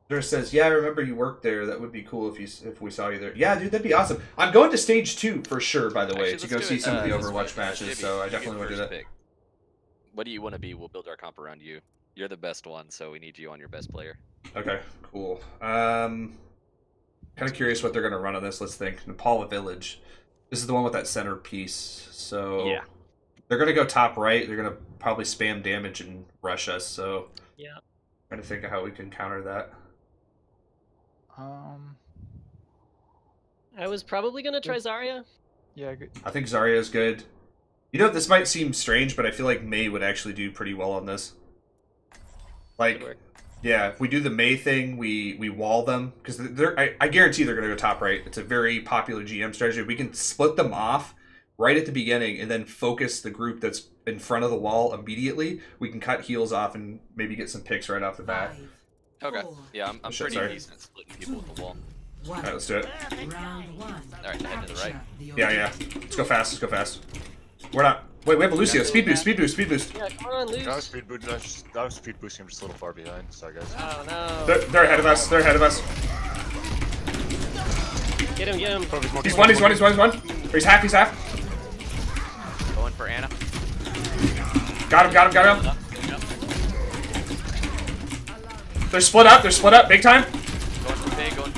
There says, "Yeah, I remember you worked there. That would be cool if we saw you there." Yeah, dude, that'd be awesome. I'm going to stage 2 for sure, by the way, to go see some of the Overwatch matches. So I definitely want to do that. Pick. What do you want to be? We'll build our comp around you. You're the best one, so we need you on your best player. Okay, cool. Kind of curious what they're gonna run on this. Let's think. Nepala Village. This is the one with that centerpiece. So yeah, they're gonna go top right. They're gonna probably spam damage and rush us. So yeah, trying to think of how we can counter that. I was probably gonna try Zarya. Yeah, good. I think Zarya's good. You know, this might seem strange, but I feel like Mei would actually do pretty well on this. Like, yeah, if we do the Mei thing, we wall them because I guarantee they're gonna go top right. It's a very popular GM strategy. We can split them off right at the beginning and then focus the group that's in front of the wall immediately. We can cut heals off and maybe get some picks right off the bat. Okay. Yeah, I'm pretty decent at splitting people with the wall. Alright, let's do it. Alright, head to the right. Yeah. Let's go fast. We're not. Wait, we have a Lucio. Speed boost. Yeah, come on, Luce. I was speed boosting. I'm just a little far behind. Sorry, guys. Oh no. They're ahead of us. Get him. He's one. Or he's half. Going for Anna. Got him. They're split up, big time. Going for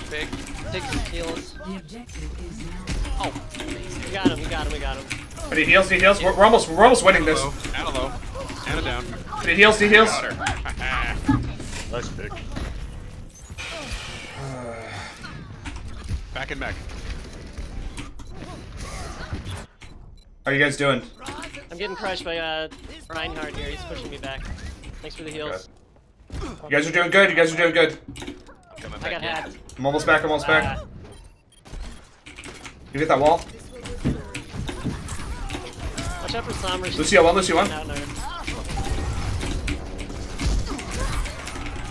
pig. Take some heals. Oh, we got him. But he heals. We're almost winning this. Anna low. Anna down. He heals. Nice pick. Back and back. How are you guys doing? I'm getting crushed by Reinhardt here. He's pushing me back. Thanks for the heals. You guys are doing good. I got hacked. I'm almost back. You get that wall? Watch out for Sombra. Lucio one. No.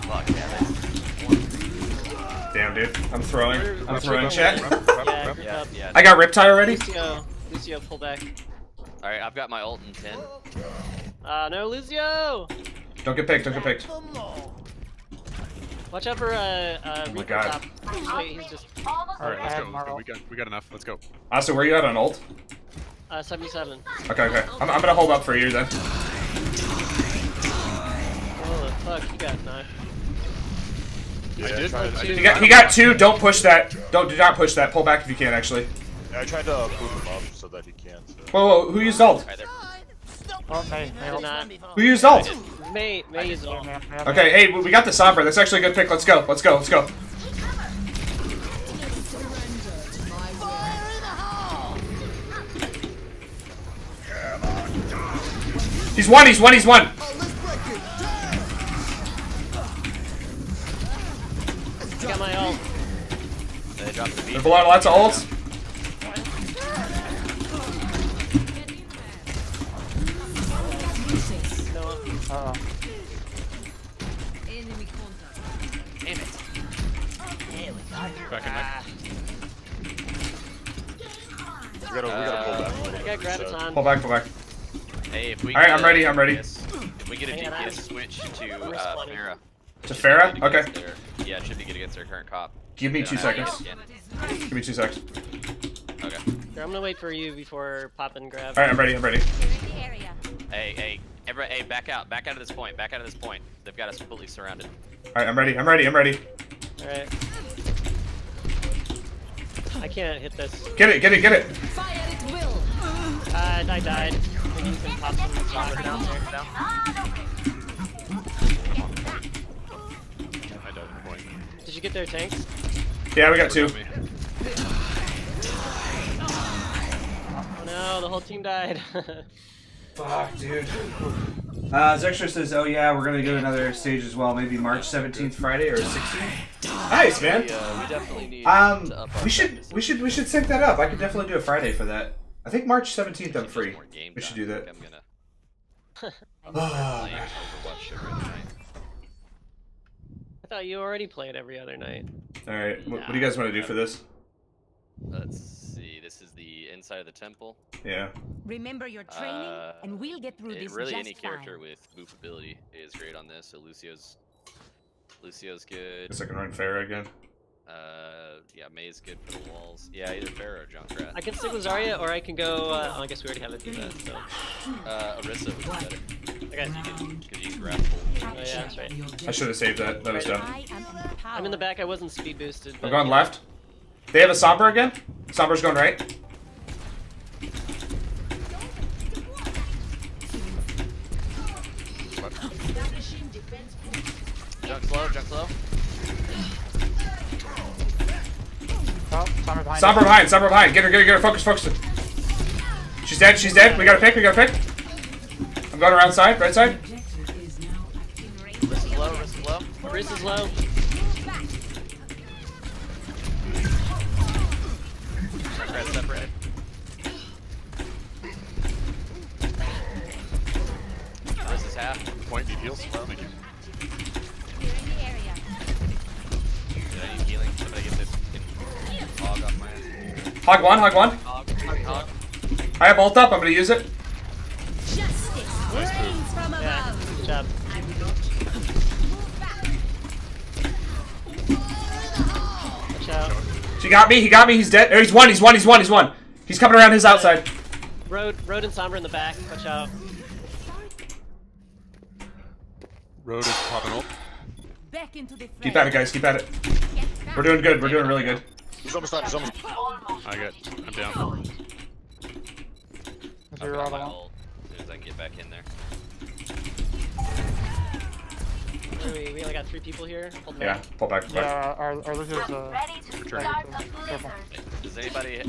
Fuck, yeah, Damn, dude. I'm throwing chat. Yeah. I got Riptide already. Lucio, pull back. Alright, I've got my ult in 10. No, Lucio! Don't get picked. Watch out for oh my god. Wait, he's just. Alright, let's go. We got enough. Let's go. So where you at on ult? 77. Okay. I'm gonna hold up for you then. Oh the fuck, you got knife. Yeah, he got 2. Don't push that. Do not push that. Pull back if you can. Actually. Yeah, I tried to boot him up so that he can't. Whoa! Who used ult? Oh, Mei. Who used ult? Mei used ult. Okay, hey, we got the Sombra. That's actually a good pick. Let's go. He's one. He's one. He's one. I got my ult. They dropped the beat. They're blowing lots of ults. Uh-oh. Damn it. Back in there. We gotta pull back a little I got bit. Graviton. Pull back. Pull back. Hey, if we All right, get I'm a ready. I'm ready. DPS If we get a Hang on, DPS switch to Farah. To Farah? Okay. Yeah, it should be good against their current cop. Give me They 2 don't have seconds. it again. Give me 2 seconds. Okay. Here, I'm gonna wait for you before pop and grab. All right, I'm ready. I'm ready. Hey, everybody, back out of this point. Back out of this point. They've got us completely surrounded. All right, I'm ready. I'm ready. I'm ready. All right. I can't hit this. Get it. Get it. Get it. Fire at will. I died. Maybe you can pop some stronger down there. I died at the point. Did you get their tanks? Yeah, we got 2. Oh no, the whole team died. Fuck, dude. Zextra says, "Oh yeah, we're gonna do another stage as well. Maybe March 17th, Friday, or 16th." Nice, man. We definitely need to up our we should sync that up. I could definitely do a Friday for that. I think March 17th I'm free. We should do that. I'm playing Overwatch every other night. I thought you already played every other night. All right. What do you guys want to do for this? Let's see. This is the inside of the temple. Yeah. Remember your training, and we'll get through this Really, just any fine. character with move ability is great on this. So Lucio's good. Guess I can run Farah again. Yeah, May's good for the walls. Yeah, either Farah or Junkrat. I can stick with Zarya, or I can go. Oh, I guess we already have a D.Va, so. Arissa would be better. Okay. Because you can grapple. Oh yeah, that's right. I should have saved that. That was dumb. I'm in the back. I wasn't speed boosted. I'm but going yeah. left. They have a Sombra again. Sombra's going right. Junk's low. Oh, Sombra behind. Sombra behind. Get her. Focus. She's dead. We got to pick. I'm going around side, right side. Wrist is low. Wrist is low. Junkrat separated. Wrist is half. Point, need heals. Thank you. Did I need healing? Somebody get this hog off my ass. Hog one. Hog. I have ult up. I'm gonna use it. Rains from Yeah, above. good job. Watch out. She got me. He got me. He's dead. Or he's one. He's coming around his outside. Road and Sombra in the back. Watch out. Road is popping ult. Back into the Keep at it, guys. Keep at it. We're doing good. We're doing really good. He's almost done. I'm down. Is your I've got auto my on? ult as soon as I can get back in there. We only got 3 people here. Hold Yeah. back. Pull back. Yeah, our Lucia's Careful. Is anybody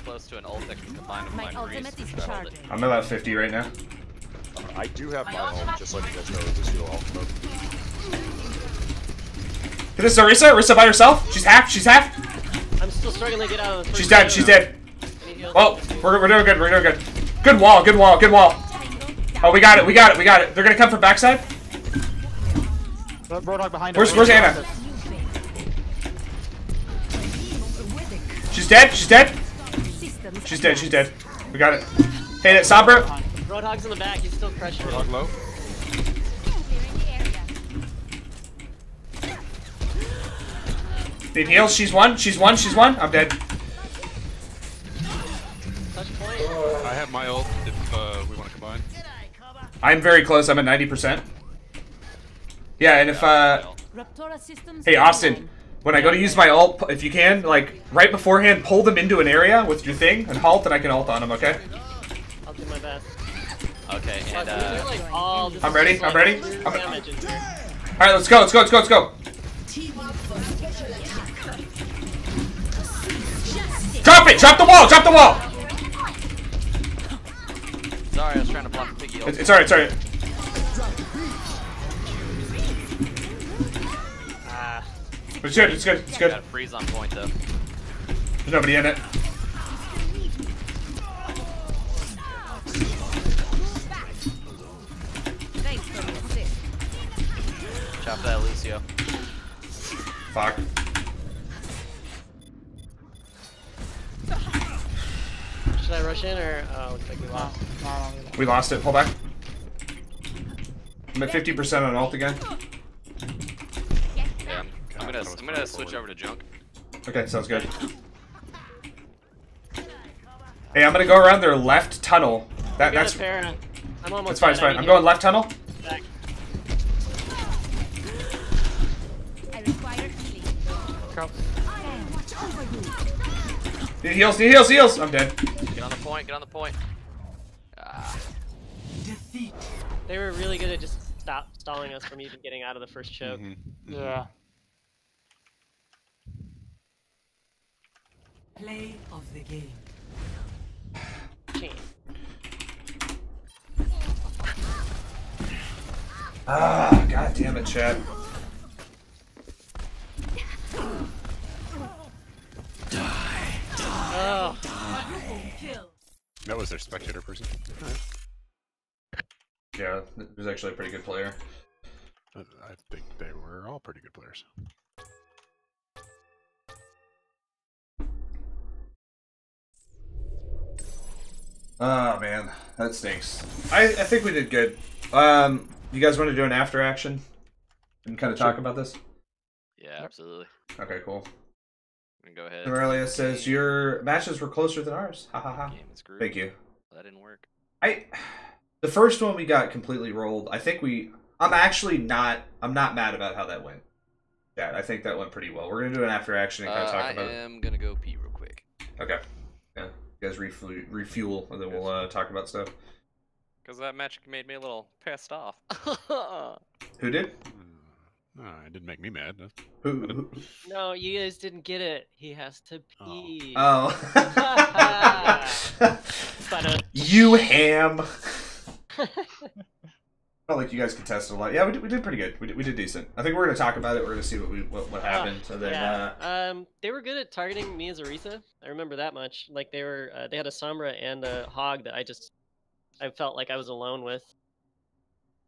close to an ult that can combine with My mine? ultimate is Reese? charging. I'm about 50 right now. I do have my ult, just letting you guys know. Lucio ult mode. This is Arissa by herself. She's half. I'm still struggling to get out of the first She's dead. Well, we're doing good. Good wall. Oh, we got it. They're gonna come from backside. Roadhog behind Where's us. Anna? She's dead. She's dead. We got it. Hey, that Sombra. Roadhog's in the back. He's still crushing it. Roadhog low. Need heals. She's one. I'm dead. Touch point. I have my ult if we want to combine. I'm very close. I'm at 90%. Yeah, and if Raptora systems hey Austin, when I go to use my ult, if you can, like right beforehand, pull them into an area with your thing and halt, and I can ult on them. Okay. I'll do my best. Okay, and I'm ready. All right, Damage in here. let's go. Drop it! Drop the wall! Sorry, I was trying to block the piggy ult. It's alright, it's alright. But it's good, it's good, it's good. Got a freeze on point though. There's nobody in it. Thanks for the assist. Chop that, Lucio. Fuck. Should I rush in or? Oh, looks like we lost. We lost it, pull back. I'm at 50% on ult again. Yeah, I'm gonna switch over to junk. Okay, sounds good. Hey, I'm gonna go around their left tunnel. That's I'm almost. It's fine, it's fine. I'm going left tunnel. Back. I require sleep. Need heals, need heals, heals! I'm dead. Get on the point, get on the point. Defeat. They were really good at just stalling us from even getting out of the first choke. Yeah. Play of the game. Chain. Ah, god damn it, chat. Oh. That was their spectator person. Yeah, he was actually a pretty good player. I think they were all pretty good players. Oh man, that stinks. I think we did good. You guys want to do an after action and kind of talk about this? Yeah, absolutely. Okay, cool. I'm gonna go ahead. Aurelia says your matches were closer than ours. Ha ha ha. Thank you. That didn't work. The first one we got completely rolled. I think I'm not mad about how that went. Yeah, I think that went pretty well. We're gonna do an after action and kind of talk about it. I am gonna go pee real quick. Okay. Yeah. You guys refuel and then we'll talk about stuff. Because that match made me a little pissed off. Who did? No, it didn't make me mad. Who? No, you guys didn't get it. He has to pee. Oh. But, you ham. Not like you guys contested a lot. Yeah, we did pretty good. We did decent. I think we're gonna talk about it. We're gonna see what happened. So then, yeah. They were good at targeting me as Orisa. I remember that much. Like they had a Sombra and a Hog that I felt like I was alone with.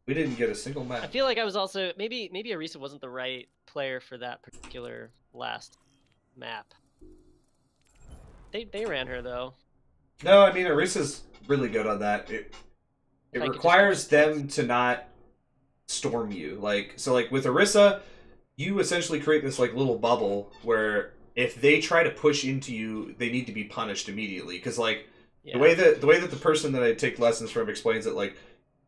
We didn't get a single match. I feel like I was also maybe Orisa wasn't the right player for that particular last map. They ran her though. No, I mean Orisa's really good on that. It requires them to not storm you. Like with Orisa, you essentially create this like little bubble where if they try to push into you, they need to be punished immediately. Because like the way that the person that I take lessons from explains it, like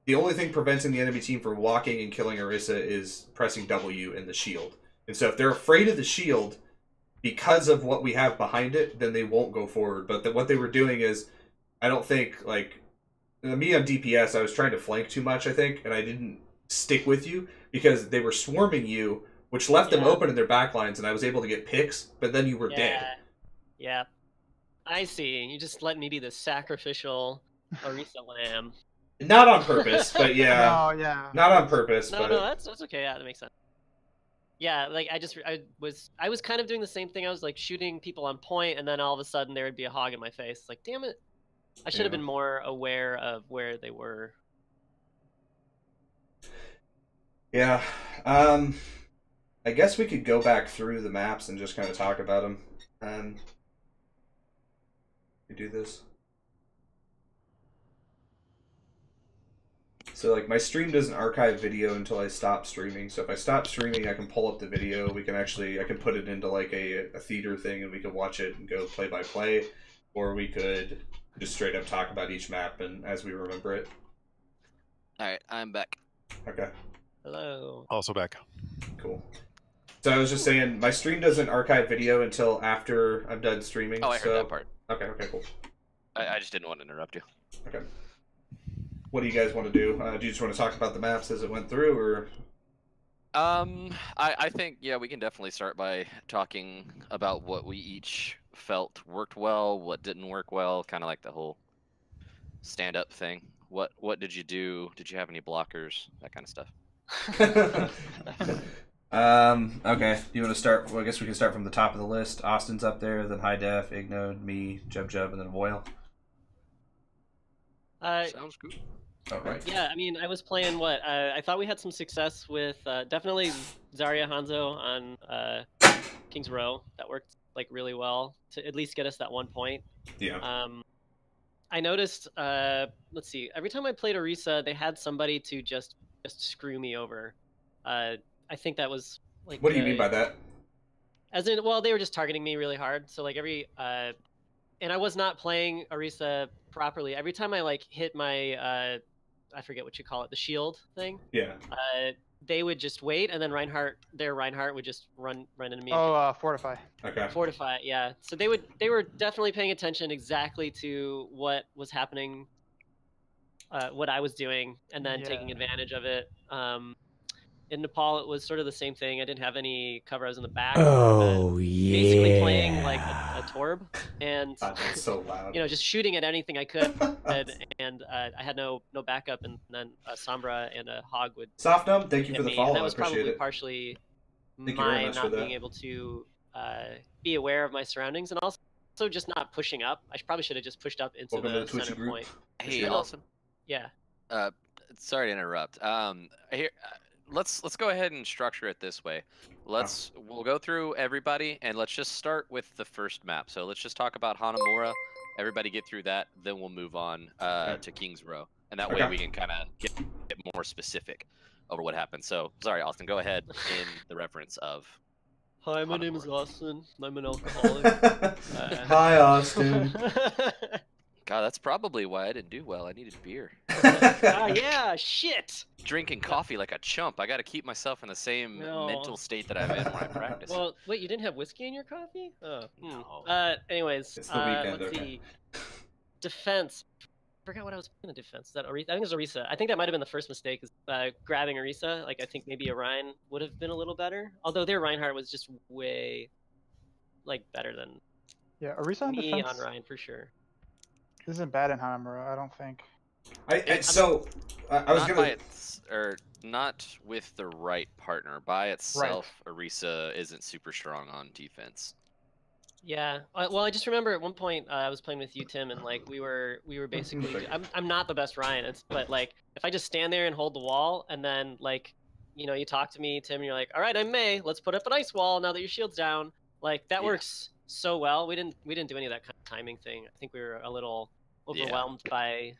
the only thing preventing the enemy team from walking and killing Orisa is pressing W and the shield. And so if they're afraid of the shield because of what we have behind it, then they won't go forward. But what they were doing is, I don't think like. Me on DPS, I was trying to flank too much, I think, and I didn't stick with you because they were swarming you, which left them open in their backlines, and I was able to get picks, but then you were dead. Yeah. I see. You just let me be the sacrificial Orisa lamb. Not on purpose, but yeah. No, yeah. Not on purpose, No, but... no, that's okay. Yeah, that makes sense. Yeah, like I was kind of doing the same thing. I was like shooting people on point, and then all of a sudden there would be a hog in my face. Like, damn it. I should have been more aware of where they were. Yeah. I guess we could go back through the maps and just kind of talk about them. We do this. So like my stream doesn't archive video until I stop streaming. So if I stop streaming, I can pull up the video. I can put it into like a theater thing and we can watch it and go play by play, or we could just straight up talk about each map and as we remember it. Alright, I'm back. Okay. Hello. Also back. Cool. So I was just saying, my stream doesn't archive video until after I'm done streaming. Oh, I heard that part. Okay, cool. I just didn't want to interrupt you. Okay. What do you guys want to do? Do you just want to talk about the maps as it went through, or...? I think, yeah, we can definitely start by talking about what we each felt worked well, what didn't work well, kind of like the whole stand-up thing. What did you do? Did you have any blockers? That kind of stuff. Okay. Do you want to start? Well, I guess we can start from the top of the list. Austin's up there, then High Def, Ignode, me, Jub, and then Voil. Sounds good. All right. Yeah, I mean, I was playing what? I thought we had some success with definitely Zarya Hanzo on King's Row. That worked like really well to at least get us that 1 point. Yeah. I noticed. Let's see. Every time I played Orisa, they had somebody to just screw me over. I think that was like. What do you mean by that? As in, well, they were just targeting me really hard. So like and I was not playing Orisa properly. Every time I like hit my I forget what you call it, the shield thing. Yeah. They would just wait, and then Reinhardt would just run into me. Oh, Fortify. Okay. Fortify, yeah. So they were definitely paying attention exactly to what was happening, what I was doing, and then taking advantage of it. In Nepal, it was sort of the same thing. I didn't have any cover. I was in the back. Oh, yeah. Basically playing like a Torb, and that's so loud. just shooting at anything I could, and I had no backup, and then Sombra and a Hog would. Softum, thank you for the me, follow. and that was I appreciate probably it. partially Thank you very my much not for that. being able to be aware of my surroundings, and also just not pushing up. I probably should have just pushed up into Welcome to the the Twitchy center group. point. Hey, awesome. Yeah. Sorry to interrupt. Here, let's go ahead and structure it this way. We'll go through everybody, and let's just start with the first map. So let's just talk about Hanamura. Everybody get through that, then we'll move on to King's Row, and that way we can kind of get more specific over what happened. So sorry, Austin, go ahead in the reference of. Hi, my name is Austin. I'm an alcoholic. Hi, Austin. God, that's probably why I didn't do well. I needed beer. Yeah, shit. Drinking coffee like a chump. I got to keep myself in the same mental state that I'm in when I practice. Well, wait, you didn't have whiskey in your coffee? Oh. No. Anyways, It's the weekend, let's okay. see. Defense. I forgot what I was playing in defense. Is that Orisa? I think it was Orisa. I think that might have been the first mistake, is grabbing Orisa. Like, I think maybe Orion would have been a little better. Although their Reinhardt was just way, like, better than Yeah, Orisa on me defense on Ryan, for sure. isn't bad in Hanamura, I don't think. I was not gonna. by or not with the right partner. By itself, Orisa isn't super strong on defense. Yeah. Well, I just remember at one point I was playing with you, Tim, and like we were basically. I'm not the best Ryan, but like if I just stand there and hold the wall, and then like, you talk to me, Tim, and you're like, all right, I'm May. Let's put up an ice wall now that your shield's down. Like that works so well. We didn't do any of that kind of timing thing. I think we were a little overwhelmed by.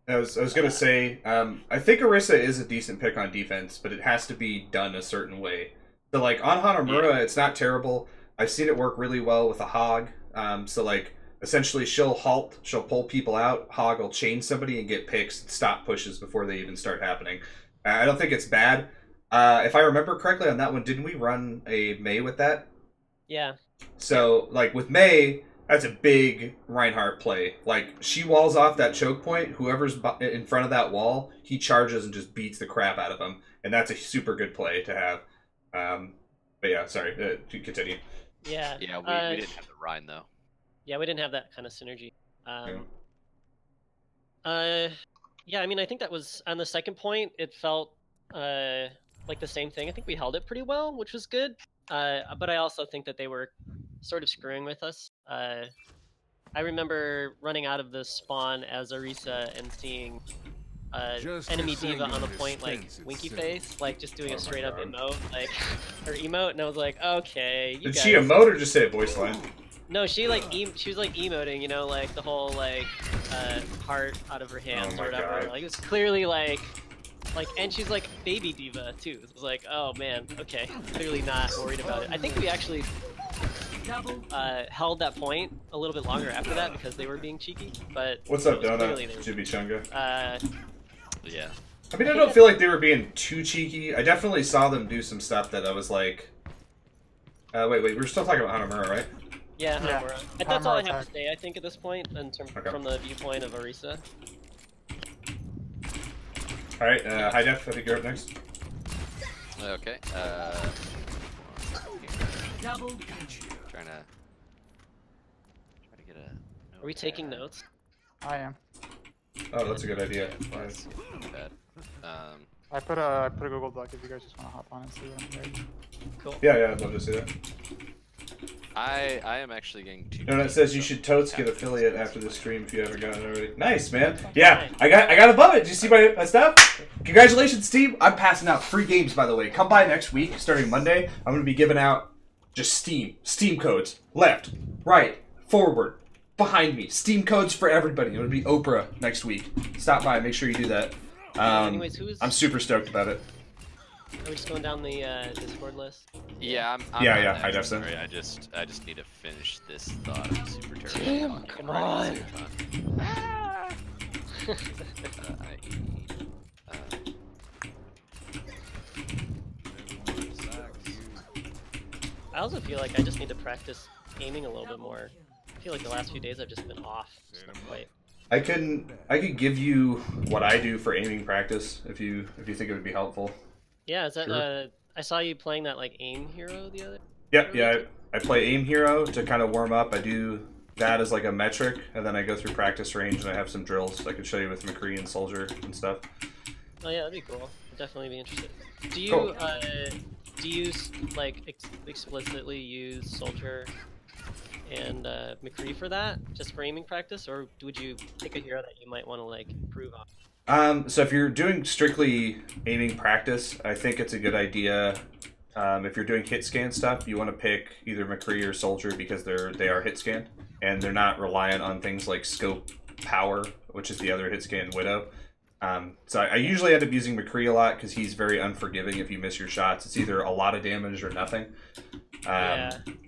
I was gonna say, I think Orisa is a decent pick on defense, but it has to be done a certain way. So like on Hanamura, it's not terrible. I've seen it work really well with a Hog. So like essentially she'll halt, she'll pull people out, Hog will chain somebody and get picks, stop pushes before they even start happening. I don't think it's bad. If I remember correctly on that one, didn't we run a May with that? Yeah. So like with May, that's a big Reinhardt play. Like, she walls off that choke point. Whoever's in front of that wall, he charges and just beats the crap out of them. And that's a super good play to have. But yeah, sorry. To continue. Yeah. Yeah, we didn't have the Rhine, though. Yeah, we didn't have that kind of synergy. Yeah, I mean, I think that was, on the second point, it felt like the same thing. I think we held it pretty well, which was good. But I also think that they were sort of screwing with us. I remember running out of the spawn as Orisa and seeing enemy diva on the point, like winky face, like just doing a straight up emote, like her emote, and I was like, okay. Did she emote or just say a voice line? No, she like she was like emoting, like the whole like heart out of her hands or whatever. God. Like it was clearly like, and she's like baby diva too. It was like, oh man, okay, clearly not worried about it. I think we actually held that point a little bit longer after that because they were being cheeky. But what's up, Donut? Jibby Chunga. Yeah. I mean, I don't feel like they were being too cheeky. I definitely saw them do some stuff that I was like, wait, we're still talking about Hanamura, right? Yeah, Hanamura. That's all I have to say, I think, at this point, in terms from the viewpoint of Orisa. Alright, High Def, I think you're up next. Okay, Double trying to get a... Are we taking notes? I am. Oh, that's a good idea. Nice. Bad. I put a Google Doc if you guys just want to hop on and see what I'm doing. Cool. Yeah, I'd love to see that. I am actually getting to. No, it says you should totes get affiliate after the stream if you haven't gotten it already. Nice, man. Yeah, I got above it. Did you see my stuff? Congratulations, Steve. I'm passing out free games, by the way. Come by next week, starting Monday. I'm gonna be giving out just Steam codes, left, right, forward, behind me. Steam codes for everybody. It'll be Oprah next week. Stop by. Make sure you do that. Anyways, I'm super stoked about it. Are we just going down the Discord list? Yeah, I'm Yeah, not I actually definitely. sorry. I just need to finish this thought. I'm super terrible. Damn, come on. I also feel like I just need to practice aiming a little bit more. I feel like the last few days I've just been off. Just not quite. I could give you what I do for aiming practice if you think it would be helpful. Yeah, is that Sure. I saw you playing that like aim hero the other. Yeah. I play aim hero to kind of warm up. I do that as like a metric, and then I go through practice range, and I have some drills I could show you with McCree and Soldier and stuff. Oh yeah, that'd be cool. I'd definitely be interested. Do you Cool. do you like explicitly use Soldier and McCree for that, just for aiming practice, or would you pick a hero that you might want to like improve on? So if you're doing strictly aiming practice, I think it's a good idea. If you're doing hit scan stuff, you want to pick either McCree or Soldier because they are hit scan, and they're not reliant on things like scope power, which is the other hit scan Widow. So I usually end up using McCree a lot because he's very unforgiving if you miss your shots. It's either a lot of damage or nothing.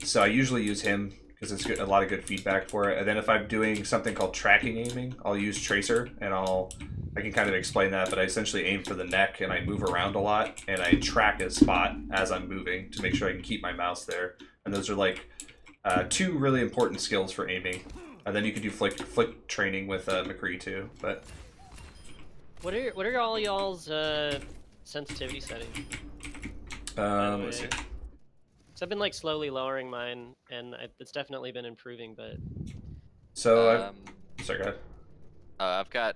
So I usually use him because it's a lot of good feedback for it. And then if I'm doing something called tracking aiming, I'll use Tracer, and I can kind of explain that, but I essentially aim for the neck and I move around a lot, and I track a spot as I'm moving to make sure I can keep my mouse there. And those are like two really important skills for aiming. And then you can do flick training with McCree too. But What are all y'all's sensitivity settings? let's see. So I've been like slowly lowering mine, and it's definitely been improving. But so sorry, go ahead. I've got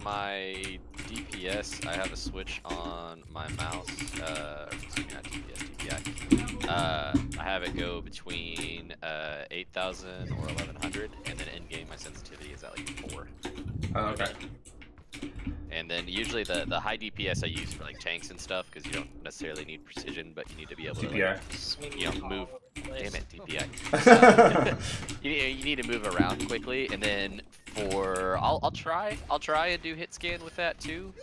my DPS. I have a switch on my mouse. Excuse me, not DPS, DPI. I have it go between 8,000 or 1,100, and then in game my sensitivity is at like 4. Oh, okay. And then usually the high DPS I use for like tanks and stuff, because you don't necessarily need precision, but you need to be able to like, move. Damn it, DPI. You need to move around quickly, and then I'll try and do hit scan with that too.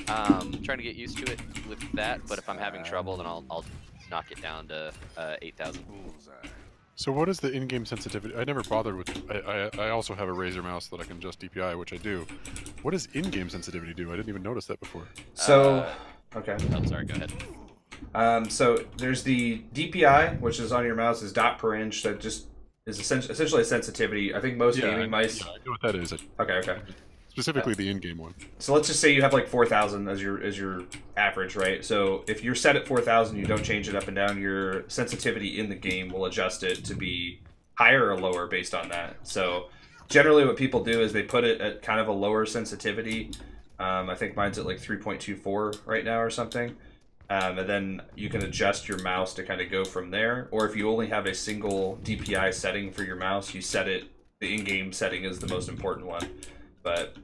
Trying to get used to it with that, but if I'm having trouble, then I'll knock it down to 8,000. So what is the in-game sensitivity? I never bothered with. I also have a Razer mouse that I can adjust DPI, which I do. What does in-game sensitivity do? I didn't even notice that before. So, okay. I'm sorry. Go ahead. So there's the DPI, which is on your mouse, is dot per inch. That just is essentially a sensitivity. I think most gaming mice. Yeah, I know what that is. Okay. Specifically the in-game one. So let's just say you have like 4,000 as your average, right? So if you're set at 4,000, you don't change it up and down. Your sensitivity in the game will adjust it to be higher or lower based on that. So generally, what people do is they put it at kind of a lower sensitivity. I think mine's at like 3.24 right now or something. And then you can adjust your mouse to kind of go from there. Or if you only have a single DPI setting for your mouse, you set it. The in-game setting is the most important one. But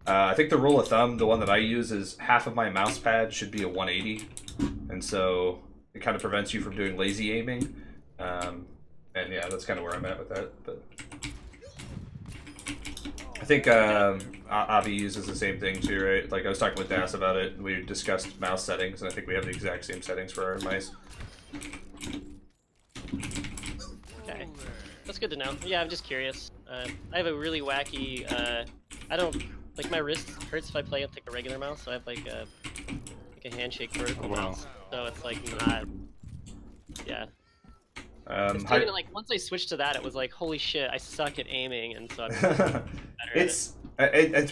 I think the rule of thumb, the one that I use, is half of my mouse pad should be a 180, and so it kind of prevents you from doing lazy aiming. And yeah, that's kind of where I'm at with that. But I think Avi uses the same thing too, right? Like I was talking with Das about it. We discussed mouse settings, and I think we have the exact same settings for our mice. okay, that's good to know. Yeah, I'm just curious. I have a really wacky. I don't like my wrist hurts if I play with like a regular mouse, so I have like a handshake vertical mouse. So it's like not. Yeah. It's kind of like once I switched to that, it was like holy shit, I suck at aiming, and so I'm better it's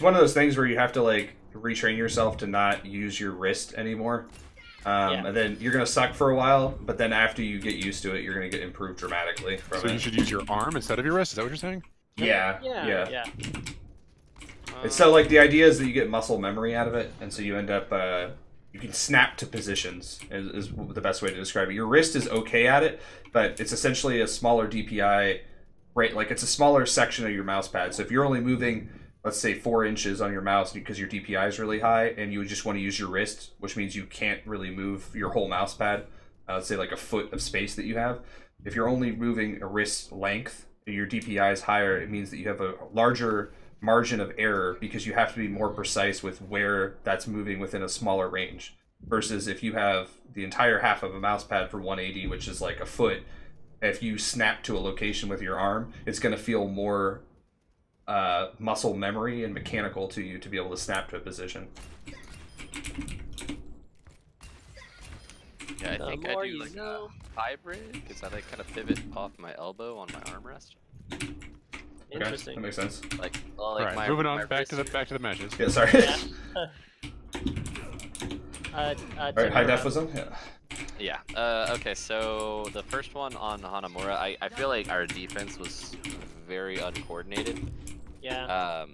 one of those things where you have to like retrain yourself to not use your wrist anymore. And then you're gonna suck for a while, but then after you get used to it, you're gonna get improved dramatically from it. So you should use your arm instead of your wrist. Is that what you're saying? Yeah. It's so like the idea is that you get muscle memory out of it, and so you end up you can snap to positions is the best way to describe it. Your wrist is okay at it, but it's essentially a smaller DPI, right? Like it's a smaller section of your mouse pad. So if you're only moving, let's say 4 inches on your mouse because your DPI is really high, and you just want to use your wrist, which means you can't really move your whole mouse pad. Let's say like a foot of space that you have. If you're only moving a wrist length, your DPI is higher. It means that you have a larger margin of error because you have to be more precise with where that's moving within a smaller range. Versus if you have the entire half of a mouse pad for 180, which is like a foot, if you snap to a location with your arm, it's going to feel more muscle memory and mechanical to you to be able to snap to a position. Yeah, I think I do like a hybrid because I like kind of pivot off my elbow on my armrest. Interesting. Okay, that makes sense. Like All right, moving on back to the matches. Yeah, sorry. Yeah. All right, high def was on. Yeah. Okay, so the first one on Hanamura, I feel like our defense was very uncoordinated. Yeah.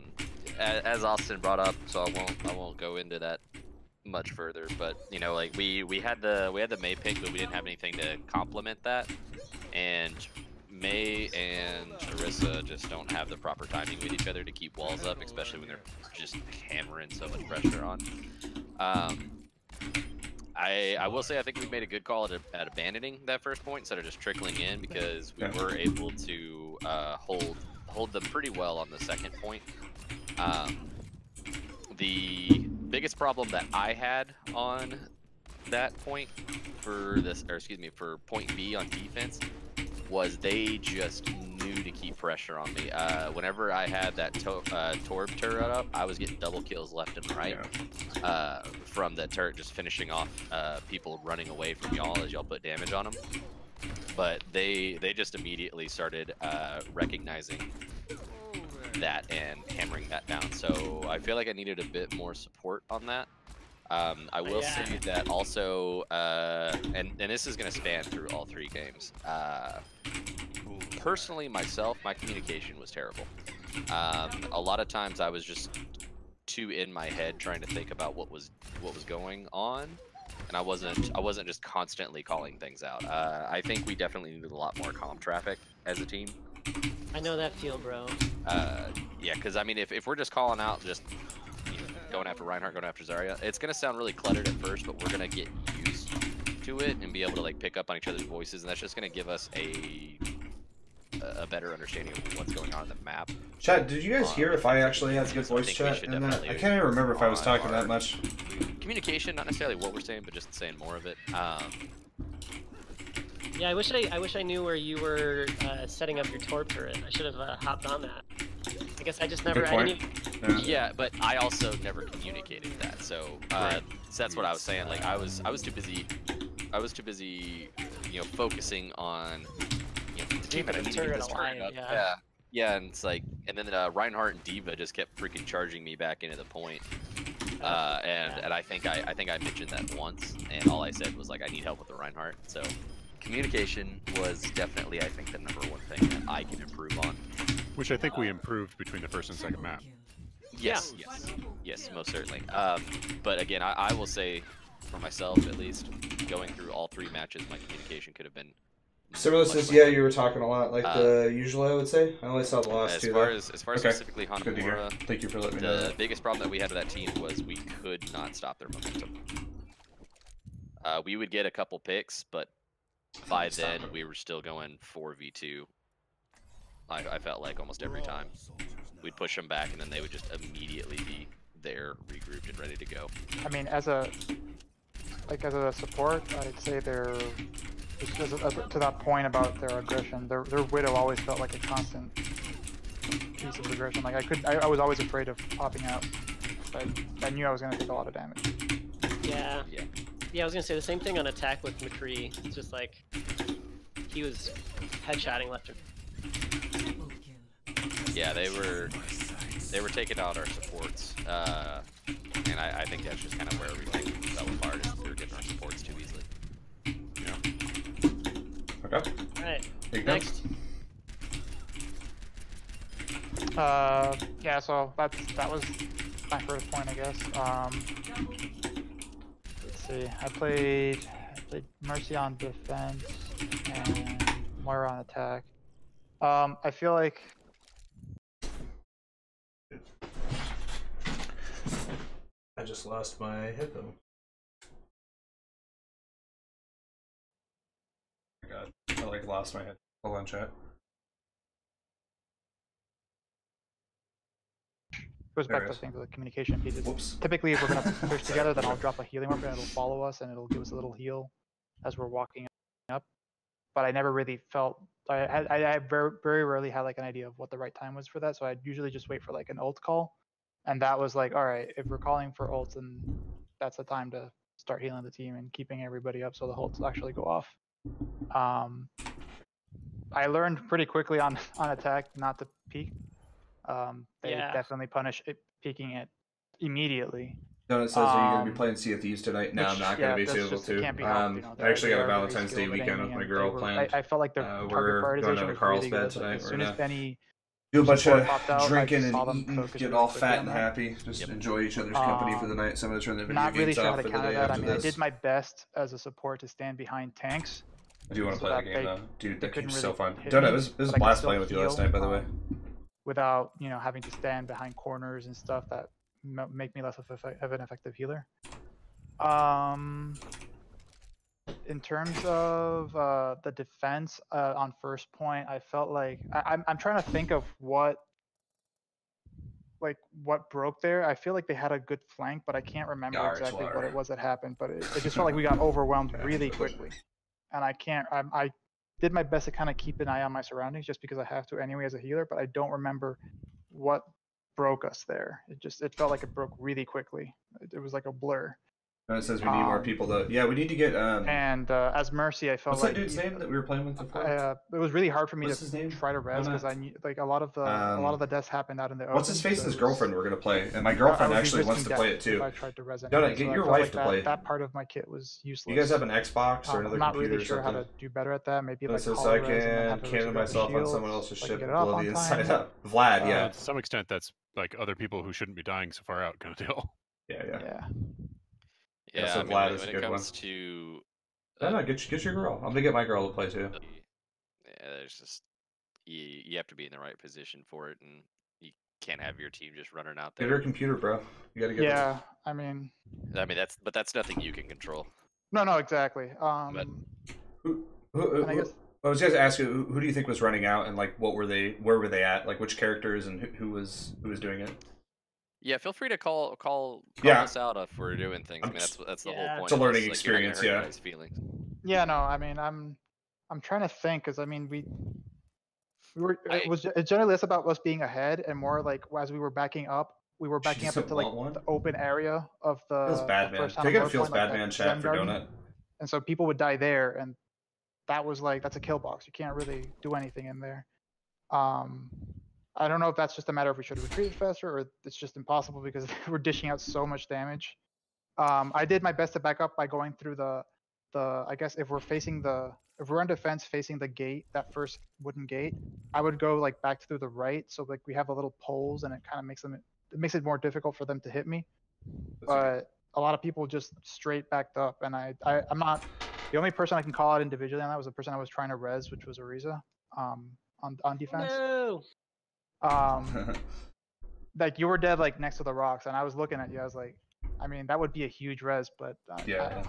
As Austin brought up, so I won't go into that much further. But you know, like we had the May pick, but we didn't have anything to complement that, and May and Orisa just don't have the proper timing with each other to keep walls up, especially when they're just hammering so much pressure on. I will say I think we made a good call at abandoning that first point instead of just trickling in, because we were able to hold them pretty well on the second point. The biggest problem that I had on that point for point B on defense was they just knew to keep pressure on me. Whenever I had that Torb turret up, I was getting double kills left and right from the turret just finishing off people running away from y'all as y'all put damage on them. But they just immediately started recognizing that and hammering that down. So I feel like I needed a bit more support on that. I will say that also, and this is going to span through all 3 games. Personally, myself, my communication was terrible. A lot of times I was just too in my head trying to think about what was going on, and I wasn't just constantly calling things out. I think we definitely needed a lot more comm traffic as a team. I know that feel, bro. Yeah, because I mean, if we're just calling out, just going after Reinhardt, going after Zarya, it's gonna sound really cluttered at first, but we're gonna get used to it and be able to like pick up on each other's voices, and that's just gonna give us a better understanding of what's going on in the map. Chat, did you guys hear if I actually had good voice chat in that? I can't even remember if I was talking that much. Communication, not necessarily what we're saying, but just saying more of it. Yeah, I wish I knew where you were setting up your Torb turret. I should have hopped on that. I guess I just never. Yeah, but I also never communicated that. So, so that's what I was saying. Like I was too busy. I was too busy, you know, focusing on, you know, the team. I need to get this turret up. Yeah, and it's like, and then Reinhardt and D.Va just kept freaking charging me back into the point. And I think I mentioned that once, and all I said was like, I need help with the Reinhardt. So communication was definitely, I think, the #1 thing that I can improve on. Which I think we improved between the first and second map. Yes, most certainly. But again, I will say, for myself at least, going through all 3 matches, my communication could have been. Similar says, yeah, you were talking a lot, like the usual, I would say. I only saw the last 2 though. As far as specifically Hanamura, thank you for letting me know. The biggest problem that we had with that team was we could not stop their momentum. We would get a couple picks, but by then we were still going 4v2. I felt like almost every time. We'd push them back, and then they would just immediately be there, regrouped, and ready to go. I mean, as a support, I'd say they're to that point about their aggression. Their Widow always felt like a constant piece of aggression. Like I was always afraid of popping out. I knew I was gonna take a lot of damage. Yeah. I was gonna say the same thing on attack with McCree. It's just like he was headshotting left and. Yeah, they were taking out our supports, and I think that's just kind of where everything fell apart. Is we were getting our supports too easily. Okay. All right. There you go. Next. Yeah, so that was my first point, I guess. Let's see. I played Mercy on defense and Moira on attack. I feel like I just lost my headphone. Oh my god, I like lost my head. Hold on, chat. goes There back it to is. things with the communication pieces. Whoops. Typically, if we're gonna push together, then I'll drop a healing orb and it'll follow us and it'll give us a little heal as we're walking up. But I never really felt I very rarely had like an idea of what the right time was for that. So I'd usually just wait for like an ult call, and that was like, all right, if we're calling for ults, then that's the time to start healing the team and keeping everybody up so the ults actually go off. I learned pretty quickly on attack not to peek. They definitely punish it, peeking it immediately. Donut says, "Are you going to be playing Sea of Thieves tonight?" No, I'm not going to be able to. Can't be helped, you know, I actually got a they are very Valentine's Day skilled at weekend with aiming, my and girl were, planned. I felt like their target We're going prioritization to was Carlsbad really good. tonight. Like, as soon as any do a bunch of popped out, drinking I saw and them eating, focus get really all quickly fat on and that. happy, just enjoy each other's company for the night. Some of us turn their video Not really games sure how off to for the counter day that. I after mean, I this. did my best as a support to stand behind tanks. I do want to so play that that game though. Dude, that game's so fun. hit Donut, me, it was but a I could blast still playing with you last heal, night, by the way. Without, you know, having to stand behind corners and stuff that make me less of an effective healer. In terms of the defense on first point, I felt like I'm trying to think of what broke there. I feel like they had a good flank, but I can't remember exactly what it was that happened. But it just felt like we got overwhelmed really quickly, and I did my best to kind of keep an eye on my surroundings just because I have to anyway as a healer, but I don't remember what broke us there. It felt like it broke really quickly. It was like a blur. It says we need more people to. Yeah, we need to get. And as Mercy, I felt what's like that dude's name that we were playing with before? it was really hard for me What's his name? to try to res because I knew like a lot of the deaths happened out in the open. What's his face? So His girlfriend we're gonna play, and my girlfriend actually wants to play it too. If I tried to res Donut, get your wife to play. That part of my kit was useless. You guys have an Xbox or another I'm not computer really sure or how something? to do better at that. Maybe like Says I can cannon myself on someone else's ship and blow the inside up. Vlad, yeah. To some extent, that's like other people who shouldn't be dying so far out kind of deal. Yeah. Yeah, so I mean, Vlad when is a it good comes one. to No, get your girl. I'm gonna get my girl to play too. Yeah, there's just you have to be in the right position for it, and you can't have your team just running out there. Get her a computer, bro. You gotta get. Yeah, I mean, that's nothing you can control. No, exactly. But I was gonna ask you, who do you think was running out, and like where were they at? Like which characters and who was doing it? Yeah, feel free to call us out if we're doing things. I mean, that's the whole point. It's a learning like, experience, yeah. Feelings. Yeah, no, I mean, I'm trying to think because I mean we were it's generally less about us being ahead and more like as we were backing up into like the open area of the. Feels bad, man. Take it feels bad, man. Chat for Donut. And so people would die there, and that was like that's a kill box. You can't really do anything in there. I don't know if that's just a matter of we should have retreated faster or it's just impossible because we're dishing out so much damage. I did my best to back up by going through the I guess if we're on defense facing the gate, that first wooden gate, I would go like back through the right. So like we have the little poles and it kind of makes it more difficult for them to hit me. But a lot of people just straight backed up, and I'm not the only person I can call out individually on that was the person I was trying to res, which was Ariza on defense. No. Like you were dead like next to the rocks, and I was looking at you. I was like, I mean, that would be a huge res, but I'm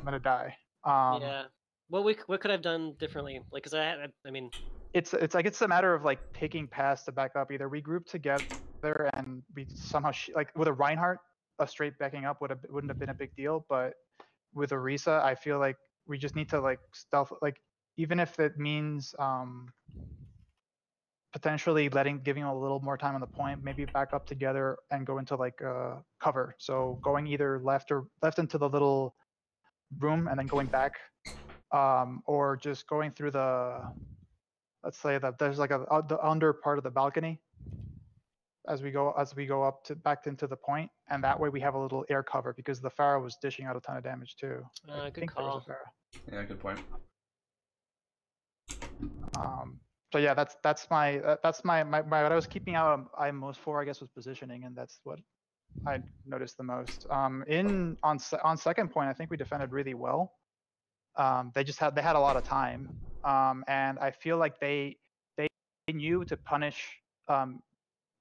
gonna die. Yeah. What could I have done differently? Like, cause I mean, it's like it's a matter of like picking paths to back up. Either we group together and we somehow like with a Reinhardt, a straight backing up wouldn't have been a big deal, but with Orisa, I feel like we just need to like stealth, like even if it means potentially giving them a little more time on the point, maybe back up together and go into like cover. So going either left into the little room and then going back, or just going through let's say that there's like the under part of the balcony as we go up back into the point, and that way we have a little air cover because the Pharah was dishing out a ton of damage too. Good call. Yeah, good point. So yeah, that's my what I was keeping out eye most for, I guess, was positioning, and that's what I noticed the most. On second point, I think we defended really well. They had a lot of time, and I feel like they knew to punish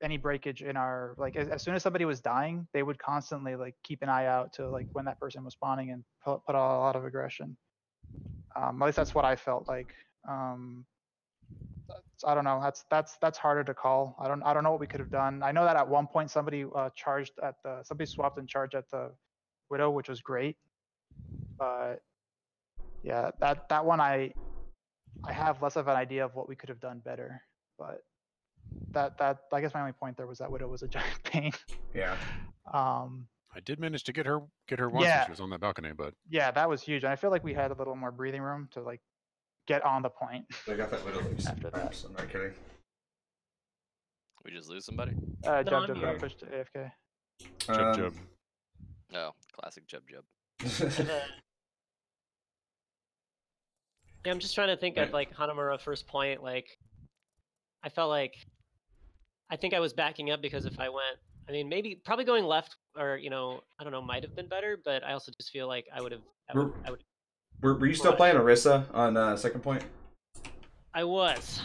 any breakage in our, like, as soon as somebody was dying, they would constantly like keep an eye out to like when that person was spawning and put a lot of aggression. At least that's what I felt like. I don't know. That's harder to call. I don't know what we could have done. I know that at one point somebody somebody swapped and charged at the Widow, which was great. But yeah, that one I have less of an idea of what we could have done better. But that I guess my only point there was that Widow was a giant pain. Yeah. I did manage to get her once when she was on that balcony, but yeah, that was huge, and I feel like we had a little more breathing room to like get on the point. I got that Widow like after that. I'm not kidding. We just lose somebody? Jub got pushed to AFK. Jub. Oh, classic Jub. Yeah, I'm just trying to think of like Hanamura first point. Like, I felt like I think I was backing up because if I went, I mean, probably going left or I don't know, might have been better. But I also just feel like I would. Were you still playing Orisa on second point? I was.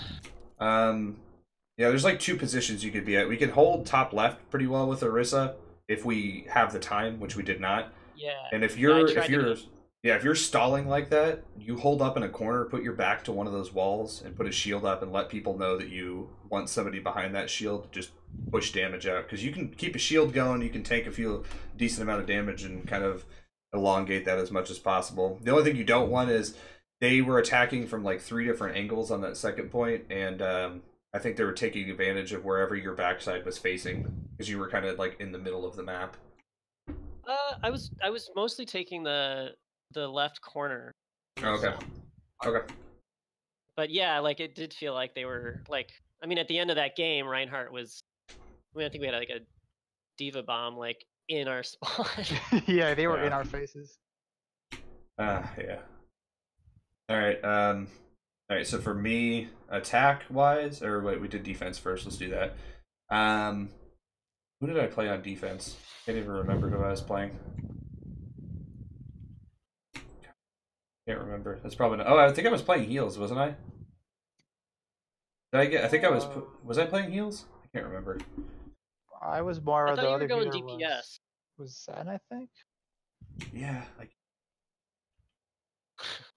Yeah, there's like two positions you could be at. We could hold top left pretty well with Orisa if we have the time, which we did not. Yeah. And if you're stalling like that, you hold up in a corner, put your back to one of those walls, and put a shield up, and let people know that you want somebody behind that shield to just push damage out. Because you can keep a shield going, you can take a decent amount of damage and kind of elongate that as much as possible. The only thing you don't want is they were attacking from like 3 different angles on that second point, and I think they were taking advantage of wherever your backside was facing, because you were kind of like in the middle of the map. I was mostly taking the left corner. Okay. Okay. But yeah, like it did feel like they were like, I mean, at the end of that game, Reinhardt was. I mean, I think we had like a diva bomb like in our spawn. Yeah, they were in our faces. Yeah. All right. So for me, attack wise, or wait, we did defense first. Let's do that. Who did I play on defense? I can't even remember who I was playing. Can't remember. That's probably not. Oh, I think I was playing heals, wasn't I? I think I was. Was I playing heals? I can't remember. I was more I of thought the you other were going healer DPS. Was Zen, I think. Yeah.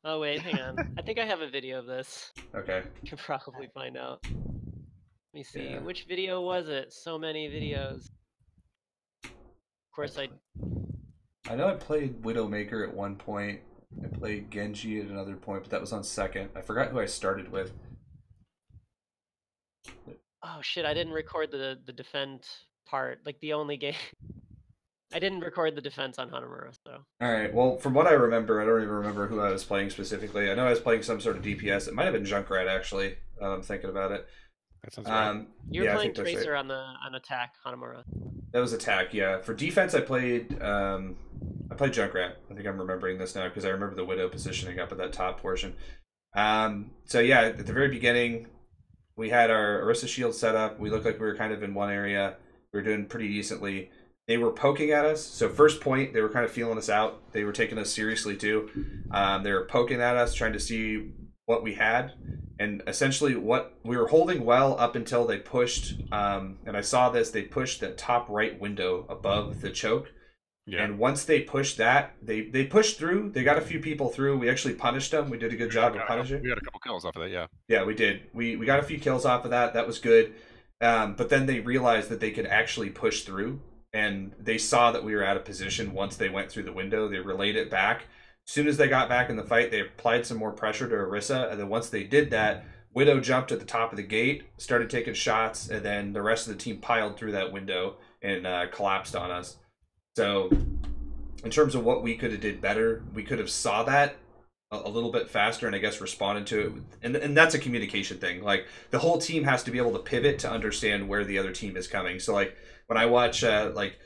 Oh wait, hang on. I think I have a video of this. Okay. You can probably find out. Let me see. Yeah. Which video was it? So many videos. Of course, I know I played Widowmaker at one point. I played Genji at another point, but that was on second. I forgot who I started with. Oh shit! I didn't record the defend part. Like the only game. I didn't record the defense on Hanamura, so. Alright, well, from what I remember, I don't even remember who I was playing specifically. I know I was playing some sort of DPS. It might have been Junkrat, actually, I'm thinking about it. That sounds right. You were playing Tracer right. on attack, Hanamura. That was attack, yeah. For defense, I played Junkrat. I think I'm remembering this now, because I remember the Widow positioning up at that top portion. So yeah, at the very beginning, we had our Orisa shield set up. We looked like we were kind of in one area. We were doing pretty decently. They were poking at us. So first point, they were kind of feeling us out. They were taking us seriously too. They were poking at us, trying to see what we had. And essentially what we were holding well up until they pushed, and I saw this, they pushed the top right window above the choke. Yeah. And once they pushed that, they pushed through. They got a few people through. We actually punished them. We did a good job of punishing. We got a couple kills off of that, yeah. Yeah, we did. We got a few kills off of that. That was good. But then they realized that they could actually push through. And they saw that we were out of position once they went through the window. They relayed it back. As soon as they got back in the fight, they applied some more pressure to Orisa. And then once they did that, Widow jumped at the top of the gate, started taking shots, and then the rest of the team piled through that window and collapsed on us. So in terms of what we could have did better, we could have saw that a little bit faster and I guess responded to it. And that's a communication thing. Like the whole team has to be able to pivot to understand where the other team is coming. So like when I watch like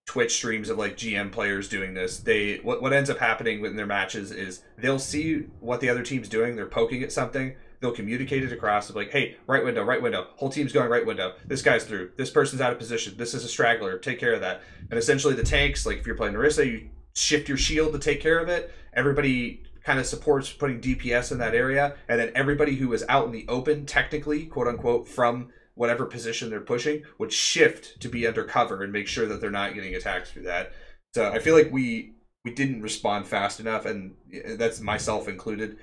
Twitch streams of like GM players doing this, what ends up happening in their matches is they'll see what the other team's doing, they're poking at something, they'll communicate it across. Like, hey, right window, whole team's going right window. This guy's through. This person's out of position. This is a straggler. Take care of that. And essentially the tanks, like if you're playing Narissa, you shift your shield to take care of it. Everybody kind of supports putting DPS in that area, and then everybody who is out in the open, technically, quote unquote, from whatever position they're pushing, would shift to be undercover and make sure that they're not getting attacked through that. So I feel like we didn't respond fast enough, and that's myself included.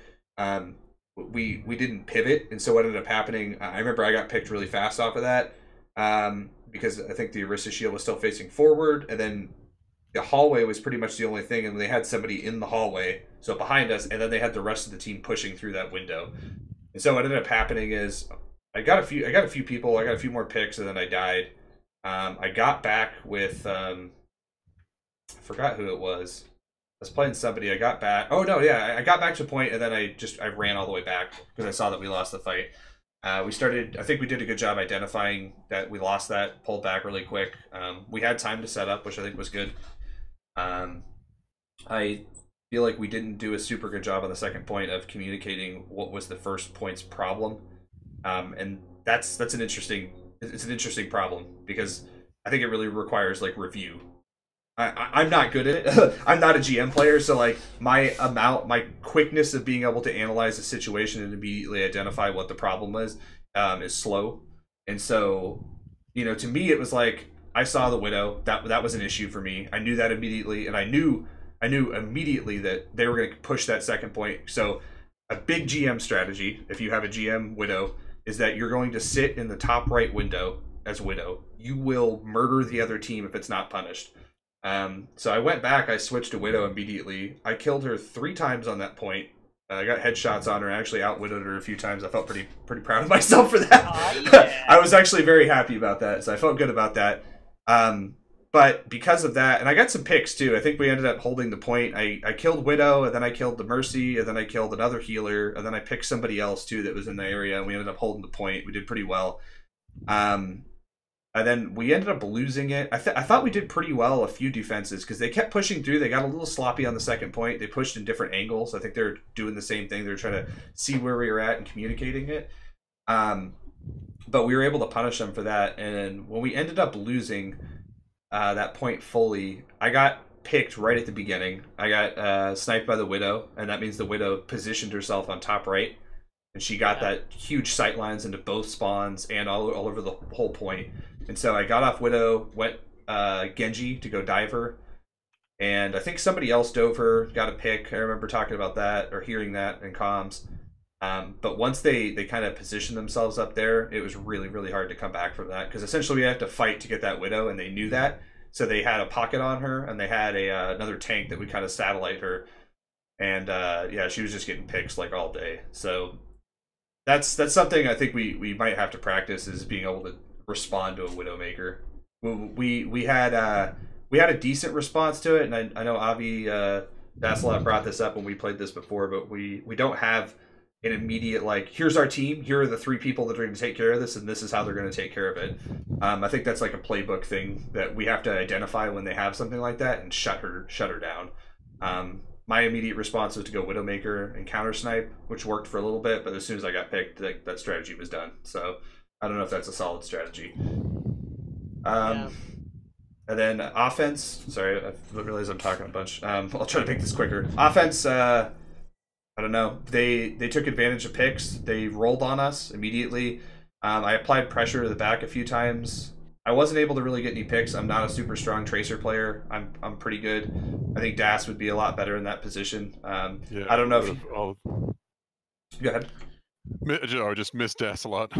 We didn't pivot, and so what ended up happening, I remember I got picked really fast off of that, because I think the Orisa shield was still facing forward, and then the hallway was pretty much the only thing, and they had somebody in the hallway, so behind us, and then they had the rest of the team pushing through that window. And so what ended up happening is I got a few people, I got a few more picks, and then I died. I got back with I forgot who it was. I was playing somebody. I got back. Oh no, yeah, I got back to a point, and then I ran all the way back because I saw that we lost the fight. We started. I think we did a good job identifying that we lost that. Pulled back really quick. We had time to set up, which I think was good. I feel like we didn't do a super good job on the second point of communicating what was the first point's problem, and that's an interesting. It's an interesting problem because I think it really requires like review. I'm not good at it. I'm not a GM player, so like my quickness of being able to analyze the situation and immediately identify what the problem is slow. And so, you know, to me it was like I saw the Widow. That was an issue for me. I knew that immediately, and I knew immediately that they were going to push that second point. So a big GM strategy, if you have a GM Widow, is that you're going to sit in the top right window as Widow. You will murder the other team if it's not punished. So I went back, I switched to Widow immediately. I killed her 3 times on that point. I got headshots on her and actually outwitted her a few times. I felt pretty proud of myself for that. Oh, yeah. I was actually very happy about that, so I felt good about that. But because of that, and I got some picks too. I think we ended up holding the point. I killed Widow, and then I killed the Mercy, and then I killed another healer, and then I picked somebody else too that was in the area, and we ended up holding the point. We did pretty well. And then we ended up losing it. I thought we did pretty well a few defenses because they kept pushing through. They got a little sloppy on the second point. They pushed in different angles. I think they're doing the same thing. They're trying to see where we were at and communicating it. But we were able to punish them for that. And when we ended up losing that point fully, I got picked right at the beginning. I got sniped by the Widow, and that means the Widow positioned herself on top right. And she got that huge sight lines into both spawns and all over the whole point. And so I got off Widow, went Genji to go dive her, and I think somebody else dove her, got a pick. I remember talking about that or hearing that in comms. But once they kind of positioned themselves up there, it was really, really hard to come back from that because essentially we had to fight to get that Widow, and they knew that. So they had a pocket on her, and they had another tank that would kind of satellite her. And yeah, she was just getting picks like all day. So that's something I think we might have to practice, is being able to respond to a Widowmaker. We had a decent response to it, and I know Avi Dasalot brought this up when we played this before, but we don't have an immediate like, here's our team, here are the 3 people that are going to take care of this, and this is how they're going to take care of it. I think that's like a playbook thing that we have to identify when they have something like that and shut her down. My immediate response was to go Widowmaker and counter snipe, which worked for a little bit, but as soon as I got picked, that strategy was done. So I don't know if that's a solid strategy. Yeah. And then offense. Sorry, I realize I'm talking a bunch. I'll try to make this quicker. Offense. I don't know. They took advantage of picks. They rolled on us immediately. I applied pressure to the back a few times. I wasn't able to really get any picks. I'm not a super strong tracer player. I'm pretty good. I think Das would be a lot better in that position. Yeah, I don't know if Go ahead. I just missed Das a lot.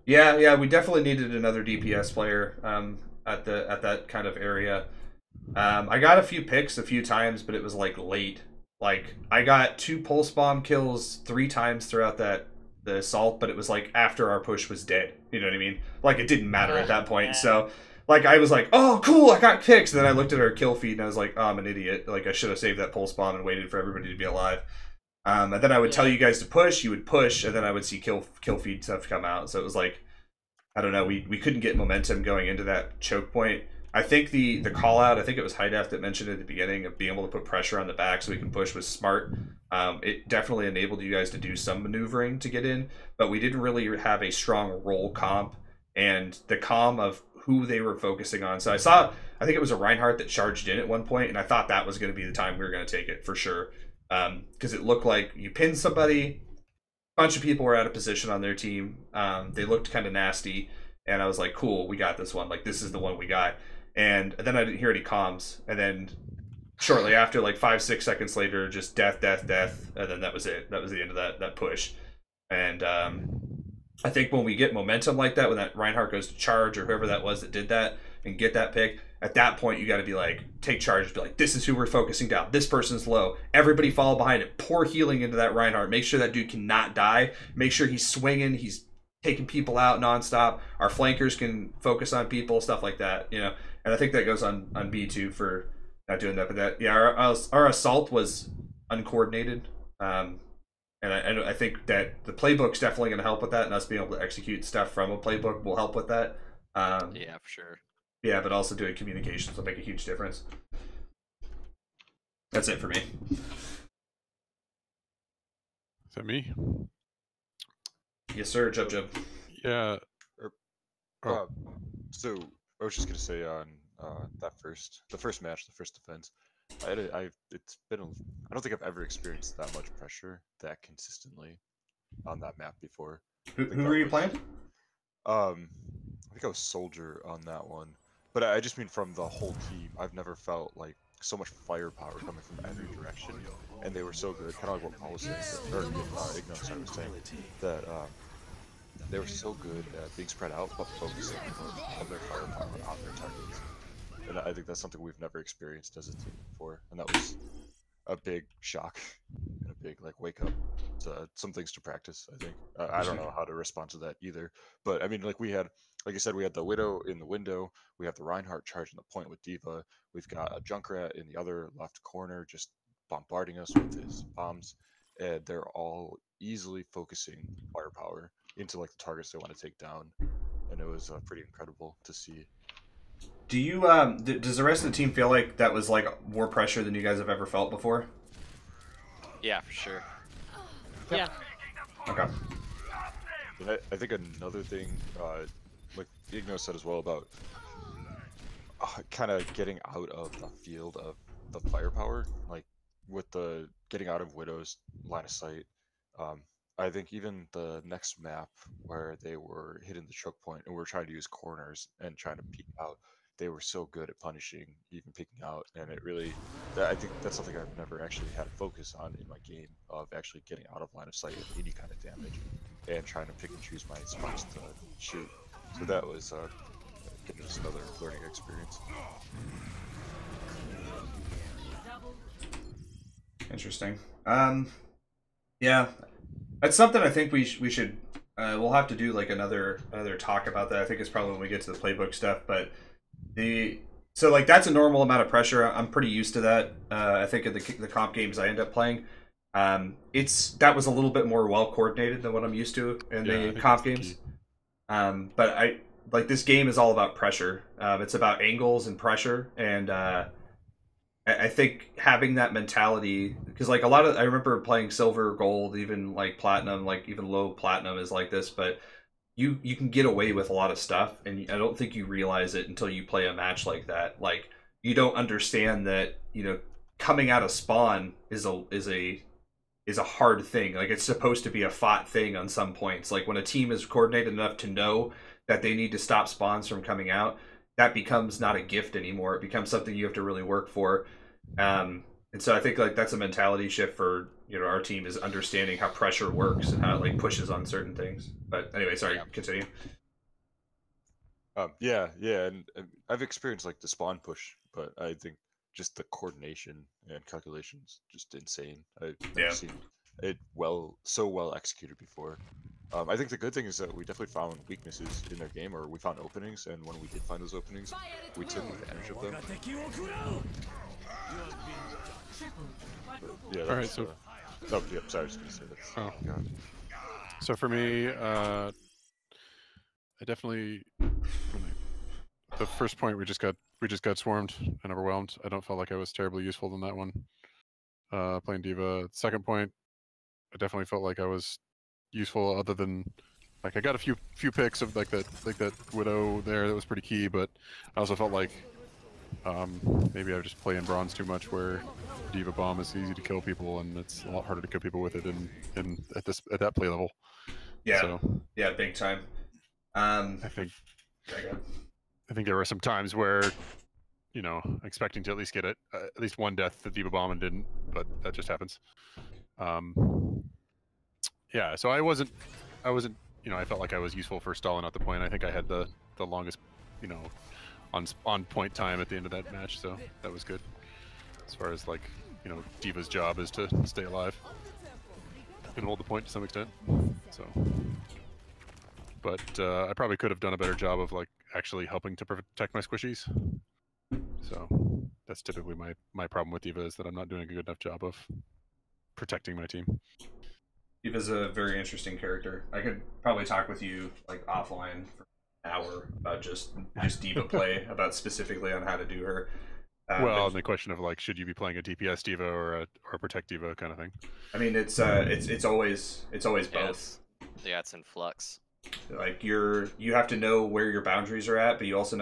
Yeah, we definitely needed another DPS player at that kind of area. I got a few picks a few times, but it was like late. Like I got 2 pulse bomb kills 3 times throughout the assault, but it was like after our push was dead. You know what I mean? Like it didn't matter at that point. So like I was like, oh cool, I got picks. And then I looked at our kill feed and I was like, oh, I'm an idiot. Like I should have saved that pulse bomb and waited for everybody to be alive. And then I would tell you guys to push, you would push, and then I would see kill feed stuff come out. So it was like, I don't know, we couldn't get momentum going into that choke point. I think the call out, I think it was High Def that mentioned at the beginning of being able to put pressure on the back so we can push was smart. It definitely enabled you guys to do some maneuvering to get in, but we didn't really have a strong role comp and the comm of who they were focusing on. So I think it was a Reinhardt that charged in at one point, and I thought that was going to be the time we were going to take it for sure. Because it looked like you pinned somebody, a bunch of people were out of position on their team. They looked kind of nasty, and I was like, cool, we got this one. Like, this is the one we got. And then I didn't hear any comms, and then shortly after, like 5-6 seconds later, just death, death, death, and then that was it. That was the end of that push. And I think when we get momentum like that, when that Reinhardt goes to charge, or whoever that was that did that, and get that pick, at that point you got to be like, take charge, be like, this is who we're focusing down. This person's low. Everybody follow behind it. Pour healing into that Reinhardt. Make sure that dude cannot die. Make sure he's swinging. He's taking people out nonstop. Our flankers can focus on people, stuff like that, you know. And I think that goes on B2 for not doing that. But that, yeah, our assault was uncoordinated. And I think that the playbook's definitely going to help with that, and us being able to execute stuff from a playbook will help with that. Yeah, for sure. Yeah, but also doing communications will make a huge difference. That's it for me. Is that me? Yes, sir, Jub. Yeah. So I was just gonna say on the first match, the first defense, I don't think I've ever experienced that much pressure that consistently on that map before. Who were you playing? I think I was Soldier on that one, but I just mean from the whole team. I've never felt like so much firepower coming from every direction, and they were so good. Kind of like what Paul was saying, or Ignos, I was saying that they were so good at being spread out, but focusing on their firepower on their targets. And I think that's something we've never experienced as a team before, and that was a big shock and a big like wake up to some things to practice. I think I don't know how to respond to that either, but I mean, like I said, we had the Widow in the window, we have the Reinhardt charging the point with Diva, we've got a Junkrat in the other left corner just bombarding us with his bombs, and they're all easily focusing firepower into like the targets they want to take down, and it was pretty incredible to see. Do you does the rest of the team feel like that was like more pressure than you guys have ever felt before? Yeah, for sure. Yeah. Okay. And I think another thing, like Igno said as well, about kind of getting out of the field of the firepower, like with the getting out of Widow's line of sight. I think even the next map where they were hitting the choke point and we're trying to use corners and trying to peek out, they were so good at punishing, even peeking out, and it really, I think that's something I've never actually had a focus on in my game, of actually getting out of line of sight of any kind of damage and trying to pick and choose my spots to shoot. So that was getting us another learning experience. Interesting. Yeah, that's something I think we should. We'll have to do like another talk about that. I think it's probably when we get to the playbook stuff. But so like that's a normal amount of pressure. I'm pretty used to that. I think in the comp games I end up playing, that was a little bit more well coordinated than what I'm used to in the comp games. But I like this game is all about pressure. It's about angles and pressure, and I think having that mentality, because like I remember playing silver, gold, even like platinum, like even low platinum is like this, but you can get away with a lot of stuff, and I don't think you realize it until you play a match like that. Like you don't understand that, you know, coming out of spawn is a hard thing. Like it's supposed to be a fought thing on some points. Like when a team is coordinated enough to know that they need to stop spawns from coming out, that becomes not a gift anymore. It becomes something you have to really work for. And so I think like that's a mentality shift for, you know, our team, is understanding how pressure works and how it like pushes on certain things. But anyway, sorry, continue. Yeah, and I've experienced like the spawn push, but I think just the coordination and calculations just insane. I've never seen it so well executed before. I think the good thing is that we definitely found weaknesses in their game, or we found openings, and when we did find those openings, we took advantage of them. Yeah, all right, so sorry, I was gonna say that. Oh god. So for me, I definitely, the first point we just got we just got swarmed and overwhelmed. I don't feel like I was terribly useful in that one. Playing D.Va. Second point, I definitely felt like I was useful, other than like I got a few picks of like that Widow there that was pretty key, but I also felt like maybe I was just playing bronze too much, where D.Va bomb is easy to kill people, and it's a lot harder to kill people with it at that play level. Yeah, so, yeah, big time. I think there were some times where, you know, expecting to at least get at least one death the D.Va bomb and didn't, but that just happens. Yeah, so I wasn't, you know, I felt like I was useful for stalling out the point. I think I had the longest, you know, on point time at the end of that match, so that was good. As far as like, you know, D.Va's job is to stay alive and hold the point to some extent. So, but I probably could have done a better job of like actually helping to protect my squishies. So that's typically my problem with D.Va, is that I'm not doing a good enough job of protecting my team. D.Va's a very interesting character. I could probably talk with you like offline for an hour about just D.Va play, about specifically on how to do her. Well, and the question of like, should you be playing a DPS D.Va or a protect D.Va kind of thing? I mean, it's always both. Yeah, it's in flux. Like you have to know where your boundaries are at, but you also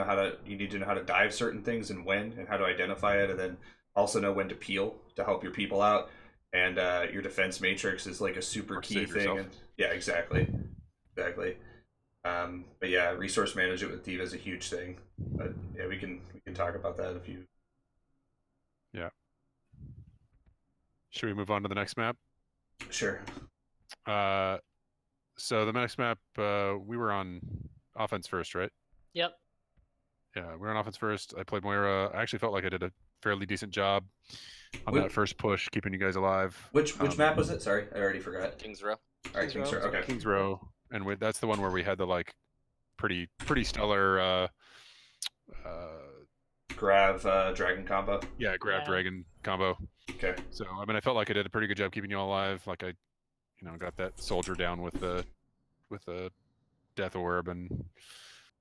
you need to know how to dive certain things and when, and how to identify it, and then also know when to peel to help your people out. And your defense matrix is like a super key thing. And, yeah, exactly. But yeah, resource management with D.Va is a huge thing. But yeah, we can talk about that if you. Yeah. Should we move on to the next map? Sure. So the next map, we were on offense first, right? Yep. Yeah, we were on offense first. I played Moira. I actually felt like I did a fairly decent job on that first push, keeping you guys alive. Which map was it? Sorry, I already forgot. Kings Row. All right, Kings Row. Okay. Kings Row, and that's the one where we had the like pretty stellar Grav Dragon combo. Yeah, Grav Dragon combo. Okay. So I mean, I felt like I did a pretty good job keeping you all alive. Like I, you know, got that soldier down with the death orb and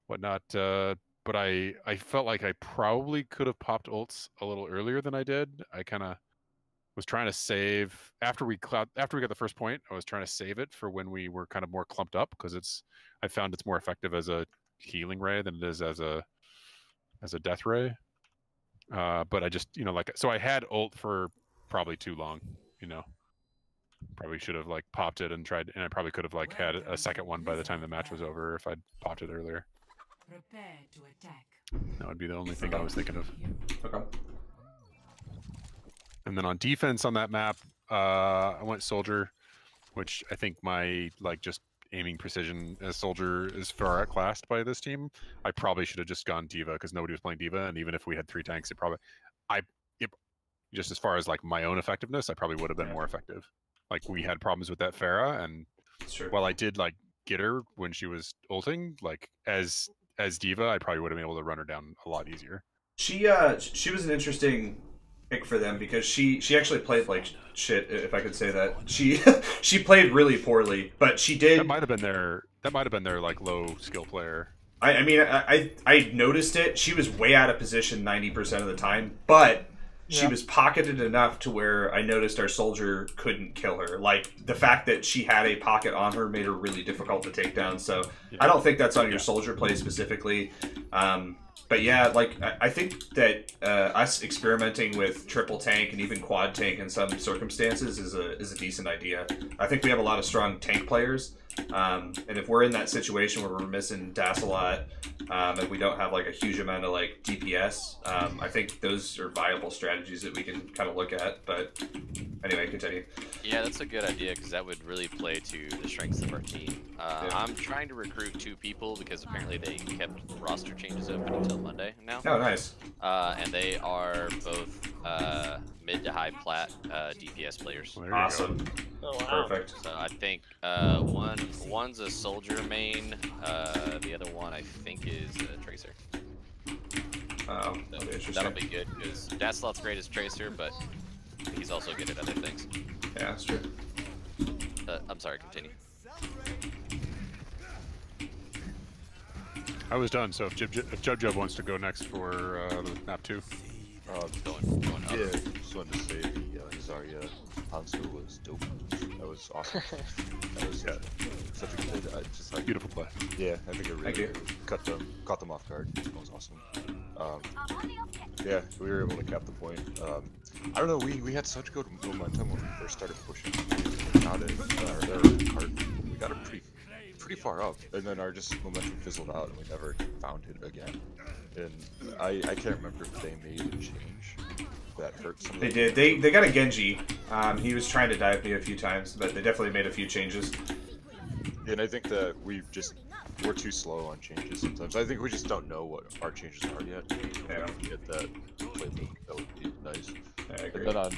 whatnot. But I felt like I probably could have popped ults a little earlier than I did. I kind of was trying to save after we got the first point. I was trying to save it for when we were kind of more clumped up, because I found it's more effective as a healing ray than it is as a death ray. But I just, you know, like, so I had ult for probably too long, you know. Probably should have like popped it and tried, and I probably could have like had a second one by the time the match was over if I'd popped it earlier. Prepare to attack. That would be the only thing I was thinking of. Okay. And then on defense on that map, I went soldier, which I think my like just aiming precision as soldier is far outclassed by this team. I probably should have just gone D.Va, because nobody was playing D.Va, and even if we had 3 tanks, just as far as like my own effectiveness, I probably would have been more effective. Like we had problems with that Pharah, and while I did like get her when she was ulting, like as D.Va, I probably would have been able to run her down a lot easier. She was an interesting pick for them, because she actually played like shit, if I could say that. She played really poorly, but she did. That might have been their like low skill player. I mean I noticed it. She was way out of position 90% of the time, but she was pocketed enough to where I noticed our soldier couldn't kill her. Like, the fact that she had a pocket on her made her really difficult to take down. So I don't think that's on your soldier play specifically. But yeah, like, I think that us experimenting with triple tank and even quad tank in some circumstances is a decent idea. I think we have a lot of strong tank players. And if we're in that situation where we're missing DAS a lot, and we don't have like a huge amount of like DPS, I think those are viable strategies that we can kind of look at. But anyway, continue. Yeah, that's a good idea, because that would really play to the strengths of our team. I'm trying to recruit 2 people, because apparently they kept roster changes open until Monday now. Oh, nice. And they are both mid to high plat DPS players. Awesome. Oh, wow. Perfect. So I think one's a soldier main, the other one I think is a tracer. Oh, so that'll be good, because Daslot's great as tracer, but he's also good at other things. Yeah, that's true. I'm sorry, continue. I was done, so if Jub wants to go next for map 2. Going up. Yeah, just wanted to say the Zarya Hanzo was dope. That was awesome. That was such a good, just like beautiful play. Yeah, I think it really caught them off guard. That was awesome. Yeah, we were able to cap the point. I don't know, we had such good momentum when we first started pushing. We got it, we got it pretty far up, and then our just momentum fizzled out, and we never found it again. And I can't remember if they made a change that hurt some. They did. They got a Genji. He was trying to dive me a few times, but they definitely made a few changes. Yeah, and I think that we're too slow on changes sometimes. I think we just don't know what our changes are yet. Yeah. Get that playbook, that would be nice. I agree. And then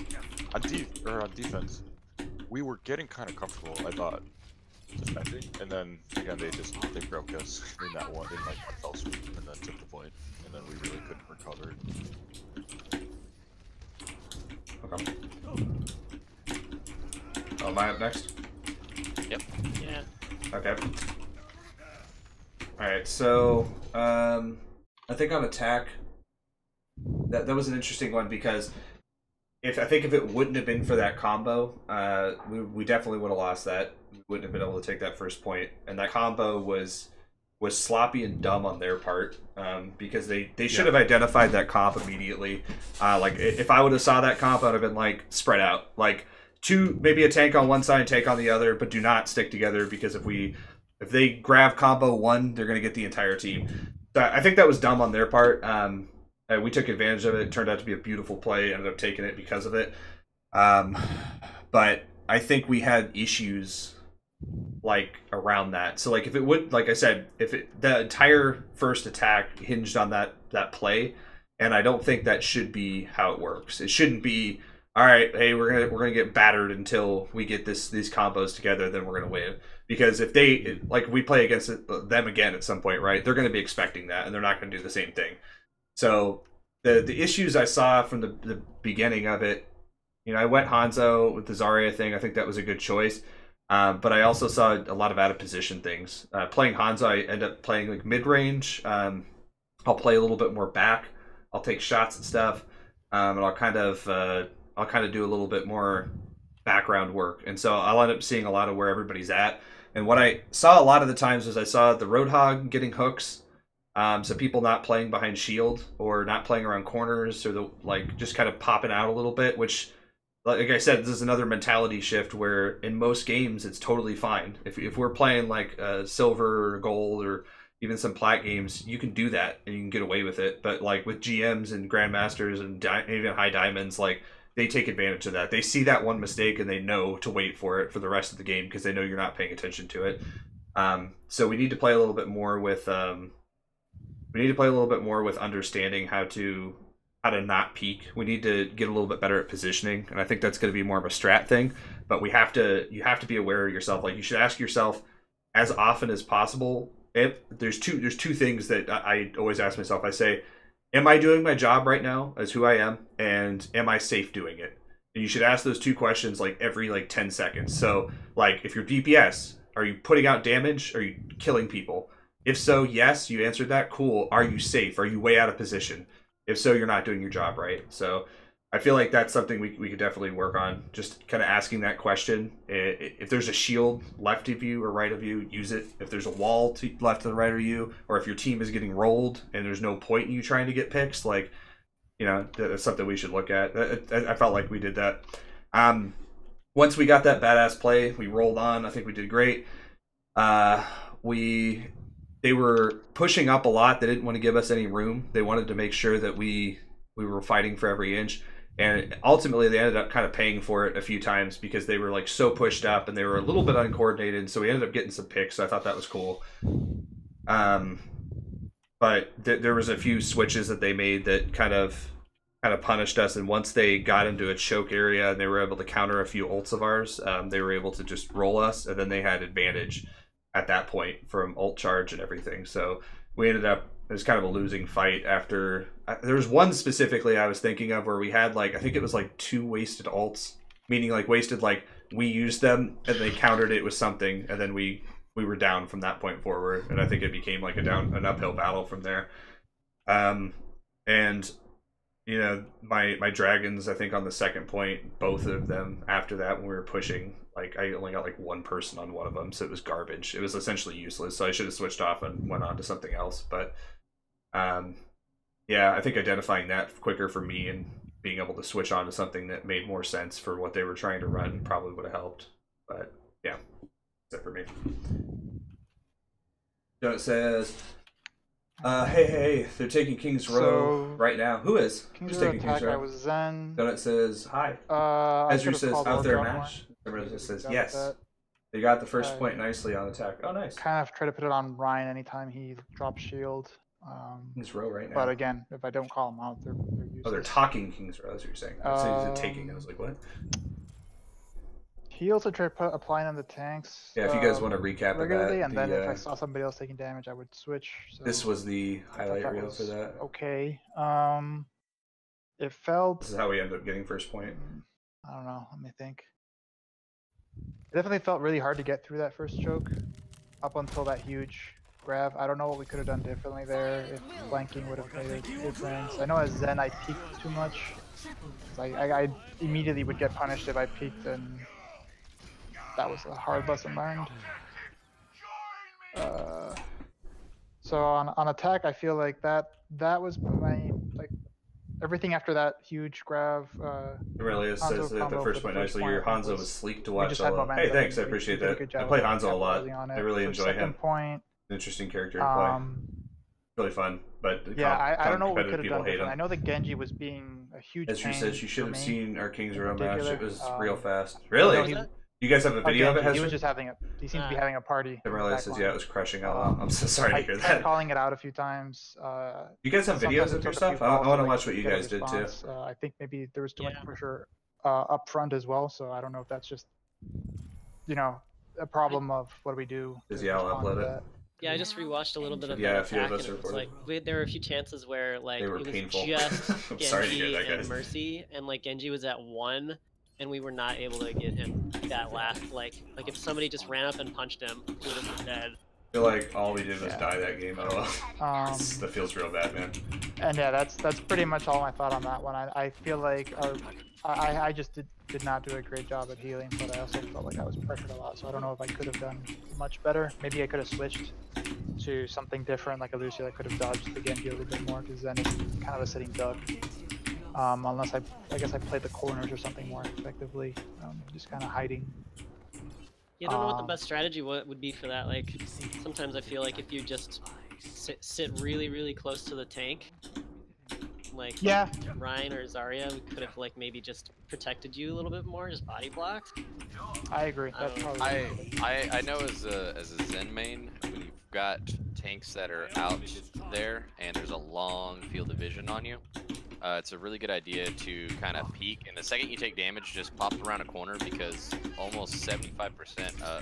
on defense, we were getting kind of comfortable, I thought, defending, and then again they broke us in that one in like a fell swoop, and then took the point, and then we really couldn't recover. Okay. Oh, am I up next? Yep. Yeah. Okay. Alright, so I think on attack that was an interesting one, because I think if it wouldn't have been for that combo, we definitely would have lost that. We wouldn't have been able to take that first point. And that combo was sloppy and dumb on their part, because they should have identified that comp immediately. Like if I would have saw that comp, I'd have been like, spread out, like maybe a tank on one side and tank on the other, but do not stick together, because if they grab combo 1, they're gonna get the entire team. So I think that was dumb on their part. We took advantage of it. It turned out to be a beautiful play. Ended up taking it because of it. But I think we had issues like around that. So like if it would, like I said, the entire first attack hinged on that play, and I don't think that should be how it works. It shouldn't be, all right, hey, we're gonna get battered until we get these combos together, then we're gonna win. Because if we play against them again at some point, right? They're gonna be expecting that, and they're not gonna do the same thing. So the issues I saw from the beginning of it, I went Hanzo with the Zarya thing. I think that was a good choice. But I also saw a lot of out of position things. Playing Hanzo, I end up playing like mid range. I'll play a little bit more back. I'll take shots and stuff, and I'll kind of do a little bit more background work. And so I'll end up seeing a lot of where everybody's at. And what I saw a lot of the times was I saw the Roadhog getting hooks. So people not playing behind shield or not playing around corners, or just kind of popping out a little bit, which, like I said, this is another mentality shift where in most games it's totally fine. If we're playing like silver or gold or even some plat games, you can do that and you can get away with it. But like with GMs and grandmasters and even high diamonds, like they take advantage of that. They see that one mistake and they know to wait for it for the rest of the game because they know you're not paying attention to it. So we need to play a little bit more with understanding how to not peek. We need to get a little bit better at positioning, and I think that's going to be more of a strat thing. But you have to be aware of yourself. Like you should ask yourself as often as possible. If there's two things that I always ask myself. I say, am I doing my job right now as who I am, and am I safe doing it? And you should ask those two questions like every 10 seconds. So like if you're DPS, are you putting out damage? Are you killing people? If so, yes, you answered that. Cool. Are you safe? Are you way out of position? If so, you're not doing your job right. So I feel like that's something we could definitely work on. Just kind of asking that question. If there's a shield left of you or right of you, use it. If there's a wall left and right of you, or if your team is getting rolled and there's no point in you trying to get picks, that's something we should look at. I felt like we did that. Once we got that badass play, we rolled on. I think we did great. They were pushing up a lot. They didn't want to give us any room. They wanted to make sure that we were fighting for every inch. And ultimately, they ended up kind of paying for it a few times because they were so pushed up and they were a little bit uncoordinated. So we ended up getting some picks. So I thought that was cool. But there was a few switches that they made that kind of punished us. And once they got into a choke area and they were able to counter a few ults of ours, they were able to just roll us. And then they had advantage at that point from ult charge and everything. So we ended up, it was kind of a losing fight after. There was one specifically I was thinking of where we had I think it was 2 wasted ults, meaning wasted, we used them and they countered it with something, and then we we were down from that point forward, and I think it became like an uphill battle from there. And you know, my dragons, I think on the second point, both of them after that when we were pushing, like I only got like one person on one of them, so it was garbage. It was essentially useless. So I should have switched off and went on to something else. But yeah, I think identifying that quicker for me and being able to switch on to something that made more sense for what they were trying to run probably would have helped. But yeah, that's it for me. So it says, hey, they're taking King's Row right now. Who is? Who's taking King's Row? I was Zen. Donut says, hi. Ezra says, out there, Mash. Everyone says, yes. That. They got the first point nicely on attack. Oh, nice. Kind of try to put it on Ryan anytime he drops shield. King's Row right now. But again, if I don't call them out, they're useless. Oh, they're talking King's Row, that's what you're saying. I was saying taking. I was like, what? He also tried applying them to tanks. Yeah, if you guys want to recap regularly, of that. And then if I saw somebody else taking damage, I would switch. So this was the highlight reel for that. Okay. It felt. This is how we ended up getting first point. I don't know. Let me think. It definitely felt really hard to get through that first choke, up until that huge grab. I don't know what we could have done differently there. If flanking would have made a difference. I know as Zen I peeked too much. I immediately would get punished if I peeked, and that was a hard lesson learned. So on attack, I feel like that was my everything after that huge grab. It really is. Says that the first point nicely. Your Hanzo was sleek to watch. Hey, thanks. I appreciate that. I play Hanzo a lot. I really enjoy him. Point, interesting character to play. Really fun, but yeah, I don't know what we could have done. Hate him. I know that Genji was being a huge. As she says, you should have seen our King's Row match. It was real fast. Really? You guys have a video of it? He was just having he seemed to be having a party. It says, yeah, it was crushing out. I'm so sorry to hear that. I calling it out a few times. You guys have videos of your stuff? I want to watch what you guys did too. I think maybe there was too much pressure up front as well, so I don't know if that's just, a problem of what do we do. I'll upload it. Yeah, I just rewatched a little bit of a that few of attack, us and it was reported. there were a few chances where they were it was painful. just I'm sorry to hear Genji that, and guys. Mercy, and Genji was at 1, and we were not able to get him that last if somebody just ran up and punched him, he would have been dead. I feel like all we did was die that game. That feels real bad, man. And yeah, that's pretty much all my thought on that one. I feel like I just did not do a great job at healing, but I also felt like I was pressured a lot, so I don't know if I could have done much better. Maybe I could have switched to something different, like a Lucio that could have dodged the Genji a little bit more, because then it's kind of a sitting duck. Unless I guess I played the corners or something more effectively, just kind of hiding. Yeah, I don't know what the best strategy would be for that. Sometimes I feel like if you just sit really, really close to the tank, Ryan or Zarya, we could have maybe just protected you a little bit more, just body blocked. I agree. I know as a Zen main, when you've got tanks that are out there and there's a long field of vision on you, it's a really good idea to kind of peek, and the second you take damage, just pop around a corner, because almost 75%,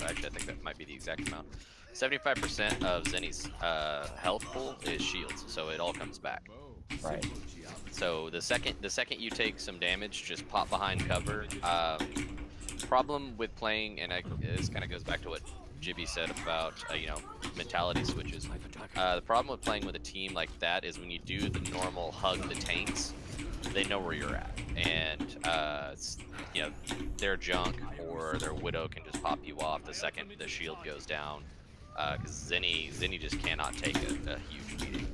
actually I think that might be the exact amount, 75% of Zenny's health pool is shields, so it all comes back. Right. So the second you take some damage, just pop behind cover. Problem with playing, and this kind of goes back to what Jibby said about mentality switches. The problem with playing with a team like that is when you do the normal hug the tanks, they know where you're at, and their junk or their widow can just pop you off the second the shield goes down, because Zenny just cannot take a huge beating.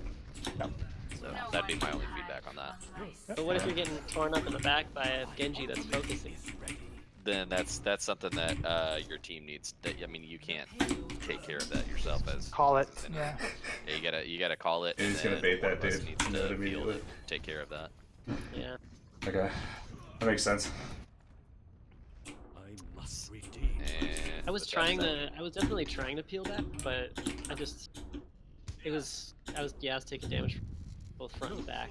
So that'd be my only feedback on that. But what if you're getting torn up in the back by a Genji that's focusing? Then that's something that your team needs. You can't take care of that yourself as call it. Yeah, you gotta call it. He's gonna bait that dude. Needs to be able to take care of that. Yeah. Okay, that makes sense. I was definitely trying to peel back, but I was taking damage from both front and back.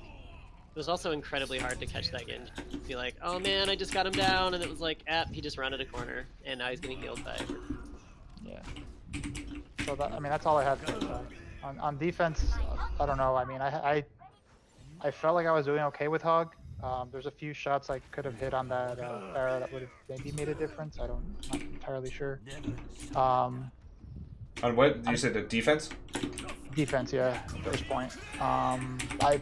It was also incredibly hard to catch that Genji. Be like, oh man, I just got him down, and it was like, he just rounded a corner, and now he's getting healed by it. Yeah. So that's all I had. On defense, I don't know. I felt like I was doing okay with Hog. There's a few shots I could have hit on that Pharah that would have maybe made a difference. I'm not entirely sure. On what? You said the defense? Defense, yeah. First point. I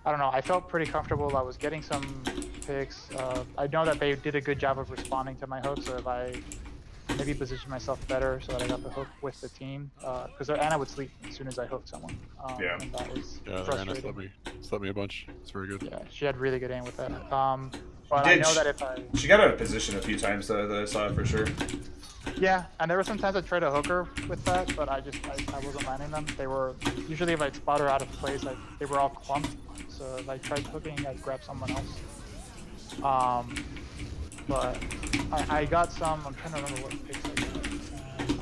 don't know. I felt pretty comfortable. I was getting some picks. I know that they did a good job of responding to my hook, so if I maybe position myself better so that I got the hook with the team, because their Ana would sleep as soon as I hooked someone. Yeah. And that was Their Ana slept me a bunch. It's very good. Yeah, she had really good aim with that. But I know that if I... She got out of position a few times though, that I saw for sure. Yeah, and there were some times I tried to hook her with that, but I wasn't landing them. They were, usually if I'd spot her out of place, they were all clumped. So if I tried hooking, I'd grab someone else. But I got some, I'm trying to remember what picks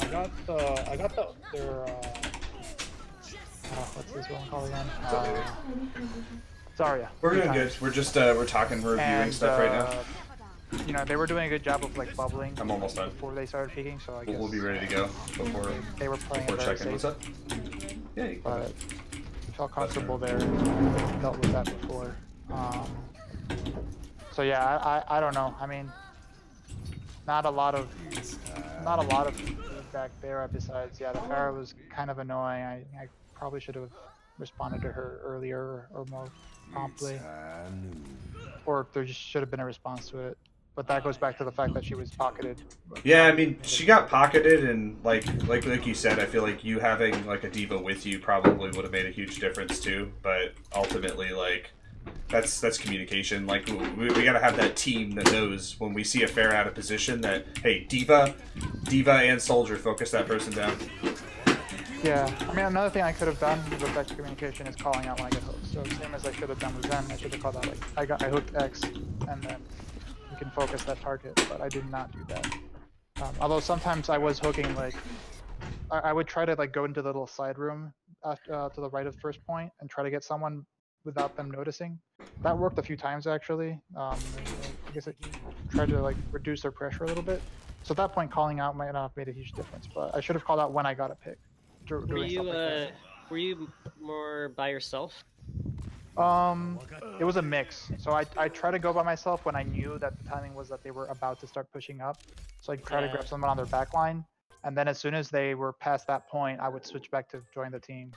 I got. I got their, what's this one called again? Zarya. We're doing good. We're just, we're talking, we're reviewing stuff right now. You know, they were doing a good job of like bubbling. I'm almost done. Before they started peeking, so I guess we'll be ready to go before they were playing before very checking. safe. What's up? Yeah, you But felt comfortable there. Dealt with that before. So yeah, I don't know. I mean, not a lot of feedback there. Besides, yeah, the Pharah was kind of annoying. I probably should have responded to her earlier or more promptly, or there just should have been a response to it. But that goes back to the fact that she was pocketed. Yeah, I mean, she got pocketed, and like you said, I feel like you having like a diva with you probably would have made a huge difference too. But ultimately, like, that's communication. Like, we gotta have that team that knows when we see a Pharah out of position that, hey, diva and soldier, focus that person down. Yeah, I mean, another thing I could have done with back to communication is calling out when I get hooked. So same as I should have done with Zen, I should have called out like I hooked X, and then you can focus that target. But I did not do that. Although sometimes I was hooking, like I would try to like go into the little side room to the right of first point and try to get someone without them noticing. That worked a few times actually. I guess I tried to like reduce their pressure a little bit. So at that point, calling out might not have made a huge difference. But I should have called out when I got a pick. Were you more by yourself? It was a mix. So I try to go by myself when I knew that the timing was that they were about to start pushing up. So I'd try to grab someone on their back line, and then as soon as they were past that point, I would switch back to join the team.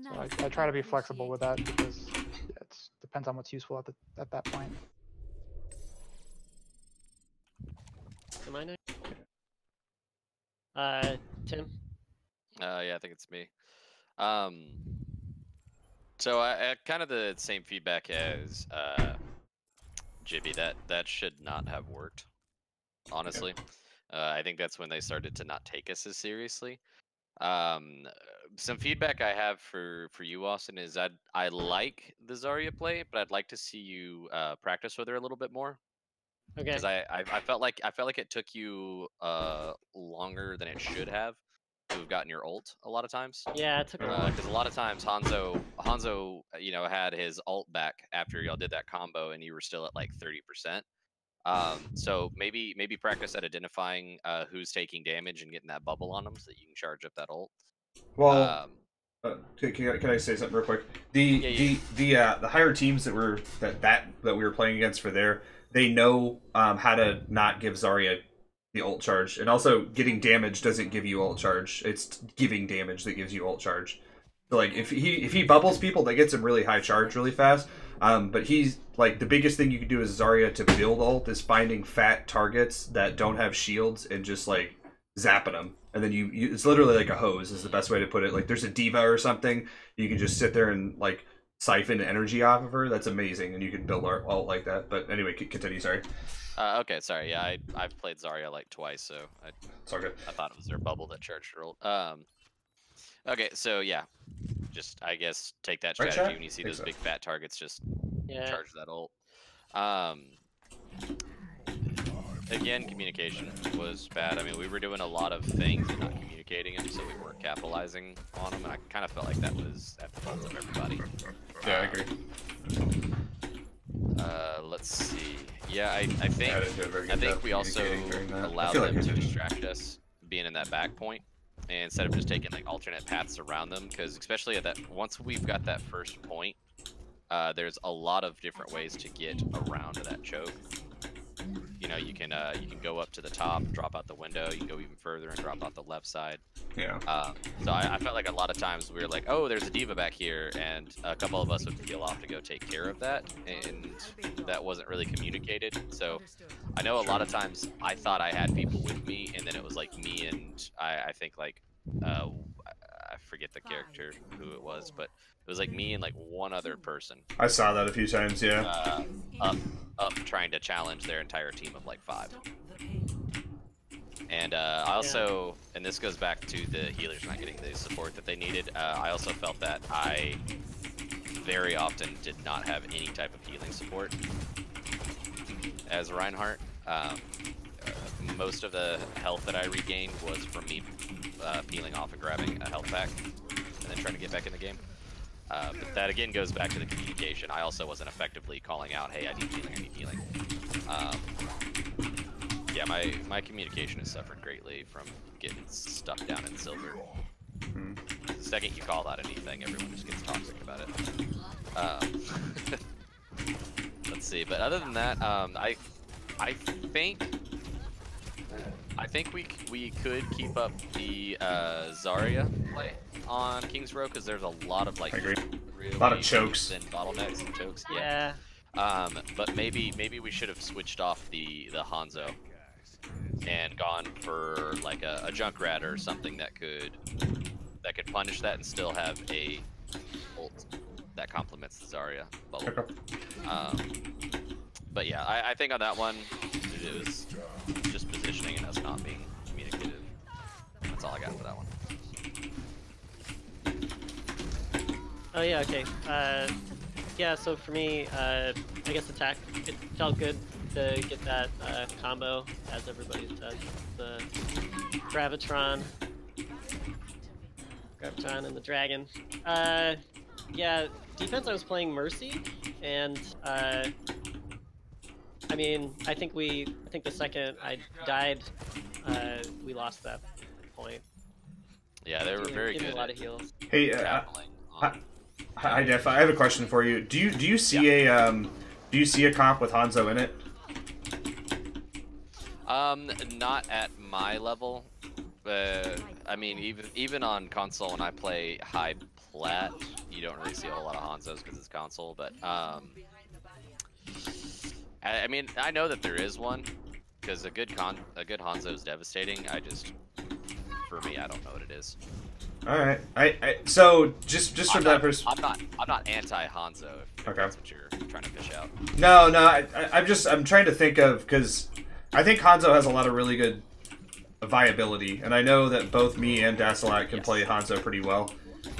So I try to be flexible with that because it depends on what's useful at that point. Am I next? Tim? Yeah, I think it's me. So I kind of the same feedback as Jibby. That should not have worked, honestly. I think that's when they started to not take us as seriously. Some feedback I have for you, Austin, is I like the Zarya play, but I'd like to see you practice with her a little bit more. Okay. Because I felt like it took you longer than it should have to have gotten your ult a lot of times. Yeah, it took a while. Because a lot of times Hanzo, you know, had his ult back after y'all did that combo, and you were still at like 30%. So maybe practice at identifying who's taking damage and getting that bubble on them so that you can charge up that ult. Well, can I say something real quick? The higher teams that we were playing against for there, they know how to not give Zarya the ult charge, and also getting damage doesn't give you ult charge. It's giving damage that gives you ult charge. So like if he bubbles people, that gets him really high charge really fast. But he's like, the biggest thing you can do as Zarya to build ult is finding fat targets that don't have shields and just like zapping them. And then you it's literally like a hose is the best way to put it. Like there's a diva or something, you can just sit there and like siphon energy off of her. That's amazing, and you can build ult like that. But anyway, continue. Sorry. Okay, sorry. Yeah, I've played Zarya like twice, so it's all good. I thought it was their bubble that charged her ult. Okay, so yeah, just I guess take that strategy when you see those big fat targets. Just charge that ult. Again, communication was bad. I mean, we were doing a lot of things and not communicating them, so we weren't capitalizing on them, and I kind of felt like that was at the fault of everybody. Yeah, I agree. Let's see. Yeah, I think we also allowed them to distract us being in that back point, and instead of just taking like alternate paths around them, because especially at that once we've got that first point, there's a lot of different ways to get around that choke. You know, you can go up to the top, drop out the window. You can go even further and drop out the left side. Yeah. So I felt like a lot of times we were like, oh, there's a diva back here, and a couple of us would peel off to go take care of that, and that wasn't really communicated. So I know a lot of times I thought I had people with me, and then it was like me and I think like I forget the character who it was, but it was like me and like one other person. I saw that a few times, yeah. Up trying to challenge their entire team of like 5. And I also, and this goes back to the healers not getting the support that they needed, I also felt that I very often did not have any type of healing support as Reinhardt. Most of the health that I regained was from me peeling off and grabbing a health pack and then trying to get back in the game. But that again goes back to the communication. I also wasn't effectively calling out, hey, I need healing, I need healing. Yeah, my communication has suffered greatly from getting stuck down in silver. The second you call out anything, everyone just gets toxic about it. Let's see, but other than that, I think we could keep up the Zarya play on King's Row because there's a lot of like really a lot of chokes and bottlenecks and chokes. Yeah. But maybe we should have switched off the Hanzo and gone for like a Junkrat or something that could punish that and still have a ult that complements the Zarya bubble. But yeah, I think on that one it was just positioning and us not being communicative. That's all I got for that one. Oh yeah, okay. Yeah, so for me, I guess attack, it felt good to get that combo, as everybody said, the Gravitron and the Dragon. Yeah, defense I was playing Mercy, and I mean, I think the second I died, we lost that point. Yeah, they were very good. A lot of heals. Hey, hi Def, I have a question for you. Do you see a comp with Hanzo in it? Not at my level. I mean, even on console when I play high plat, you don't really see a whole lot of Hanzos because it's console. But I mean, I know that there is one because a good Hanzo is devastating. For me, I don't know what it is. All right, so just from that perspective, I'm not anti Hanzo. If that's what you're trying to fish out. No, I'm trying to think of, because I think Hanzo has a lot of really good viability, and I know that both me and Dasalat can play Hanzo pretty well.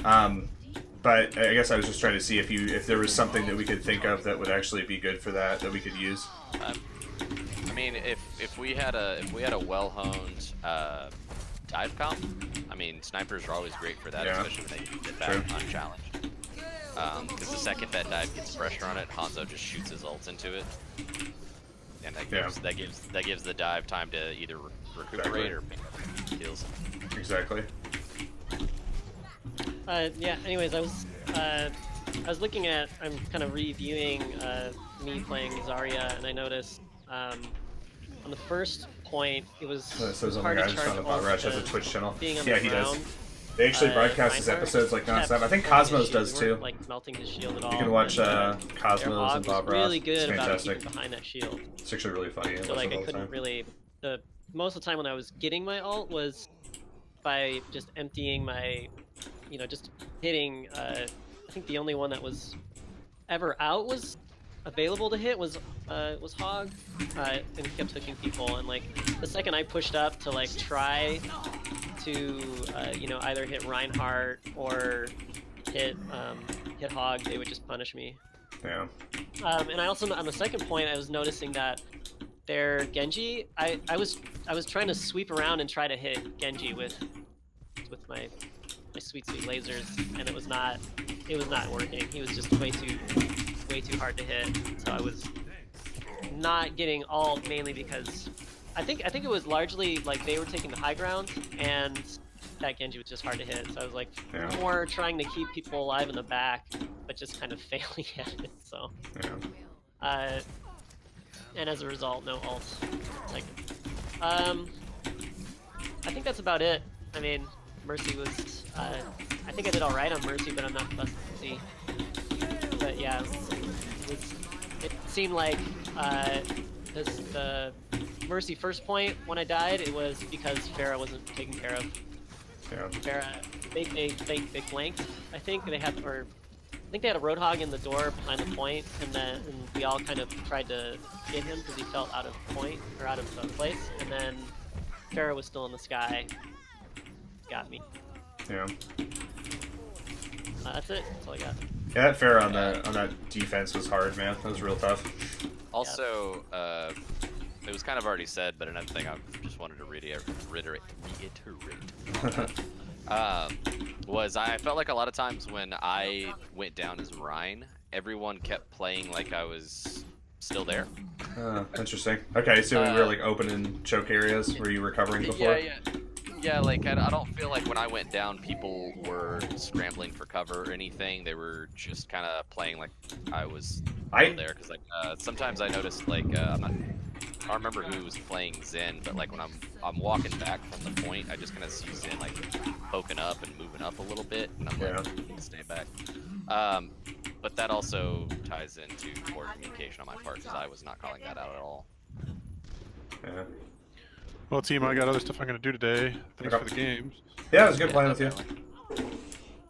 But I guess I was just trying to see if there was something that we could think of that would actually be good for that we could use. I mean, if we had a well-honed dive comp, I mean, snipers are always great for that, especially when they get back unchallenged. Because the second that dive gets pressure on it, Hanzo just shoots his ult into it, and that gives the dive time to either recuperate or pick up kills. Exactly. Yeah. Anyways, I was looking at, I'm kind of reviewing me playing Zarya, and I noticed on the first point it was hard to charge ult Rush has a Twitch channel. Being on Yeah, the he ground. does. They actually broadcast his episodes like nonstop. I think Cosmos does too. Like melting his shield at all. You can watch Cosmos and Bob Ross. Really good It's about fantastic. keeping behind that shield. It's actually really funny. So like I couldn't really. Most of the time when I was getting my ult was by just emptying my, just hitting. I think the only one that was ever out was available to hit was Hog, and he kept hooking people. And like the second I pushed up to like try to either hit Reinhardt or hit Hog, they would just punish me. Yeah. And I also on the second point I was noticing that their Genji, I was trying to sweep around and try to hit Genji with my sweet lasers, and it was not working. He was just way too hard to hit. So I was not getting ult mainly because I think it was largely like they were taking the high ground and that Genji was just hard to hit. So I was like more trying to keep people alive in the back, but just kind of failing at it. So and as a result, no ult. Second. I think that's about it. I mean, Mercy was. I think I did all right on Mercy, but I'm not fussed to see. But yeah, it seemed like the Mercy first point when I died, it was because Pharah wasn't taken care of. Yeah. Pharah, they blanked. I think they had, or I think they had a Roadhog in the door behind the point, and we all kind of tried to get him because he felt out of point or out of place, and then Pharah was still in the sky. Got me. Yeah. That's it. That's all I got. Yeah, that Pharah on that defense was hard, man. That was real tough. Also, it was kind of already said, but another thing I just wanted to reiterate was I felt like a lot of times when I went down as Rhine, everyone kept playing like I was still there. Interesting. Okay, so we were like opening choke areas. Were you recovering before? Yeah, like I don't feel like when I went down, people were scrambling for cover or anything. They were just kind of playing like I was there. Because like sometimes I noticed like I don't remember who was playing Zen, but like when I'm walking back from the point, I just kind of see Zen like poking up and moving up a little bit, and I'm like stay back. But that also ties into poor communication on my part because I was not calling that out at all. Yeah. Well, team, I got other stuff I'm gonna do today. Thanks for the games. Yeah, it was good playing with you.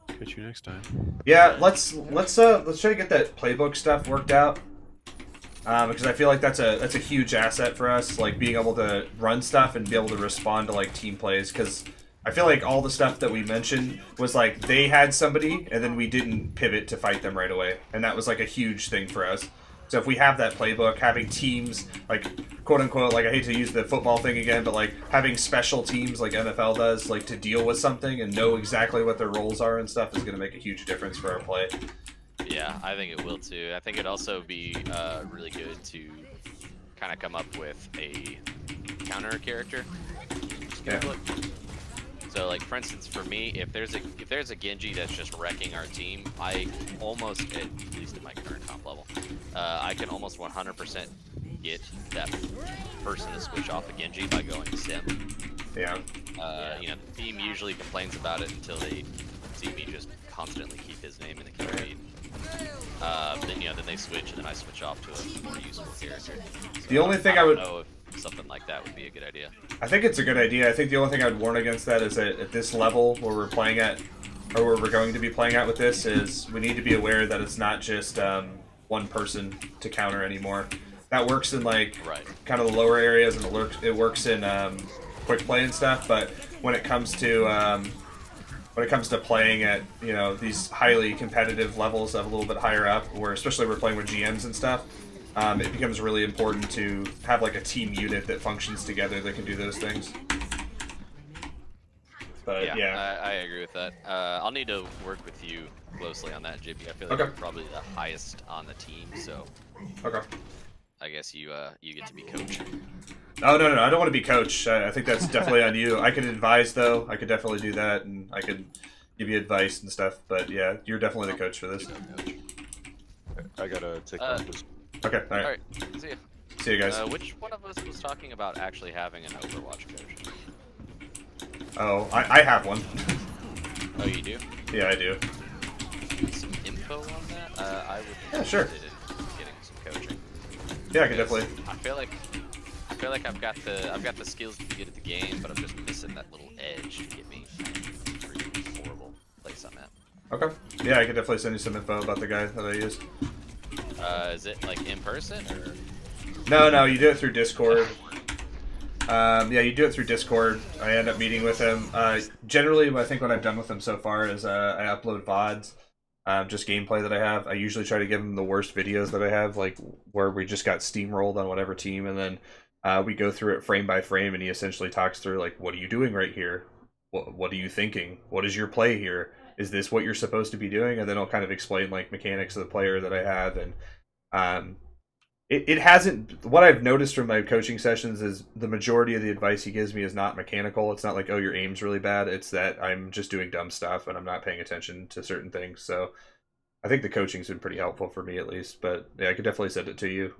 Catch you next time. Yeah, let's try to get that playbook stuff worked out. Because I feel like that's a huge asset for us, like being able to run stuff and be able to respond to like team plays. Because I feel like all the stuff that we mentioned was like they had somebody and then we didn't pivot to fight them right away, and that was like a huge thing for us. So if we have that playbook, having teams, like, quote-unquote, like, I hate to use the football thing again, but, like, having special teams like NFL does, like, to deal with something and know exactly what their roles are and stuff is going to make a huge difference for our play. Yeah, I think it will, too. I think it'd also be really good to kind of come up with a counter character. Yeah. So, like, for instance, for me, if there's a Genji that's just wrecking our team, I almost, at least at my current comp level, I can almost 100% get that person to switch off a Genji by going Sim. Yeah. You know, the team usually complains about it until they see me just constantly keep his name in the kill feed. Then, you know, then they switch, and then I switch off to a more useful character. So the only thing I would know if something like that would be a good idea. I think it's a good idea. I think the only thing I'd warn against that is that at this level where we're playing at, or where we're going to be playing at with this, is we need to be aware that it's not just one person to counter anymore. That works in like kind of the lower areas, and it works in quick play and stuff. But when it comes to playing at, you know, these highly competitive levels of a little bit higher up, where especially we're playing with GMs and stuff, it becomes really important to have like a team unit that functions together that can do those things. But yeah. I agree with that. I'll need to work with you closely on that, JP. I feel like you're probably the highest on the team, so I guess you get to be coach. Oh no, I don't want to be coach. I think that's definitely on you. I could advise though. I could definitely do that, and I could give you advice and stuff. But yeah, you're definitely the coach for this. I gotta take this. Okay, all right. See ya. See you guys. Which one of us was talking about actually having an Overwatch coach? Oh, I have one. Oh, you do? Yeah, I do. Some info on that? I would be sure. interested in getting some coaching. Yeah, I could definitely. I feel like I've got the skills to be good at the game, but I'm just missing that little edge to get me to the horrible place I'm at. Okay. Yeah, I could definitely send you some info about the guy that I use. Is it like in person or? No, you do it through Discord. Yeah, you do it through Discord. I end up meeting with him. Generally, I think what I've done with him so far is I upload VODs, just gameplay that I have. I usually try to give him the worst videos that I have, like where we just got steamrolled on whatever team, and then we go through it frame by frame, and he essentially talks through, like, what are you doing right here? What are you thinking? What is your play here? Is this what you're supposed to be doing? And then I'll kind of explain, like, mechanics of the player that I have, and it hasn't. What I've noticed from my coaching sessions is the majority of the advice he gives me is not mechanical. It's not like, oh, your aim's really bad. It's that I'm just doing dumb stuff and I'm not paying attention to certain things. So I think the coaching's been pretty helpful for me, at least. But yeah, I could definitely send it to you.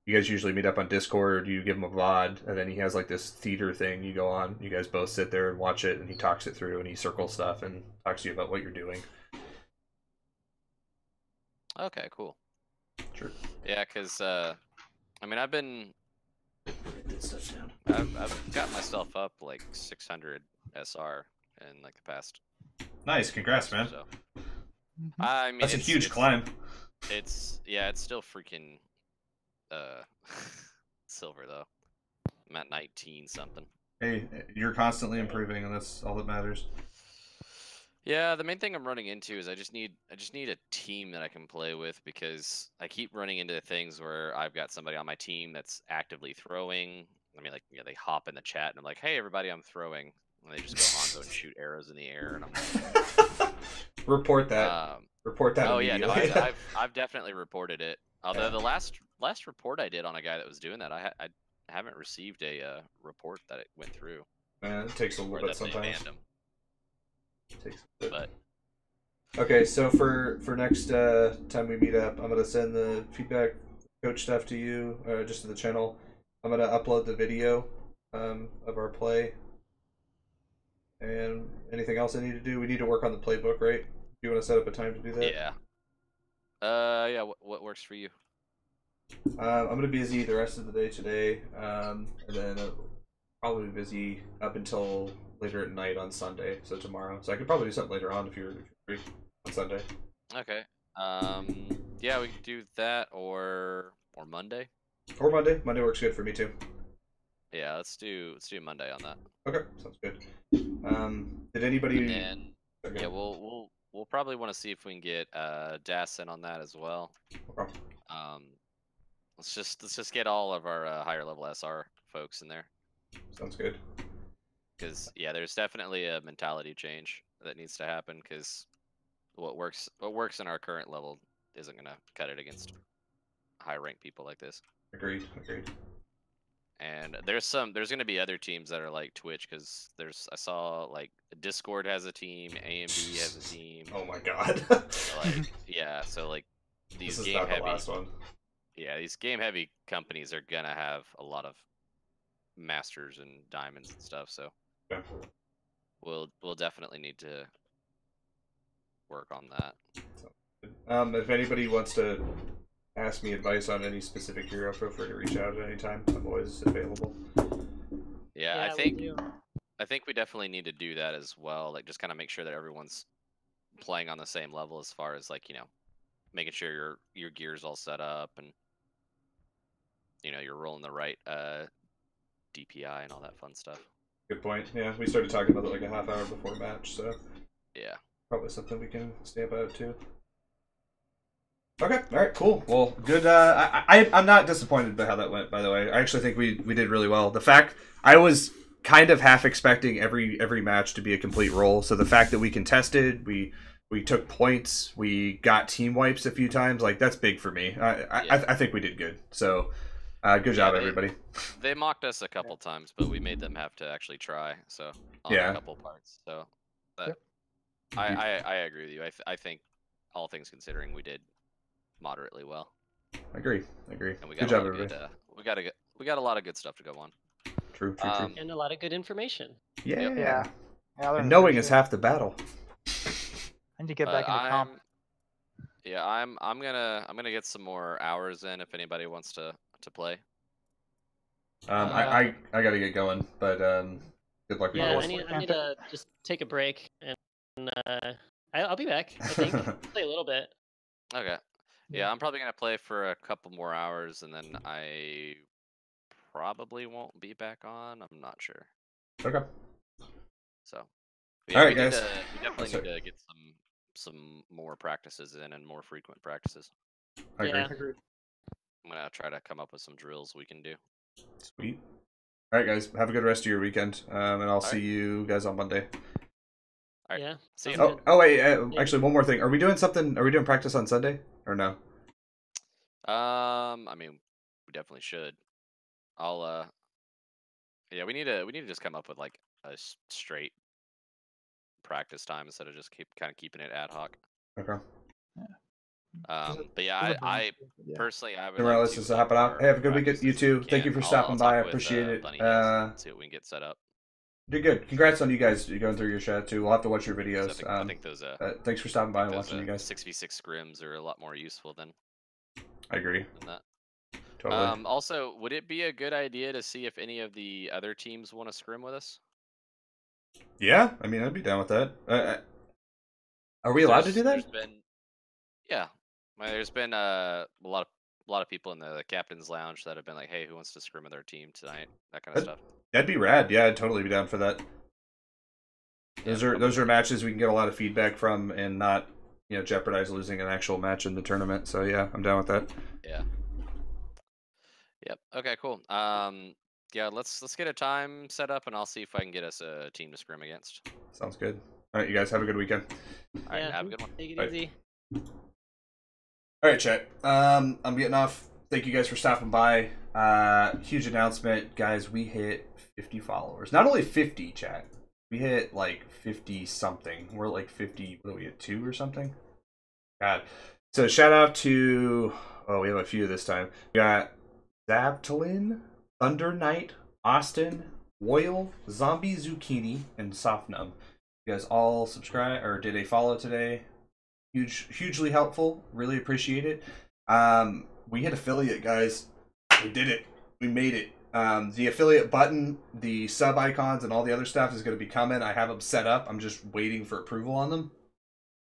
you guys usually meet up on Discord, or do you give him a VOD, and then he has like this theater thing you go on, you guys both sit there and watch it, and he talks it through, and he circles stuff and talks to you about what you're doing. Okay, cool. Sure. Yeah, because I mean, I've got myself up like 600 SR in like the past. Nice, congrats, man. So. I mean, that's a huge climb. It's still freaking silver though. I'm at 19 something. Hey, you're constantly improving, and that's all that matters. Yeah, the main thing I'm running into is I just need a team that I can play with, because I keep running into things where I've got somebody on my team that's actively throwing. I mean, like, you know, they hop in the chat and I'm like, "Hey, everybody, I'm throwing," and they just go Hanzo and shoot arrows in the air, and I'm like, report that. Report that. Oh yeah, no, immediately. I've definitely reported it. Although the last report I did on a guy that was doing that, I haven't received a report that it went through. Man, it takes a little bit sometimes. But okay, so for next time we meet up, I'm gonna send the feedback coach stuff to you, just to the channel. I'm gonna upload the video of our play. And anything else I need to do? We need to work on the playbook, right? Do you want to set up a time to do that? Yeah. Yeah. What works for you? I'm gonna be busy the rest of the day today, and then probably busy up until later at night on Sunday, so tomorrow. So I could probably do something later on if you're free on Sunday. Okay. Yeah, we could do that or Monday. Or Monday. Monday works good for me too. Yeah, let's do Monday on that. Okay, sounds good. Did anybody? And yeah, we'll probably want to see if we can get Das in on that as well. Okay. Let's just get all of our higher level SR folks in there. Sounds good. Because yeah, there's definitely a mentality change that needs to happen. Because what works in our current level isn't gonna cut it against high ranked people like this. Agreed. And there's gonna be other teams that are like Twitch, because I saw like Discord has a team, AMD has a team. Oh my god. Like yeah, so like these this is game not heavy. The last one. Yeah, these game heavy companies are gonna have a lot of masters and diamonds and stuff. So yeah. We'll definitely need to work on that. If anybody wants to ask me advice on any specific hero, feel free to reach out at any time. I'm always available. Yeah, I think we definitely need to do that as well. Like, just kind of make sure that everyone's playing on the same level, as far as like, you know, making sure your gear's all set up, and you know, you're rolling the right DPI and all that fun stuff. Good point. Yeah, we started talking about it like a half hour before match, so yeah, probably something we can stamp out too. Okay, all right, cool. Well, good. I'm not disappointed by how that went, by the way. I actually think we did really well. The fact I was kind of half expecting every match to be a complete roll, so the fact that we contested, we took points, we got team wipes a few times, like that's big for me. I think we did good. So good job, everybody. They mocked us a couple times, but we made them have to actually try. So on yeah, a couple parts. So that, I agree with you. I think all things considering, we did moderately well. I agree. And we got good job, everybody. We got a lot of good stuff to go on. True. And a lot of good information. Yeah. And knowing is half the battle. And to get back into comp. Yeah, I'm gonna get some more hours in if anybody wants to play. I gotta get going, but good luck. Yeah, I need to just take a break, and I'll be back. I think play a little bit. Okay. Yeah, I'm probably gonna play for a couple more hours, and then I probably won't be back on. I'm not sure. Okay. So. Yeah, all right, guys. We definitely need to get some more practices in, and more frequent practices. I agree. I'm gonna try to come up with some drills we can do. Sweet. All right, guys. Have a good rest of your weekend, and I'll see you guys on Monday. All right. Yeah. See you. Oh wait. Actually, one more thing. Are we doing something? Are we doing practice on Sunday or no? I mean, we definitely should. Yeah, we need to just come up with like a straight practice time instead of just keeping it ad hoc. Okay. Yeah. But yeah, I personally I would Everyone like else to is hopping out. Hey, have a good weekend, you too. Thank you for I'll stopping by. I talk with, appreciate it. Bunny Hills and see what we can get set up. You're good. Congrats on you guys going through your chat too. We'll have to watch your 'Cause videos. I think those Thanks for stopping by and watching you guys. 6v6 scrims are a lot more useful than. I agree. Than that. Totally. Also, would it be a good idea to see if any of the other teams want to scrim with us? Yeah, I mean, I'd be down with that. Are we allowed to do that? Yeah, there's been a lot of people in the captain's lounge that have been like, "Hey, who wants to scrim with our team tonight?" That kind of stuff. That'd be rad. Yeah, I'd totally be down for that. Those are matches we can get a lot of feedback from and not, jeopardize losing an actual match in the tournament. So yeah, I'm down with that. Yeah. Yep. Okay. Cool. Yeah. Let's get a time set up, and I'll see if I can get us a team to scrim against. Sounds good. All right, you guys have a good weekend. All right. Have a good one. Take it Bye. easy. All right, chat. I'm getting off. Thank you guys for stopping by. Huge announcement, guys. We hit 50 followers. Not only 50, chat. We hit like 50 something. We're like 50. What are we at, 2 or something? God. So shout out to. Oh, we have a few this time. We got Zabtalin, Thunder Knight, Austin, Woyle, Zombie Zucchini, and Softnum. You guys all subscribe or did a follow today. Hugely helpful. Really appreciate it. We hit affiliate, guys. We did it. We made it. The affiliate button, the sub icons, and all the other stuff is going to be coming. I have them set up. I'm just waiting for approval on them.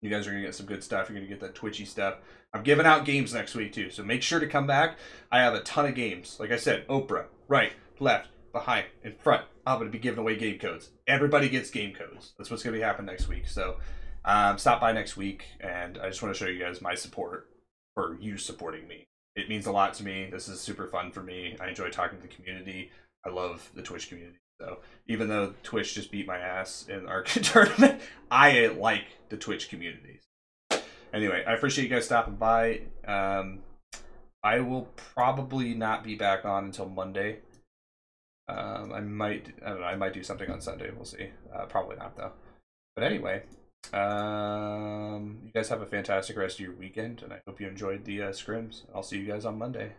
You guys are going to get some good stuff. You're going to get that Twitchy stuff. I'm giving out games next week, too. So make sure to come back. I have a ton of games. Like I said, Oprah, right, left, behind, in front. I'm going to be giving away game codes. Everybody gets game codes. That's what's going to be happening next week. So stop by next week. And I just want to show you guys my support for you supporting me. It means a lot to me. This is super fun for me. I enjoy talking to the community. I love the Twitch community. So even though Twitch just beat my ass in our tournament, I like the Twitch community. Anyway, I appreciate you guys stopping by. I will probably not be back on until Monday. I might do something on Sunday. We'll see. Probably not though. But anyway, you guys have a fantastic rest of your weekend, and I hope you enjoyed the scrims. I'll see you guys on Monday.